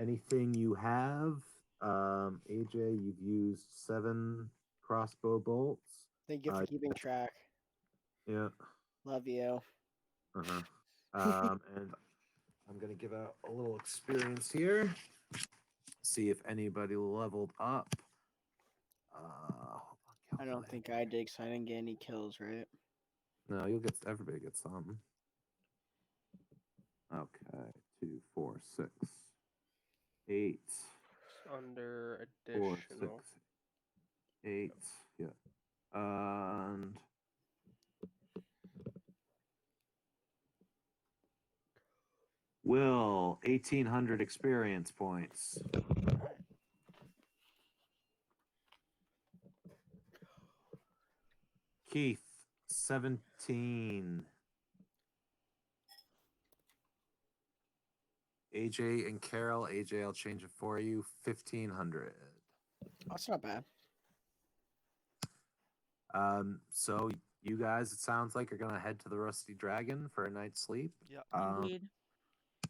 Anything you have, AJ? You've used 7 crossbow bolts.
Thank you for keeping track.
Yeah.
Love you.
And I'm gonna give out a little experience here. See if anybody leveled up.
I don't think I did because I didn't get any kills, right?
No, everybody gets some. Okay, 2, 4, 6, 8.
Under
4,
additional.
6, 8. Yeah. And Will, 1,800 experience points.
Alright.
Keith, 17. AJ and Carol, AJ, I'll change it for you. 1,500.
That's not bad.
So you guys, it sounds like you're gonna head to the Rusty Dragon for a night's sleep.
Yep.
Indeed.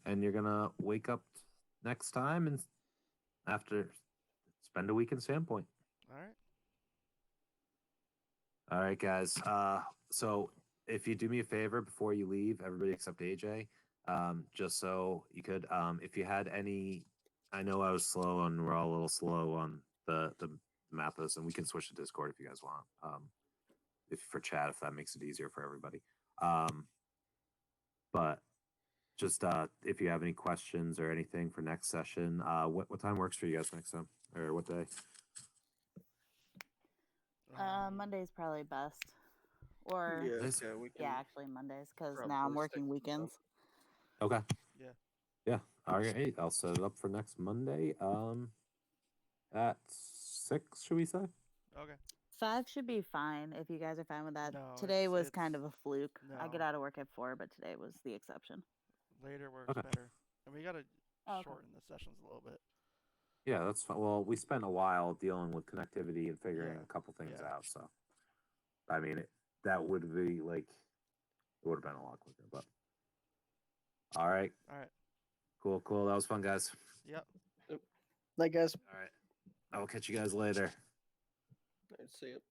And you're gonna wake up next time and after spend a week in Sandpoint.
Alright.
All right, guys. So if you do me a favor before you leave, everybody except AJ, just so you could, if you had any, I know I was slow and we're all a little slow on the map of this, and we can switch to Discord if you guys want. If for chat, if that makes it easier for everybody. But just if you have any questions or anything for next session, what time works for you guys next time, or what day?
Monday's probably best. Or
Yeah, we can.
yeah, actually Mondays because
probably
now I'm
stick
working
with them.
weekends.
Okay.
Yeah.
Yeah. All right. I'll set it up for next Monday. At 6, should we say?
Okay.
5 should be fine if you guys are fine with that.
No,
Today was
it's
kind of a fluke. I
no.
get out of work at 4, but today was the exception.
Later works
Okay.
better. And we gotta
Okay.
shorten the sessions a little bit.
Yeah, that's fine. Well, we spent a while dealing with connectivity and figuring
Yeah.
a couple things
Yeah.
out. So, I mean, that would be like, it would have been a lot quicker. But all right,
Alright.
cool. That was fun, guys.
Yep.
Like, guys.
All right, I will catch you guys later.
Let's see it.